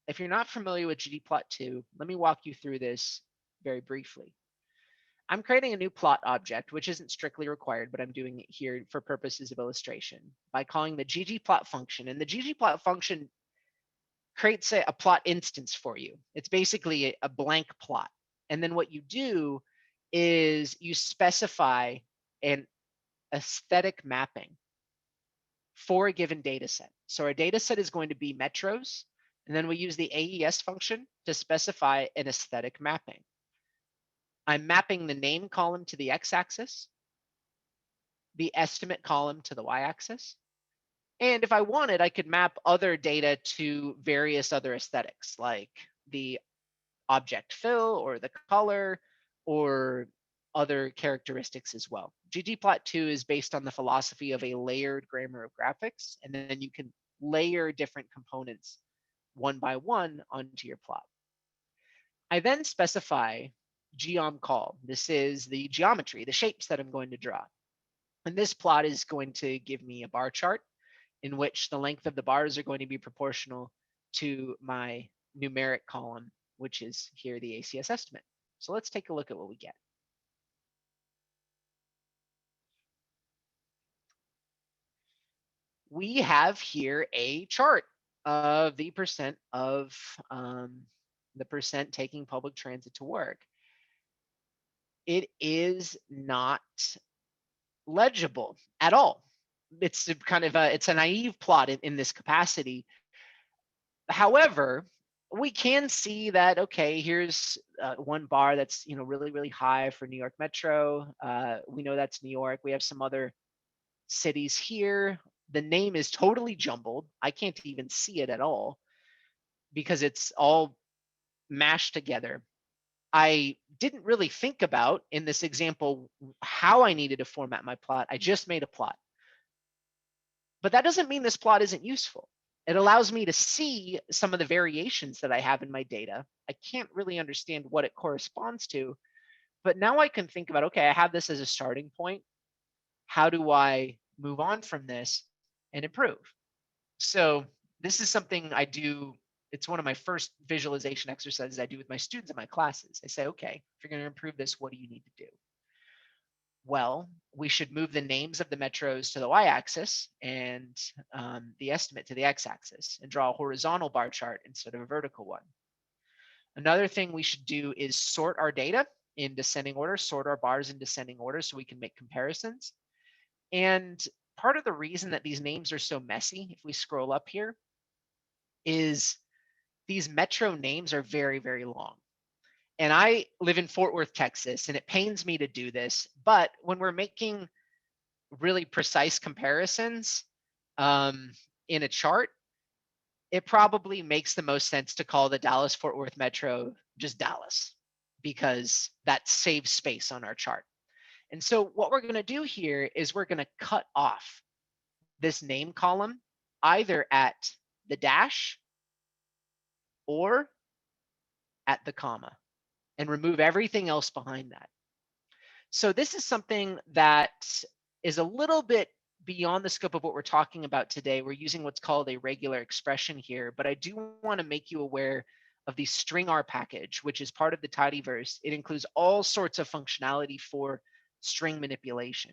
if you're not familiar with ggplot2, let me walk you through this very briefly. I'm creating a new plot object, which isn't strictly required, but I'm doing it here for purposes of illustration by calling the ggplot function. And the ggplot function creates a plot instance for you. It's basically a blank plot. And then what you do is you specify an aesthetic mapping for a given data set. So our data set is going to be metros, and then we use the AES function to specify an aesthetic mapping. I'm mapping the name column to the x-axis, the estimate column to the y-axis. And if I wanted, I could map other data to various other aesthetics, like the object fill or the color or other characteristics as well. ggplot2 is based on the philosophy of a layered grammar of graphics, and then you can layer different components one by one onto your plot. I then specify geom_col. This is the geometry, the shapes that I'm going to draw. And this plot is going to give me a bar chart in which the length of the bars are going to be proportional to my numeric column, which is here the ACS estimate. So let's take a look at what we get. We have here a chart of the percent of taking public transit to work. It is not legible at all. It's it's a naive plot in this capacity. However, we can see that, okay, here's one bar that's really, really high for New York Metro. We know that's New York. We have some other cities here. The name is totally jumbled. I can't even see it at all because it's all mashed together. I didn't really think about in this example how I needed to format my plot. I just made a plot. But that doesn't mean this plot isn't useful. It allows me to see some of the variations that I have in my data. I can't really understand what it corresponds to, but now I can think about, okay, I have this as a starting point. How do I move on from this and improve? So this is something I do. It's one of my first visualization exercises I do with my students in my classes. I say, okay, if you're going to improve this, what do you need to do? Well, we should move the names of the metros to the y-axis and the estimate to the x-axis and draw a horizontal bar chart instead of a vertical one. Another thing we should do is sort our data in descending order, sort our bars in descending order so we can make comparisons. And part of the reason that these names are so messy, if we scroll up here, is these metro names are very, very long. And I live in Fort Worth, Texas, and it pains me to do this. But when we're making really precise comparisons in a chart, it probably makes the most sense to call the Dallas-Fort Worth Metro just Dallas, because that saves space on our chart. And so what we're going to do here is we're going to cut off this name column either at the dash or at the comma and remove everything else behind that. So this is something that is a little bit beyond the scope of what we're talking about today. We're using what's called a regular expression here, but I do want to make you aware of the string-r package, which is part of the tidyverse. It includes all sorts of functionality for string manipulation.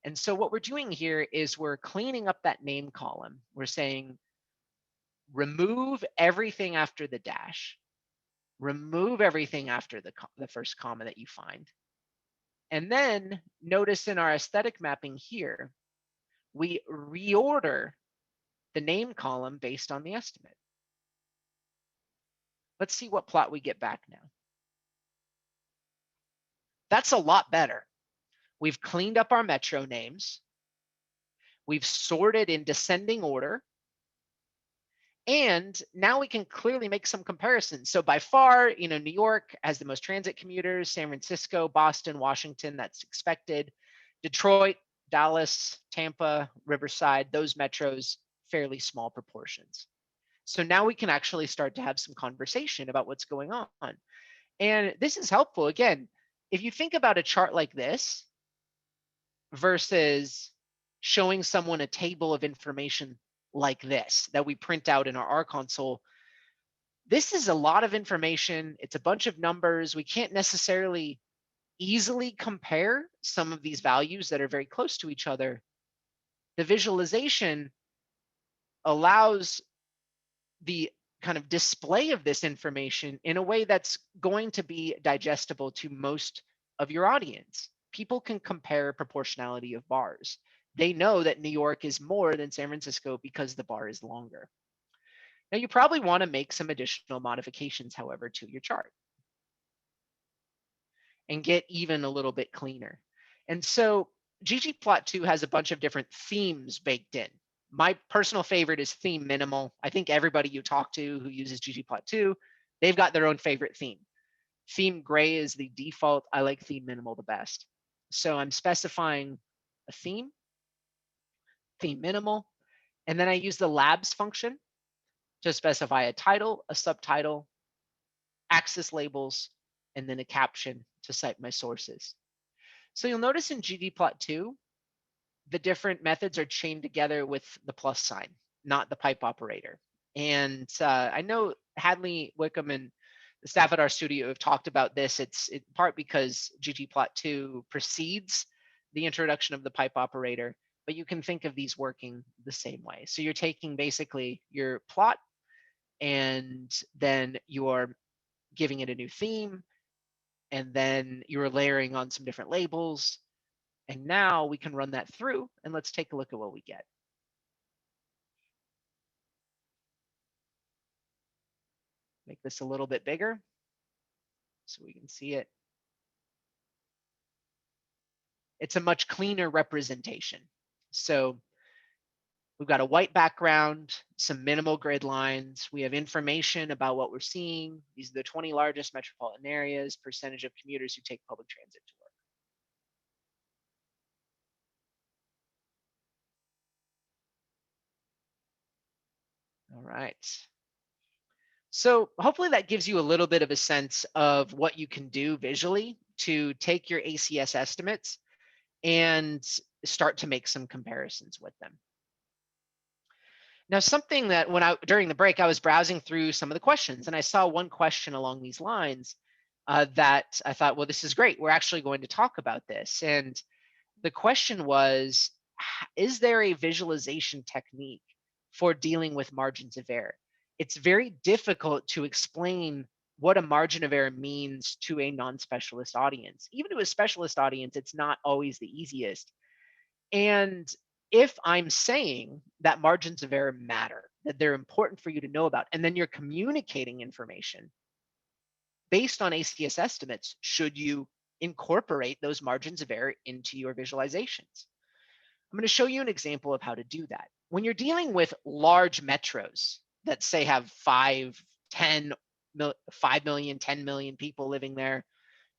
And so what we're doing here is we're cleaning up that name column. We're saying remove everything after the dash, remove everything after the first comma that you find. And then notice in our aesthetic mapping here, we reorder the name column based on the estimate. Let's see what plot we get back now. That's a lot better. We've cleaned up our metro names. We've sorted in descending order. And now we can clearly make some comparisons. So by far, New York has the most transit commuters, San Francisco, Boston, Washington, that's expected. Detroit, Dallas, Tampa, Riverside, those metros, fairly small proportions. So now we can actually start to have some conversation about what's going on. And this is helpful. Again, if you think about a chart like this versus showing someone a table of information like this that we print out in our R console, this is a lot of information. It's a bunch of numbers. We can't necessarily easily compare some of these values that are very close to each other. The visualization allows the kind of display of this information in a way that's going to be digestible to most of your audience. People can compare proportionality of bars. They know that New York is more than San Francisco because the bar is longer. Now, you probably want to make some additional modifications, however, to your chart and get even a little bit cleaner. And so ggplot2 has a bunch of different themes baked in. My personal favorite is theme minimal. I think everybody you talk to who uses ggplot2, they've got their own favorite theme. Theme gray is the default. I like theme minimal the best. So I'm specifying a theme minimal, and then I use the labs function to specify a title, a subtitle, axis labels, and then a caption to cite my sources. So you'll notice in ggplot2, the different methods are chained together with the plus sign, not the pipe operator. And I know Hadley, Wickham, and the staff at Rstudio have talked about this. It's in part because ggplot2 precedes the introduction of the pipe operator, but you can think of these working the same way. So you're taking basically your plot and then you're giving it a new theme, and then you're layering on some different labels. And now we can run that through, and let's take a look at what we get. Make this a little bit bigger so we can see it. It's a much cleaner representation. So we've got a white background, some minimal grid lines. We have information about what we're seeing. These are the 20 largest metropolitan areas, percentage of commuters who take public transit to work. All right. So hopefully that gives you a little bit of a sense of what you can do visually to take your ACS estimates and start to make some comparisons with them. Now, something that during the break, I was browsing through some of the questions, and I saw one question along these lines that I thought, well, this is great. We're actually going to talk about this. And the question was, is there a visualization technique for dealing with margins of error? It's very difficult to explain what a margin of error means to a non-specialist audience. Even to a specialist audience, it's not always the easiest. And if I'm saying that margins of error matter, that they're important for you to know about, and then you're communicating information based on ACS estimates, should you incorporate those margins of error into your visualizations? I'm going to show you an example of how to do that. When you're dealing with large metros, that say have 5 million, 10 million people living there,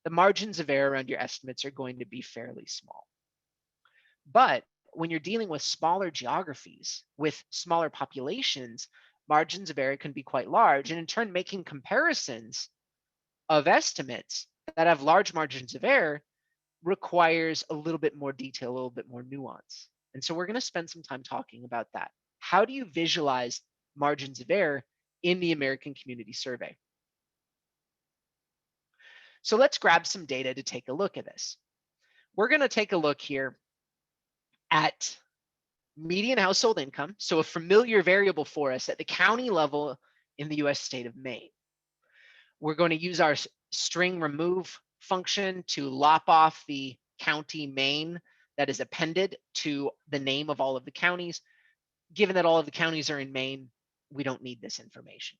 the margins of error around your estimates are going to be fairly small. But when you're dealing with smaller geographies with smaller populations, margins of error can be quite large. And in turn, making comparisons of estimates that have large margins of error requires a little bit more detail, a little bit more nuance. And so we're going to spend some time talking about that. How do you visualize margins of error in the American Community Survey? So let's grab some data to take a look at this. We're going to take a look here at median household income, so a familiar variable for us at the county level in the US state of Maine. We're going to use our string remove function to lop off the county Maine that is appended to the name of all of the counties. Given that all of the counties are in Maine, we don't need this information.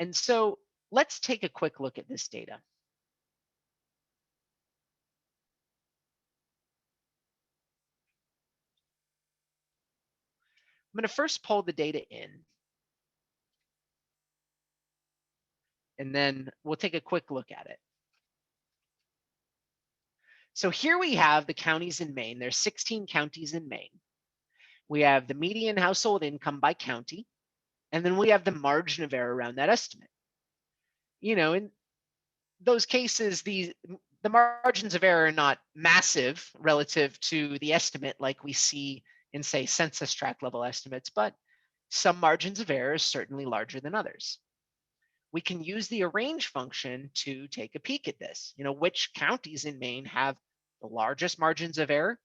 And so let's take a quick look at this data. I'm going to first pull the data in, and then we'll take a quick look at it. So here we have the counties in Maine. There's 16 counties in Maine. We have the median household income by county, and then we have the margin of error around that estimate. You know, in those cases, the margins of error are not massive relative to the estimate like we see in, say, census tract level estimates, but some margins of error is certainly larger than others. We can use the arrange function to take a peek at this. You know, which counties in Maine have the largest margins of error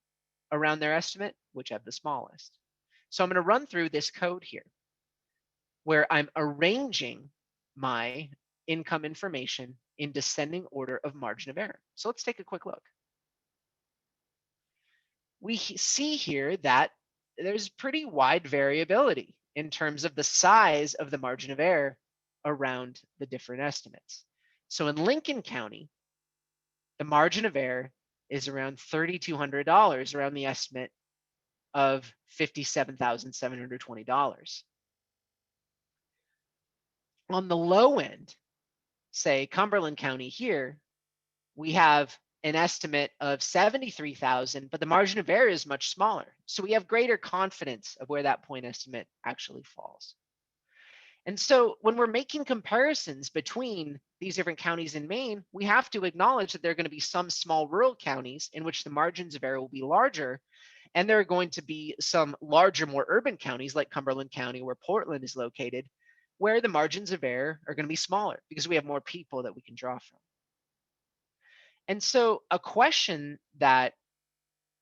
around their estimate, which have the smallest. So I'm going to run through this code here where I'm arranging my income information in descending order of margin of error. So let's take a quick look. We see here that there's pretty wide variability in terms of the size of the margin of error around the different estimates. So in Lincoln County, the margin of error is around $3,200 around the estimate of $57,720. On the low end, say Cumberland County here, we have an estimate of 73,000, but the margin of error is much smaller. So we have greater confidence of where that point estimate actually falls. And so when we're making comparisons between these different counties in Maine, we have to acknowledge that there are going to be some small rural counties in which the margins of error will be larger. And there are going to be some larger, more urban counties like Cumberland County, where Portland is located, where the margins of error are going to be smaller because we have more people that we can draw from. And so a question that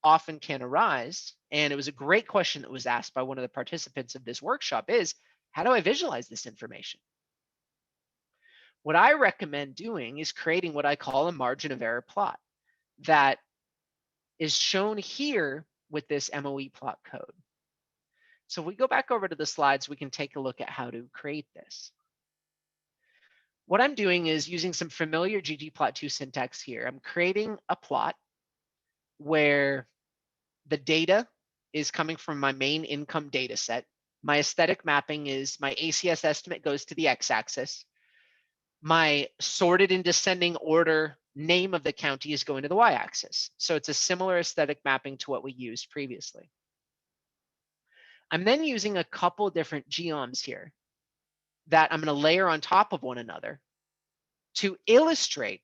often can arise, and it was a great question that was asked by one of the participants of this workshop, is how do I visualize this information? What I recommend doing is creating what I call a margin of error plot that is shown here with this MOE plot code. So if we go back over to the slides, we can take a look at how to create this. What I'm doing is using some familiar ggplot2 syntax here. I'm creating a plot where the data is coming from my main income data set. My aesthetic mapping is my ACS estimate goes to the x-axis. My sorted in descending order name of the county is going to the y-axis. So it's a similar aesthetic mapping to what we used previously. I'm then using a couple different geoms here that I'm going to layer on top of one another to illustrate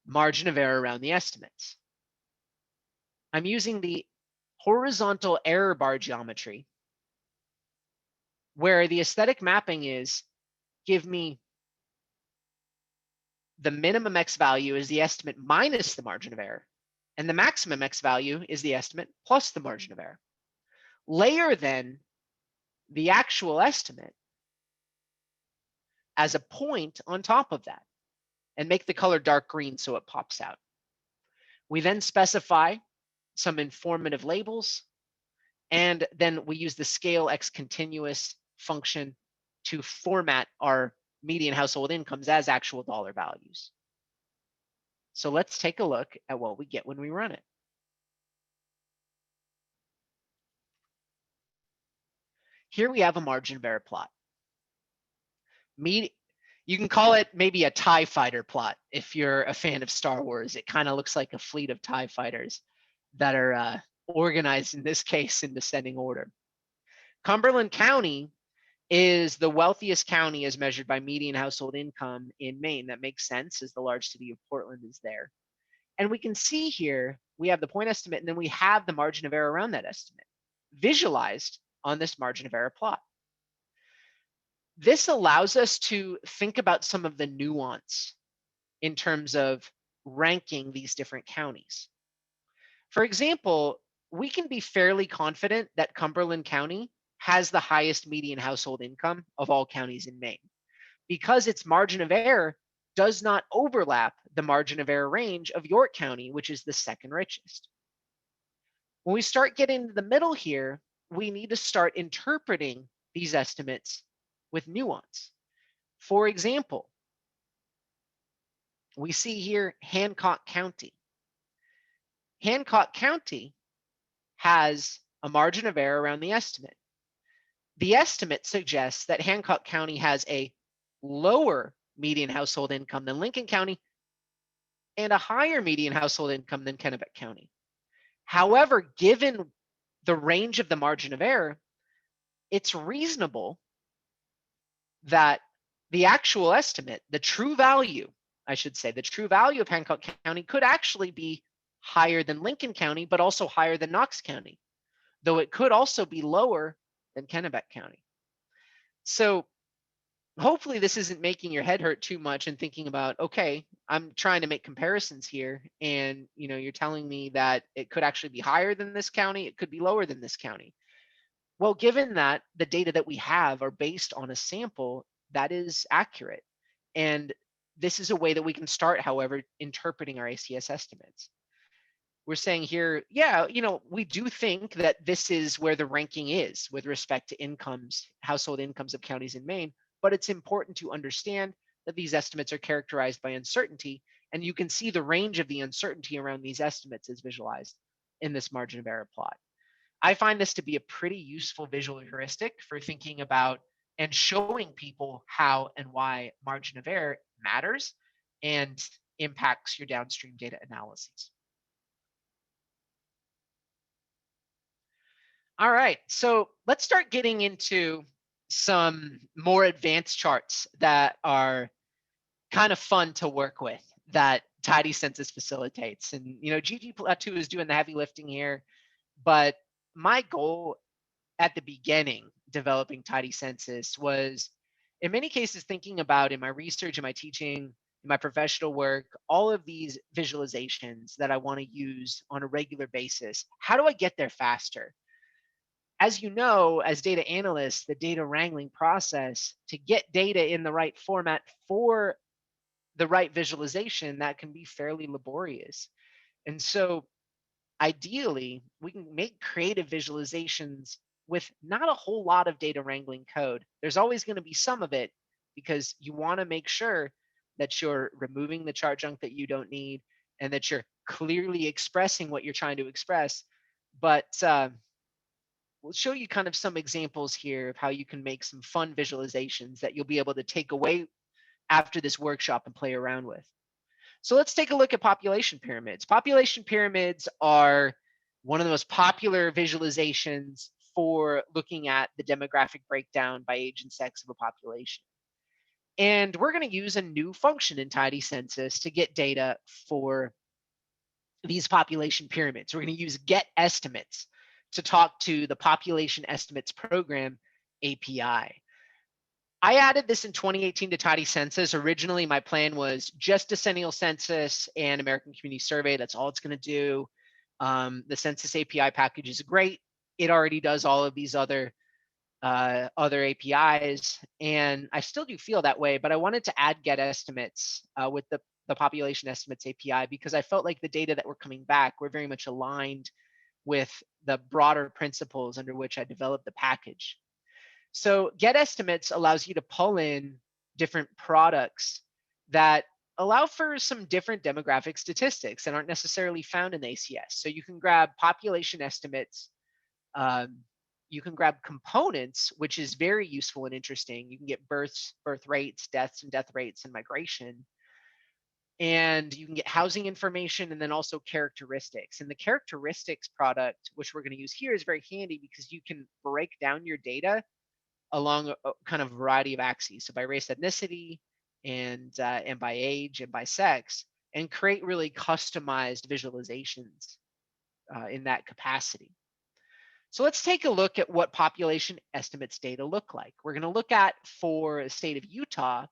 margin of error around the estimates. I'm using the horizontal error bar geometry, where the aesthetic mapping is give me the minimum x value is the estimate minus the margin of error, and the maximum x value is the estimate plus the margin of error. Layer then the actual estimate as a point on top of that and make the color dark green so it pops out. We then specify some informative labels, and then we use the scale x continuous function to format our median household incomes as actual dollar values. So let's take a look at what we get when we run it. Here we have a margin of error plot. You can call it maybe a TIE fighter plot if you're a fan of Star Wars. It kind of looks like a fleet of TIE fighters that are organized, in this case, in descending order. Cumberland County is the wealthiest county as measured by median household income in Maine. That makes sense, as the large city of Portland is there. And we can see here, we have the point estimate, and then we have the margin of error around that estimate, visualized on this margin of error plot. This allows us to think about some of the nuance in terms of ranking these different counties. For example, we can be fairly confident that Cumberland County has the highest median household income of all counties in Maine, because its margin of error does not overlap the margin of error range of York County, which is the second richest. When we start getting into the middle here, we need to start interpreting these estimates with nuance. For example, we see here Hancock County. Hancock County has a margin of error around the estimate. The estimate suggests that Hancock County has a lower median household income than Lincoln County and a higher median household income than Kennebec County. However, given the range of the margin of error, it's reasonable that the actual estimate, the true value, I should say, the true value of Hancock County could actually be higher than Lincoln County, but also higher than Knox County, though it could also be lower than Kennebec County. So hopefully this isn't making your head hurt too much and thinking about, okay, I'm trying to make comparisons here, and you're telling me that it could actually be higher than this county, it could be lower than this county. Well, given that the data that we have are based on a sample, that is accurate. And this is a way that we can start, however, interpreting our ACS estimates. We're saying here, yeah, we do think that this is where the ranking is with respect to incomes, household incomes of counties in Maine, but it's important to understand that these estimates are characterized by uncertainty, and you can see the range of the uncertainty around these estimates is visualized in this margin of error plot. I find this to be a pretty useful visual heuristic for thinking about and showing people how and why margin of error matters and impacts your downstream data analyses. All right, so let's start getting into some more advanced charts that are kind of fun to work with that Tidycensus facilitates. And GG2 is doing the heavy lifting here, but my goal at the beginning developing Tidycensus was, in many cases, thinking about, in my research, in my teaching, in my professional work, all of these visualizations that I want to use on a regular basis. How do I get there faster? As you know, as data analysts, the data wrangling process to get data in the right format for the right visualization, that can be fairly laborious. And so ideally, we can make creative visualizations with not a whole lot of data wrangling code. There's always going to be some of it, because you want to make sure that you're removing the chart junk that you don't need and that you're clearly expressing what you're trying to express. But we'll show you kind of some examples here of how you can make some fun visualizations that you'll be able to take away after this workshop and play around with. So let's take a look at population pyramids. Population pyramids are one of the most popular visualizations for looking at the demographic breakdown by age and sex of a population. And we're going to use a new function in Tidycensus to get data for these population pyramids. We're going to use get estimates to talk to the population estimates program API. I added this in 2018 to Tidycensus. Originally, my plan was just decennial census and American Community Survey. That's all it's going to do. The Census API package is great. It already does all of these other APIs, and I still do feel that way. But I wanted to add get estimates with the population estimates API, because I felt like the data that were coming back were very much aligned with the broader principles under which I developed the package. So get estimates allows you to pull in different products that allow for some different demographic statistics that aren't necessarily found in ACS. So you can grab population estimates you can grab components, which is very useful and interesting. You can get births, birth rates, deaths and death rates, and migration. And you can get housing information and then also characteristics. And the characteristics product, which we're going to use here, is very handy because you can break down your data along a kind of variety of axes. So by race, ethnicity, and by age and by sex, and create really customized visualizations in that capacity. So let's take a look at what population estimates data look like. We're going to look at for the state of Utah,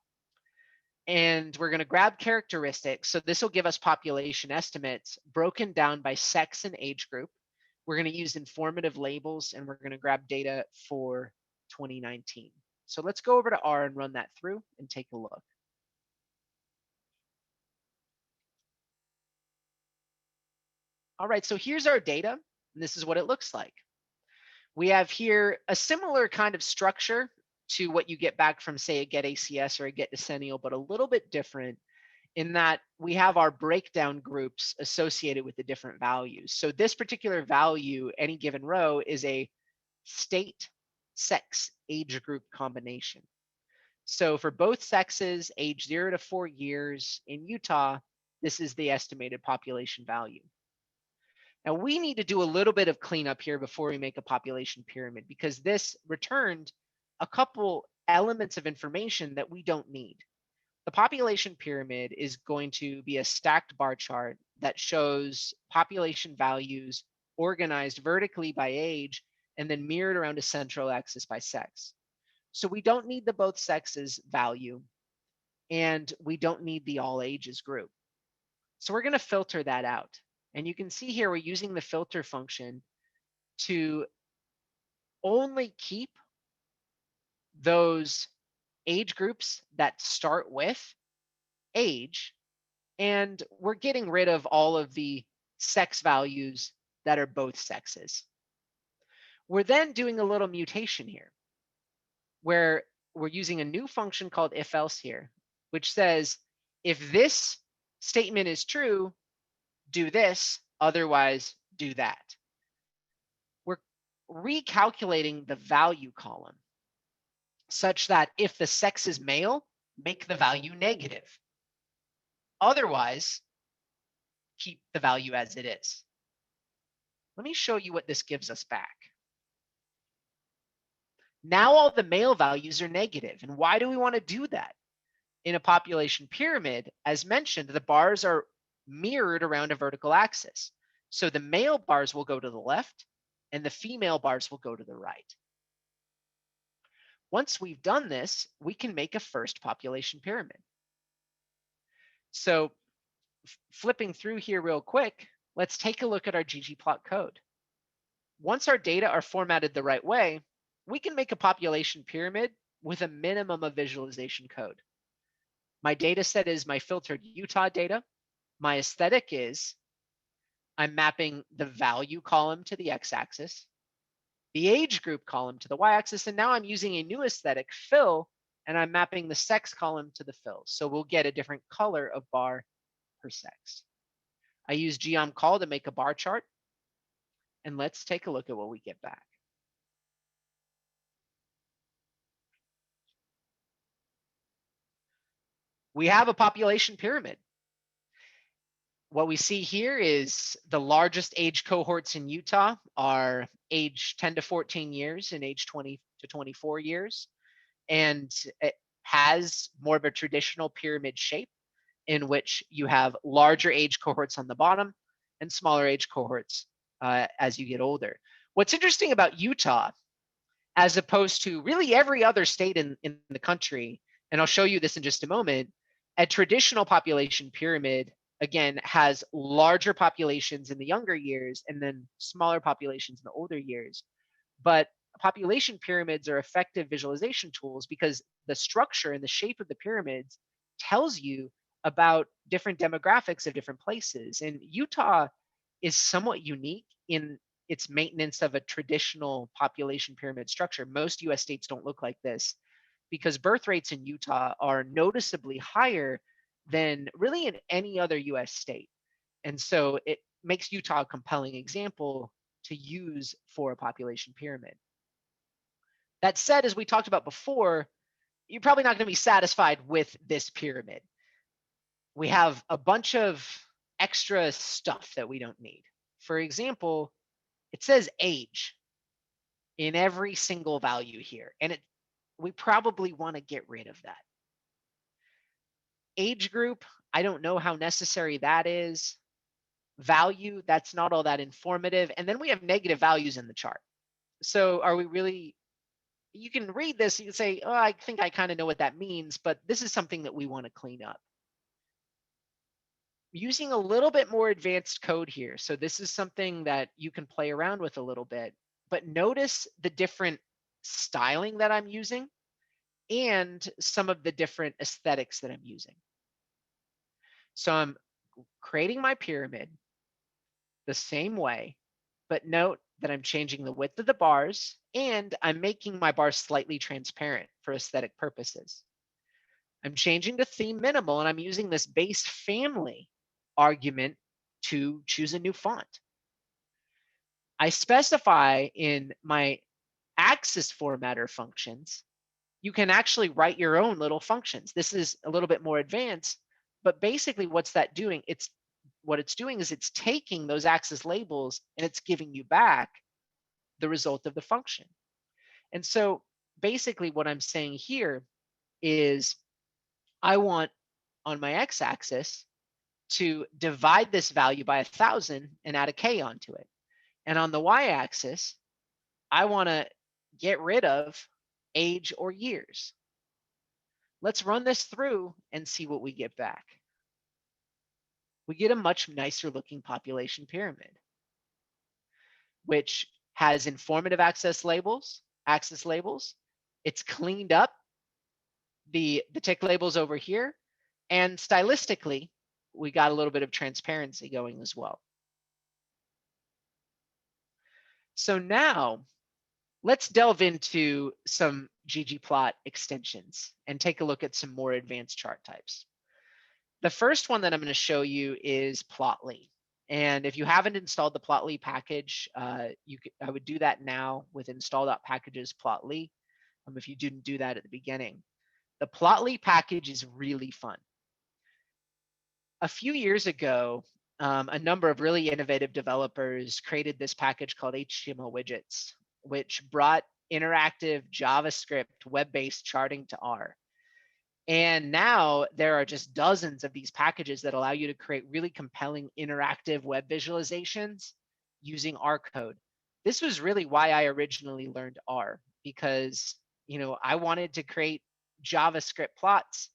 and we're going to grab characteristics. So this will give us population estimates broken down by sex and age group. We're going to use informative labels, and we're going to grab data for 2019. So let's go over to R and run that through and take a look. All right, so here's our data, and this is what it looks like. We have here a similar kind of structure to what you get back from, say, a get ACS or a get decennial, but a little bit different in that we have our breakdown groups associated with the different values. So this particular value, any given row, is a state, sex, age group combination. So for both sexes, age 0 to 4 years in Utah, this is the estimated population value. Now we need to do a little bit of cleanup here before we make a population pyramid, because this returned a couple elements of information that we don't need. The population pyramid is going to be a stacked bar chart that shows population values organized vertically by age and then mirrored around a central axis by sex. So we don't need the both sexes value, and we don't need the all ages group. So we're going to filter that out. And you can see here we're using the filter function to only keep those age groups that start with age, and we're getting rid of all of the sex values that are both sexes. We're then doing a little mutation here, where we're using a new function called if else here, which says if this statement is true, do this, otherwise do that. We're recalculating the value column such that if the sex is male, make the value negative. Otherwise, keep the value as it is. Let me show you what this gives us back. Now all the male values are negative. And why do we want to do that? In a population pyramid, as mentioned, the bars are mirrored around a vertical axis. So the male bars will go to the left and the female bars will go to the right. Once we've done this, we can make a first population pyramid. So flipping through here real quick, let's take a look at our ggplot code. Once our data are formatted the right way, we can make a population pyramid with a minimum of visualization code. My data set is my filtered Utah data. My aesthetic is I'm mapping the value column to the x-axis, the age group column to the y-axis, and now I'm using a new aesthetic, fill, and I'm mapping the sex column to the fill. So we'll get a different color of bar per sex. I use geom_call to make a bar chart, and let's take a look at what we get back. We have a population pyramid. What we see here is the largest age cohorts in Utah are age 10 to 14 years and age 20 to 24 years. And it has more of a traditional pyramid shape in which you have larger age cohorts on the bottom and smaller age cohorts as you get older. What's interesting about Utah, as opposed to really every other state in the country, and I'll show you this in just a moment, a traditional population pyramid, again, has larger populations in the younger years and then smaller populations in the older years. But population pyramids are effective visualization tools because the structure and the shape of the pyramids tells you about different demographics of different places. And Utah is somewhat unique in its maintenance of a traditional population pyramid structure. Most US states don't look like this because birth rates in Utah are noticeably higher than really in any other US state. And so it makes Utah a compelling example to use for a population pyramid. That said, as we talked about before, you're probably not going to be satisfied with this pyramid. We have a bunch of extra stuff that we don't need. For example, it says age in every single value here, and we probably want to get rid of that. Age group, I don't know how necessary that is. Value, that's not all that informative. And then we have negative values in the chart. So are we really, you can read this, you can say, oh, I think I kind of know what that means, but this is something that we want to clean up. Using a little bit more advanced code here. So this is something that you can play around with a little bit, but notice the different styling that I'm using and some of the different aesthetics that I'm using. So I'm creating my pyramid the same way, but note that I'm changing the width of the bars and I'm making my bars slightly transparent for aesthetic purposes. I'm changing to theme minimal and I'm using this base family argument to choose a new font. I specify in my axis formatter functions, you can actually write your own little functions. This is a little bit more advanced, but basically what's that doing? What it's doing is it's taking those axis labels and it's giving you back the result of the function. And so basically what I'm saying here is I want on my x-axis to divide this value by 1,000 and add a k onto it. And on the y-axis, I want to get rid of age or years. Let's run this through and see what we get back. We get a much nicer looking population pyramid, which has informative axis labels. It's cleaned up the tick labels over here, and stylistically, we got a little bit of transparency going as well. So now let's delve into some ggplot extensions and take a look at some more advanced chart types. The first one that I'm going to show you is Plotly. And if you haven't installed the Plotly package, I would do that now with install.packages Plotly, if you didn't do that at the beginning. The Plotly package is really fun. A few years ago, a number of really innovative developers created this package called HTML widgets, which brought interactive JavaScript web-based charting to R. And now there are just dozens of these packages that allow you to create really compelling interactive web visualizations using R code. This was really why I originally learned R, because I wanted to create JavaScript plots.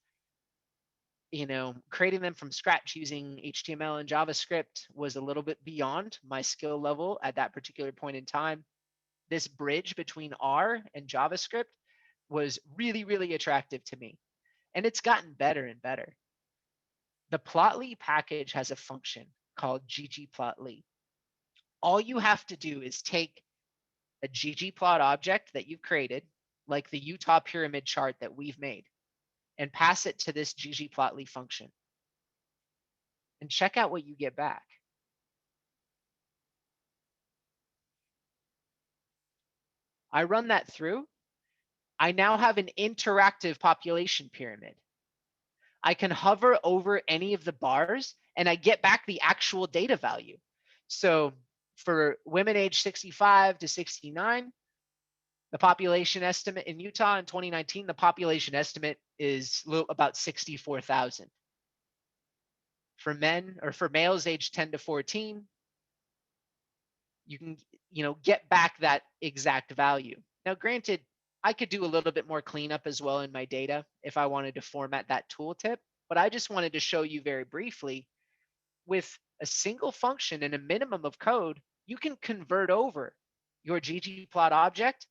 Creating them from scratch using HTML and JavaScript was a little bit beyond my skill level at that particular point in time. This bridge between R and JavaScript was really, really attractive to me. And it's gotten better and better. The Plotly package has a function called ggplotly. All you have to do is take a ggplot object that you've created, like the Utah pyramid chart that we've made, and pass it to this ggplotly function. And check out what you get back. I run that through. I now have an interactive population pyramid. I can hover over any of the bars and I get back the actual data value. So for women aged 65 to 69, the population estimate in Utah in 2019, the population estimate is about 64,000. For men or for males aged 10 to 14, you can get back that exact value. Now, granted, I could do a little bit more cleanup as well in my data if I wanted to format that tooltip, but I just wanted to show you very briefly, with a single function and a minimum of code, you can convert over your ggplot object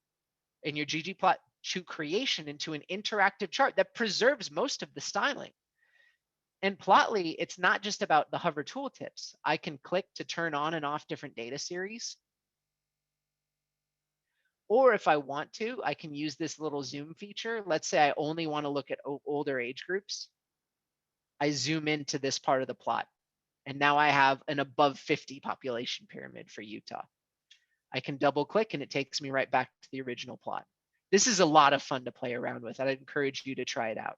and your ggplot2 creation into an interactive chart that preserves most of the styling. And Plotly, it's not just about the hover tooltips. I can click to turn on and off different data series. Or if I want to, I can use this little zoom feature. Let's say I only want to look at older age groups. I zoom into this part of the plot. And now I have an above 50 population pyramid for Utah. I can double click and it takes me right back to the original plot. This is a lot of fun to play around with. I'd encourage you to try it out.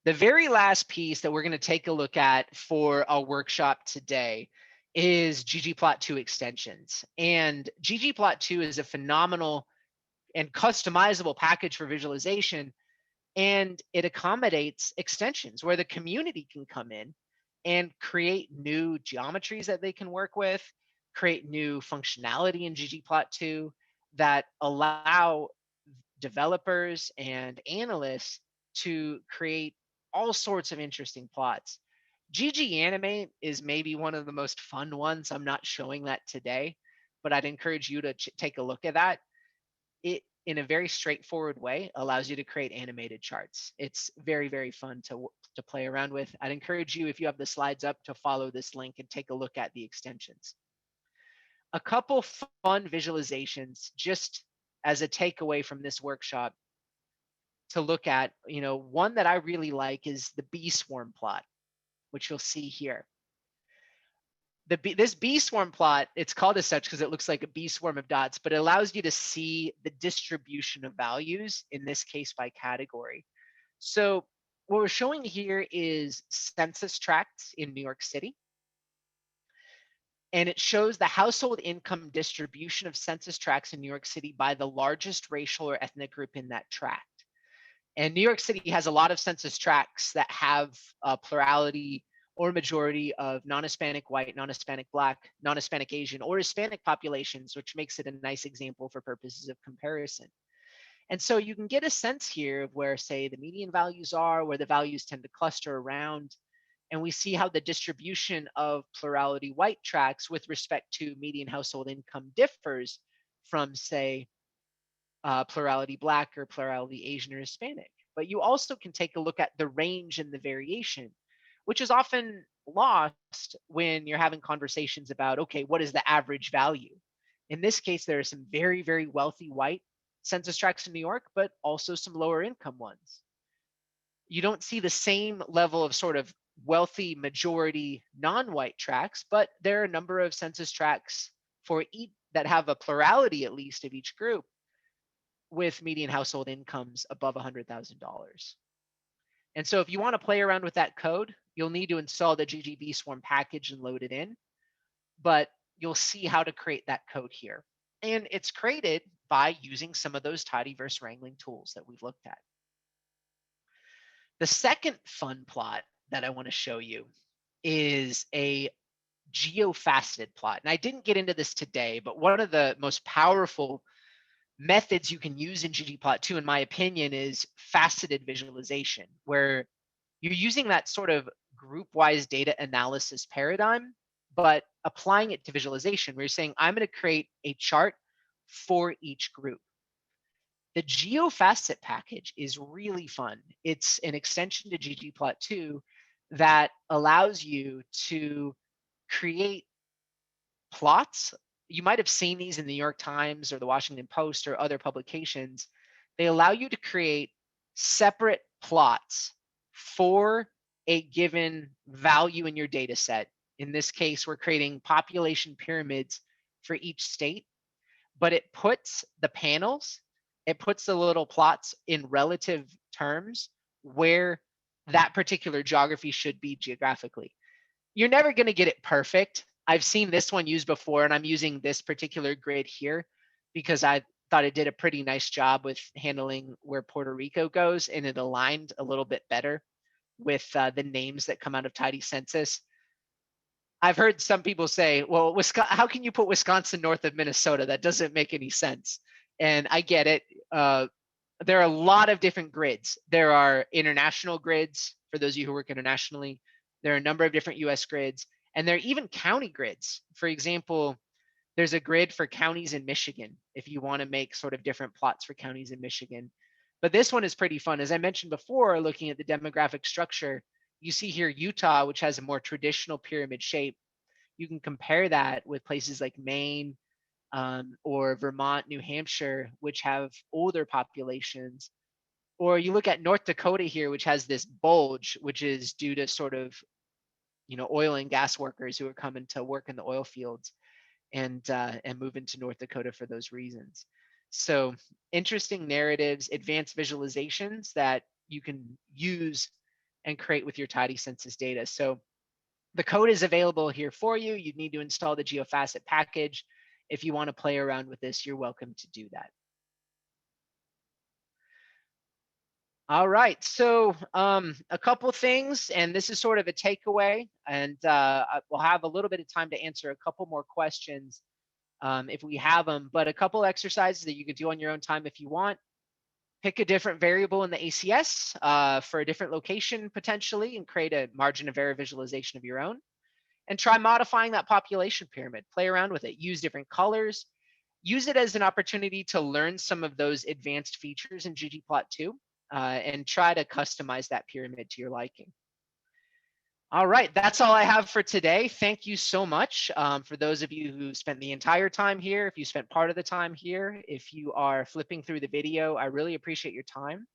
The very last piece that we're going to take a look at for our workshop today is ggplot2 extensions. And ggplot2 is a phenomenal and customizable package for visualization, and it accommodates extensions where the community can come in and create new geometries that they can work with, create new functionality in ggplot2 that allow developers and analysts to create all sorts of interesting plots. GGAnimate is maybe one of the most fun ones. I'm not showing that today, but I'd encourage you to take a look at that. It, in a very straightforward way, allows you to create animated charts. It's very, very fun to play around with. I'd encourage you, if you have the slides up, to follow this link and take a look at the extensions. A couple fun visualizations, just as a takeaway from this workshop to look at. One that I really like is the bee swarm plot, which you'll see here. This bee swarm plot, it's called as such because it looks like a bee swarm of dots, but it allows you to see the distribution of values, in this case by category. So what we're showing here is census tracts in New York City. And it shows the household income distribution of census tracts in New York City by the largest racial or ethnic group in that tract. And New York City has a lot of census tracts that have a plurality or majority of non-Hispanic white, non-Hispanic Black, non-Hispanic Asian, or Hispanic populations, which makes it a nice example for purposes of comparison. And so you can get a sense here of where, say, the median values are, where the values tend to cluster around. And we see how the distribution of plurality white tracts with respect to median household income differs from, say, plurality Black or plurality Asian or Hispanic. But you also can take a look at the range and the variation, which is often lost when you're having conversations about, okay, what is the average value? In this case, there are some very, very wealthy white census tracts in New York, but also some lower income ones. You don't see the same level of sort of wealthy majority non-white tracts, but there are a number of census tracts for each that have a plurality, at least, of each group with median household incomes above $100,000. And so if you want to play around with that code, you'll need to install the ggvswarm package and load it in, but you'll see how to create that code here. And it's created by using some of those tidyverse wrangling tools that we've looked at. The second fun plot that I want to show you is a geofaceted plot. And I didn't get into this today, but one of the most powerful methods you can use in ggplot2, in my opinion, is faceted visualization, where you're using that sort of group-wise data analysis paradigm, but applying it to visualization, where you're saying, I'm going to create a chart for each group. The geofacet package is really fun. It's an extension to ggplot2 that allows you to create plots. You might have seen these in the New York Times or the Washington Post or other publications. They allow you to create separate plots for a given value in your data set. In this case, we're creating population pyramids for each state, but it puts the panels, it puts the little plots in relative terms where that particular geography should be geographically. You're never going to get it perfect. I've seen this one used before, and I'm using this particular grid here because I thought it did a pretty nice job with handling where Puerto Rico goes, and it aligned a little bit better with the names that come out of Tidycensus. I've heard some people say, well, how can you put Wisconsin north of Minnesota? That doesn't make any sense. And I get it. There are a lot of different grids. There are international grids, for those of you who work internationally. There are a number of different US grids. And there are even county grids. For example, there's a grid for counties in Michigan, if you want to make sort of different plots for counties in Michigan. But this one is pretty fun. As I mentioned before, looking at the demographic structure, you see here Utah, which has a more traditional pyramid shape. You can compare that with places like Maine or Vermont, New Hampshire, which have older populations. Or you look at North Dakota here, which has this bulge, which is due to sort of oil and gas workers who are coming to work in the oil fields. and move into North Dakota for those reasons. So interesting narratives, advanced visualizations that you can use and create with your Tidycensus data. So the code is available here for you. You need to install the GeoFacet package. If you want to play around with this, you're welcome to do that. All right, so a couple things, and this is sort of a takeaway, and we'll have a little bit of time to answer a couple more questions if we have them, but a couple exercises that you could do on your own time if you want. Pick a different variable in the ACS for a different location potentially, and create a margin of error visualization of your own. And try modifying that population pyramid. Play around with it. Use different colors. Use it as an opportunity to learn some of those advanced features in ggplot2, and try to customize that pyramid to your liking. All right, that's all I have for today. Thank you so much for those of you who spent the entire time here. If you spent part of the time here, if you are flipping through the video, I really appreciate your time.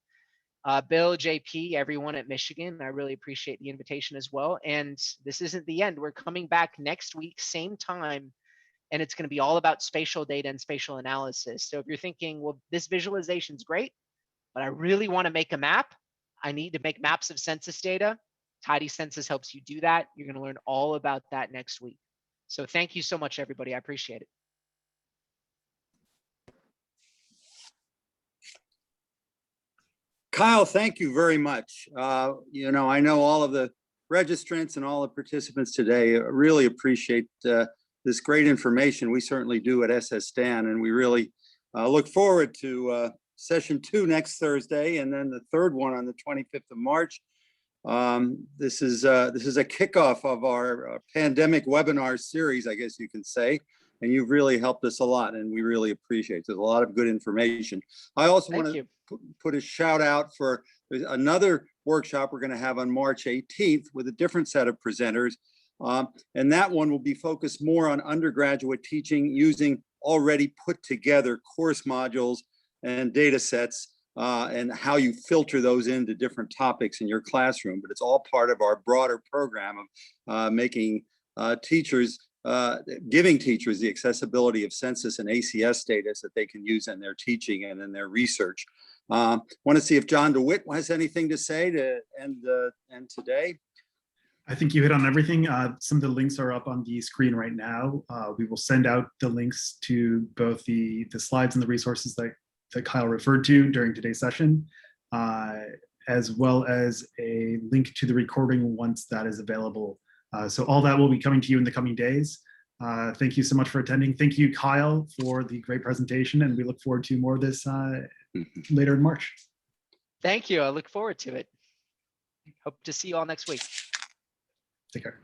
Bill, JP, everyone at Michigan, I really appreciate the invitation as well. And this isn't the end. We're coming back next week, same time, and it's going to be all about spatial data and spatial analysis. So if you're thinking, well, this visualization is great, but I really want to make a map, I need to make maps of census data, Tidycensus helps you do that. You're going to learn all about that next week. So thank you so much, everybody. I appreciate it. Kyle, thank you very much. You know, I know all of the registrants and all the participants today really appreciate this great information. We certainly do at SSStan, and we really look forward to session 2 next Thursday, and then the third one on the 25th of March. This is a kickoff of our pandemic webinar series, I guess you can say, and you've really helped us a lot, and we really appreciate it. There's a lot of good information. I also want to put a shout out for another workshop we're going to have on March 18th with a different set of presenters, and that one will be focused more on undergraduate teaching using already put together course modules and data sets, and how you filter those into different topics in your classroom. But it's all part of our broader program of making teachers, giving teachers the accessibility of census and ACS data that they can use in their teaching and in their research. Want to see if John DeWitt has anything to say to end today. I think you hit on everything. Some of the links are up on the screen right now. We will send out the links to both the slides and the resources that Kyle referred to during today's session, as well as a link to the recording once that is available. So all that will be coming to you in the coming days. Thank you so much for attending. Thank you, Kyle, for the great presentation, and we look forward to more of this later in March. Thank you. I look forward to it. Hope to see you all next week. Take care.